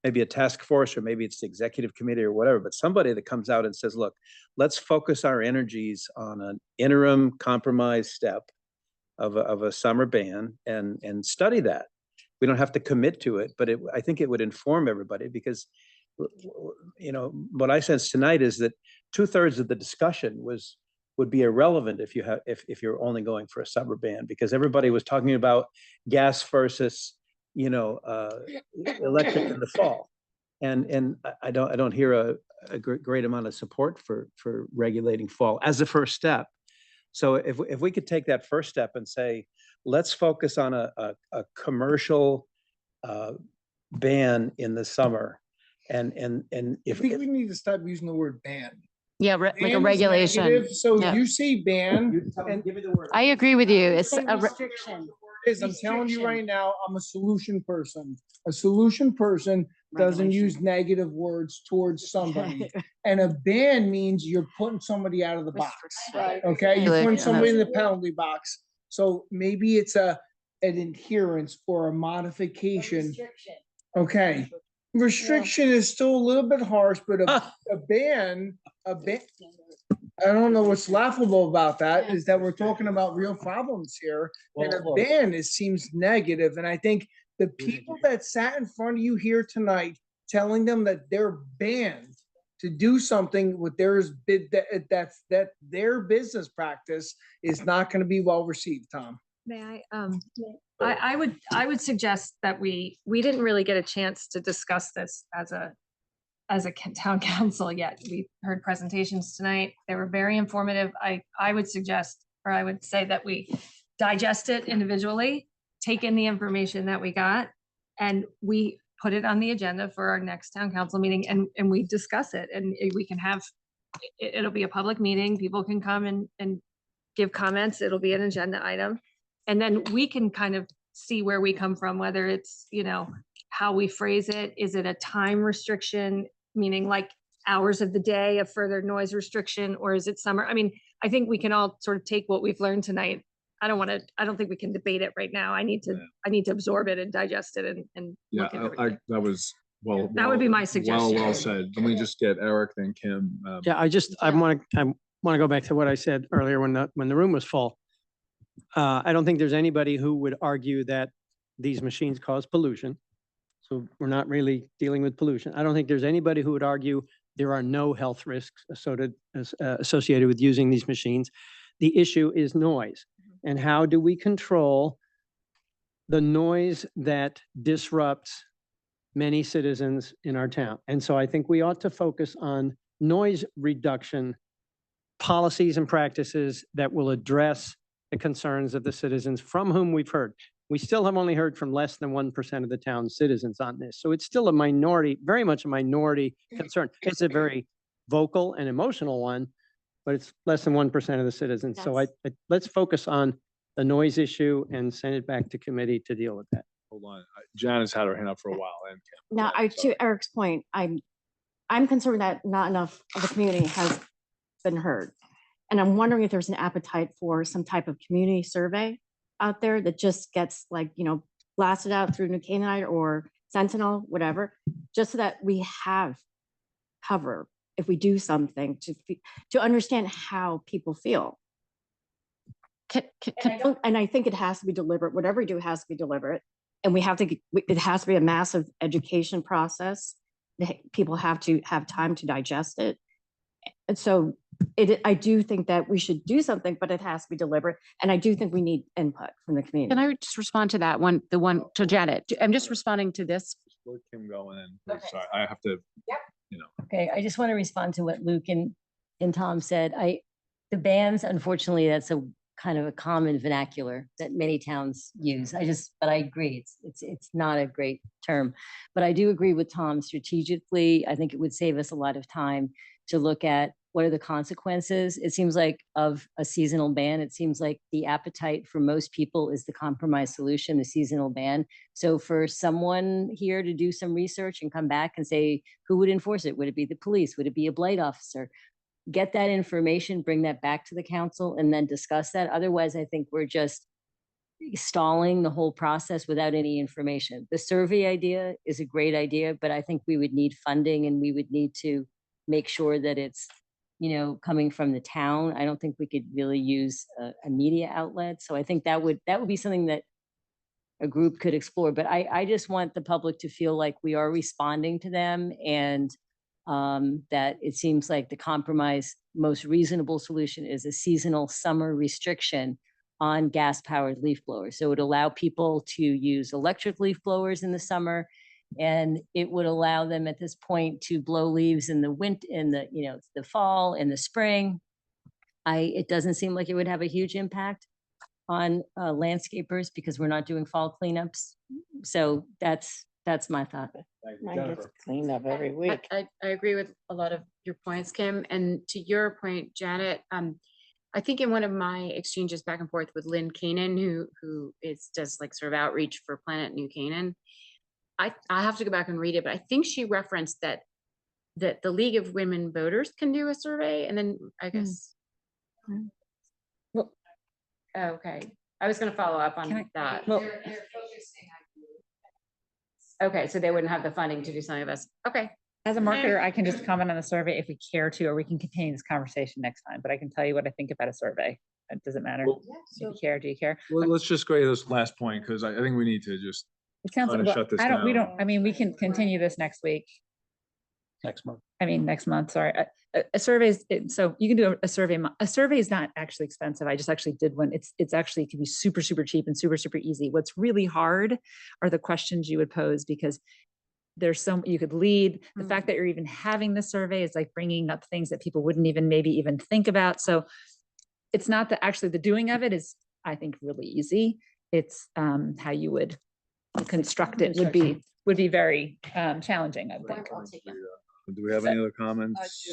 maybe a task force, or maybe it's the executive committee or whatever, but somebody that comes out and says, look, let's focus our energies on an interim compromise step of a summer ban and study that. We don't have to commit to it, but I think it would inform everybody, because what I sense tonight is that 2/3 of the discussion was would be irrelevant if you have, if you're only going for a summer ban, because everybody was talking about gas versus, electric in the fall. And I don't hear a great amount of support for regulating fall as a first step. So if we could take that first step and say, let's focus on a commercial ban in the summer. And I if, think we need to stop using the word ban. Yeah, like Ban a is regulation. negative, So Yeah. you say ban, and give me the word. I agree with you. It's Say a re- restriction. I'm telling you right now, I'm a solution person. A solution person doesn't use negative words towards somebody. And a ban means you're putting somebody out of the box. Right. Okay, you're putting Regulation. somebody in the penalty box. So maybe it's an adherence or a modification. Restriction. Okay, restriction is still a little bit harsh, but a ban, I don't know what's laughable about that is that we're talking about real problems here. And a ban seems negative. And I think the people that sat in front of you here tonight, telling them that they're banned to do something with theirs, that's their business practice is not going to be well received, Tom. May I, I would suggest that we didn't really get a chance to discuss this as a town council yet. We heard presentations tonight. They were very informative. I would suggest, or I would say that we digest it individually, take in the information that we got, and we put it on the agenda for our next town council meeting, and we discuss it, and we can have, it'll be a public meeting. People can come and give comments. It'll be an agenda item. And then we can kind of see where we come from, whether it's, how we phrase it. Is it a time restriction, meaning like hours of the day, a further noise restriction, or is it summer? I mean, I think we can all sort of take what we've learned tonight. I don't think we can debate it right now. I need to absorb it and digest it and Yeah, look at everything. that was well. That would be my Well suggestion. said. Let me just get Eric, then Kim. Yeah, I want to go back to what I said earlier when the room was full. I don't think there's anybody who would argue that these machines cause pollution. So we're not really dealing with pollution. I don't think there's anybody who would argue there are no health risks associated with using these machines. The issue is noise. And how do we control the noise that disrupts many citizens in our town? And so I think we ought to focus on noise reduction policies and practices that will address the concerns of the citizens from whom we've heard. We still have only heard from less than 1% of the town's citizens on this. So it's still a minority, very much a minority concern. It's a very vocal and emotional one, but it's less than 1% of the citizens. So let's focus on the noise issue and send it back to committee to deal with that. Hold on. Janice had her hand up for a while. And Kim. Now, to Eric's point, I'm concerned that not enough of the community has been heard. And I'm wondering if there's an appetite for some type of community survey out there that just gets blasted out through New Canaanite or Sentinel, whatever, just so that we have cover if we do something to understand how people feel. And I think it has to be deliberate. Whatever we do has to be deliberate. And it has to be a massive education process. People have to have time to digest it. And so I do think that we should do something, but it has to be deliberate. And I do think we need input from the community. Can I just respond to that one, the one to Janet? I'm just responding to this. Let Kim go in. Sorry, I have to, Okay, I just want to respond to what Luke and Tom said. The bans, unfortunately, that's a kind of a common vernacular that many towns use. But I agree, it's not a great term. But I do agree with Tom strategically. I think it would save us a lot of time to look at what are the consequences. It seems like of a seasonal ban, it seems like the appetite for most people is the compromise solution, the seasonal ban. So for someone here to do some research and come back and say, who would enforce it? Would it be the police? Would it be a blight officer? Get that information, bring that back to the council and then discuss that. Otherwise, I think we're just stalling the whole process without any information. The survey idea is a great idea, but I think we would need funding and we would need to make sure that it's coming from the town. I don't think we could really use a media outlet. So I think that would be something that a group could explore. But I just want the public to feel like we are responding to them and that it seems like the compromise most reasonable solution is a seasonal summer restriction on gas-powered leaf blowers. So it would allow people to use electric leaf blowers in the summer, and it would allow them at this point to blow leaves in the winter, in the, you know, the fall, in the spring. It doesn't seem like it would have a huge impact on landscapers because we're not doing fall cleanups. So that's my thought. Mine gets cleaned up every week. I agree with a lot of your points, Kim. And to your point, Janet, I think in one of my exchanges back and forth with Lynn Canaan, who does like sort of outreach for Planet New Canaan, I have to go back and read it, but I think she referenced that the League of Women Voters can do a survey, and then I guess. Well, okay, I was going to follow up on that. They're focusing on. Okay, so they wouldn't have the funding to do something of us. Okay. As a marketer, I can just comment on the survey if we care to, or we can continue this conversation next time, but I can tell you what I think about a survey. Does it matter? Well- Do you care? Do you care? Well, let's just go to this last point, because I think we need to just It sounds kind like, of shut this I don't, we down. don't, I mean, we can continue this next week. Next month. I mean, next month, sorry. A survey is, so you can do a survey. A survey is not actually expensive. I just actually did one. It's actually, it can be super, super cheap and super, super easy. What's really hard are the questions you would pose, because there's some, you could lead. The fact that you're even having the survey is like bringing up things that people wouldn't even maybe even think about. So it's not that actually the doing of it is, I think, really easy. It's how you would construct it would be very challenging, I think. Do we have any other comments?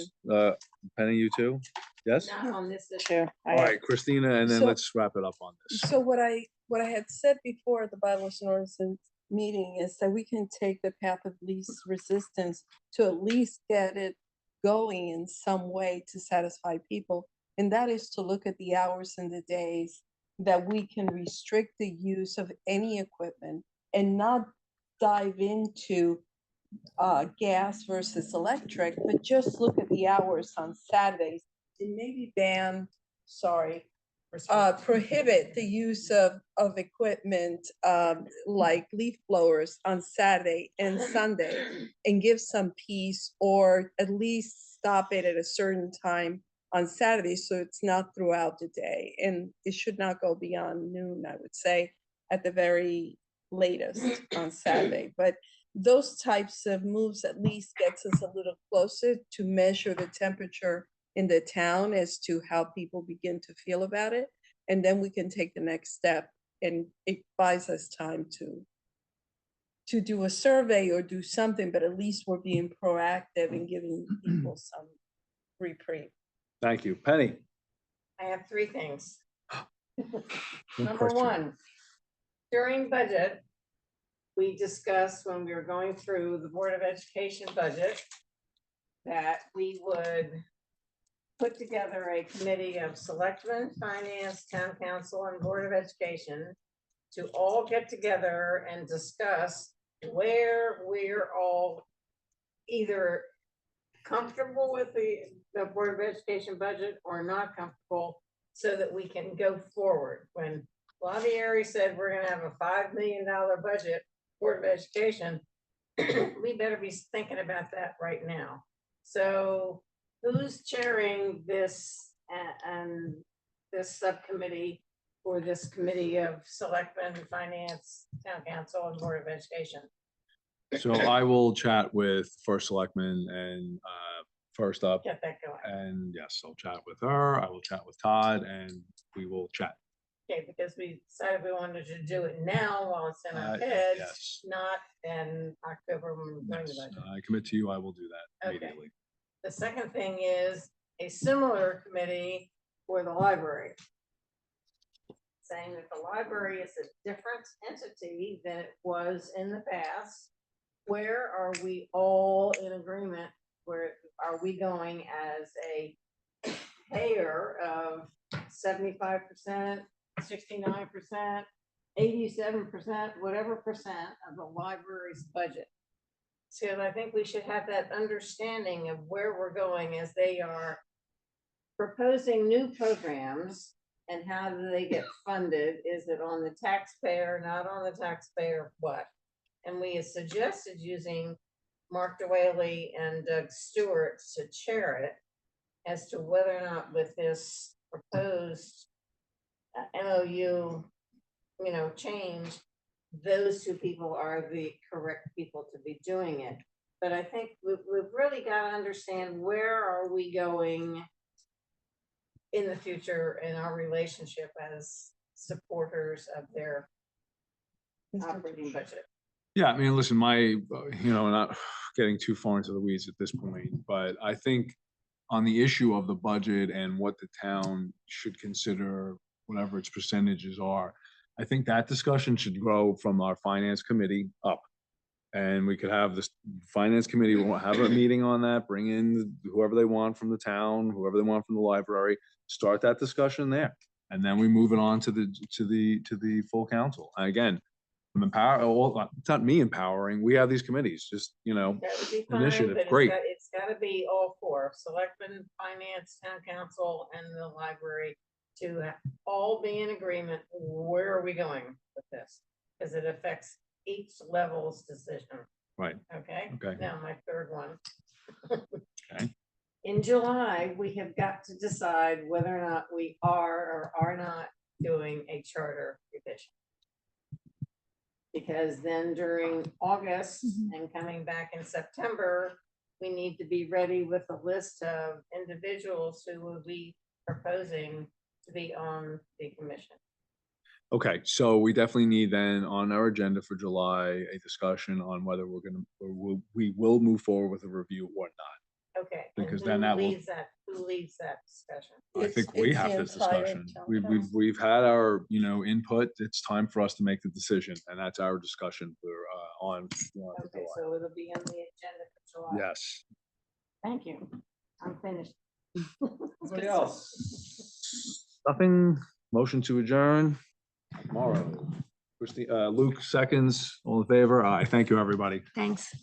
Penny, you too? Yes? Not on this issue. All right, Christina, and then So- let's wrap it up on this. So what I had said before at the bylaws and ordinances meeting is that we can take the path of least resistance to at least get it going in some way to satisfy people. And that is to look at the hours and the days that we can restrict the use of any equipment and not dive into gas versus electric, but just look at the hours on Saturdays and maybe prohibit the use of equipment like leaf blowers on Saturday and Sunday and give some peace, or at least stop it at a certain time on Saturday so it's not throughout the day. And it should not go beyond noon, I would say, at the very latest on Saturday. But those types of moves at least gets us a little closer to measure the temperature in the town as to how people begin to feel about it. And then we can take the next step, and it buys us time to do a survey or do something, but at least we're being proactive and giving people some reprieve. Thank you. Penny? I have three things. Good Number question. one, during budget, we discussed when we were going through the Board of Education budget that we would put together a committee of selectmen, finance, town council, and Board of Education to all get together and discuss where we're all either comfortable with the Board of Education budget or not comfortable, so that we can go forward. When Lavieri said we're gonna have a $5 million budget, Board of Education, we better be thinking about that right now. So who's chairing this and this subcommittee for this committee of selectmen, finance, town council, and Board of Education? So I will chat with first selectman and first up. Get that going. And yes, I'll chat with her. I will chat with Todd, and we will chat. Okay, because we decided we wanted to do it now while it's in our Yes. heads, not in October when we're doing the Yes, budget. I commit to you, I will do that Okay. immediately. The second thing is a similar committee for the library, saying that the library is a different entity than it was in the past. Where are we all in agreement? Where are we going as a payer of 75%, 69%, 87%, whatever percent of the library's budget? So I think we should have that understanding of where we're going as they are proposing new programs, and how do they get funded? Is it on the taxpayer, not on the taxpayer, what? And we have suggested using Mark DeWhaley and Doug Stewart to chair it. as to whether or not with this proposed MOU, change, those two people are the correct people to be doing it. But I think we've really got to understand, where are we going in the future in our relationship as supporters of their operating budget. Yeah, I mean, listen, not getting too far into the weeds at this point, but I think on the issue of the budget and what the town should consider, whatever its percentages are, I think that discussion should grow from our finance committee up. And we could have this finance committee, we'll have a meeting on that, bring in whoever they want from the town, whoever they want from the library, start that discussion there. And then we move it on to the full council. And again, I'm it's not me empowering, we have these committees, just, That would be fine, initiative, but great. it's gotta be all four, selectmen, finance, town council, and the library, to all be in agreement. Where are we going with this? Because it affects each level's decision. Right. Okay? Okay. Now, my third one. Okay. In July, we have got to decide whether or not we are or are not doing a charter revision. Because then during August and coming back in September, we need to be ready with a list of individuals who will be proposing to be on the commission. Okay, so we definitely need then on our agenda for July, a discussion on whether we will move forward with a review or not. Okay. and Because who then that will, leads Who leads that discussion? I think we have this discussion. We've had our, input. It's time for us to make the decision, and that's our discussion for, on. Okay, so it'll be on the agenda for July. Yes. Thank you. I'm finished. Anybody else? Nothing, motion to adjourn tomorrow. Luke seconds, all in favor? Aye, thank you, everybody. Thanks.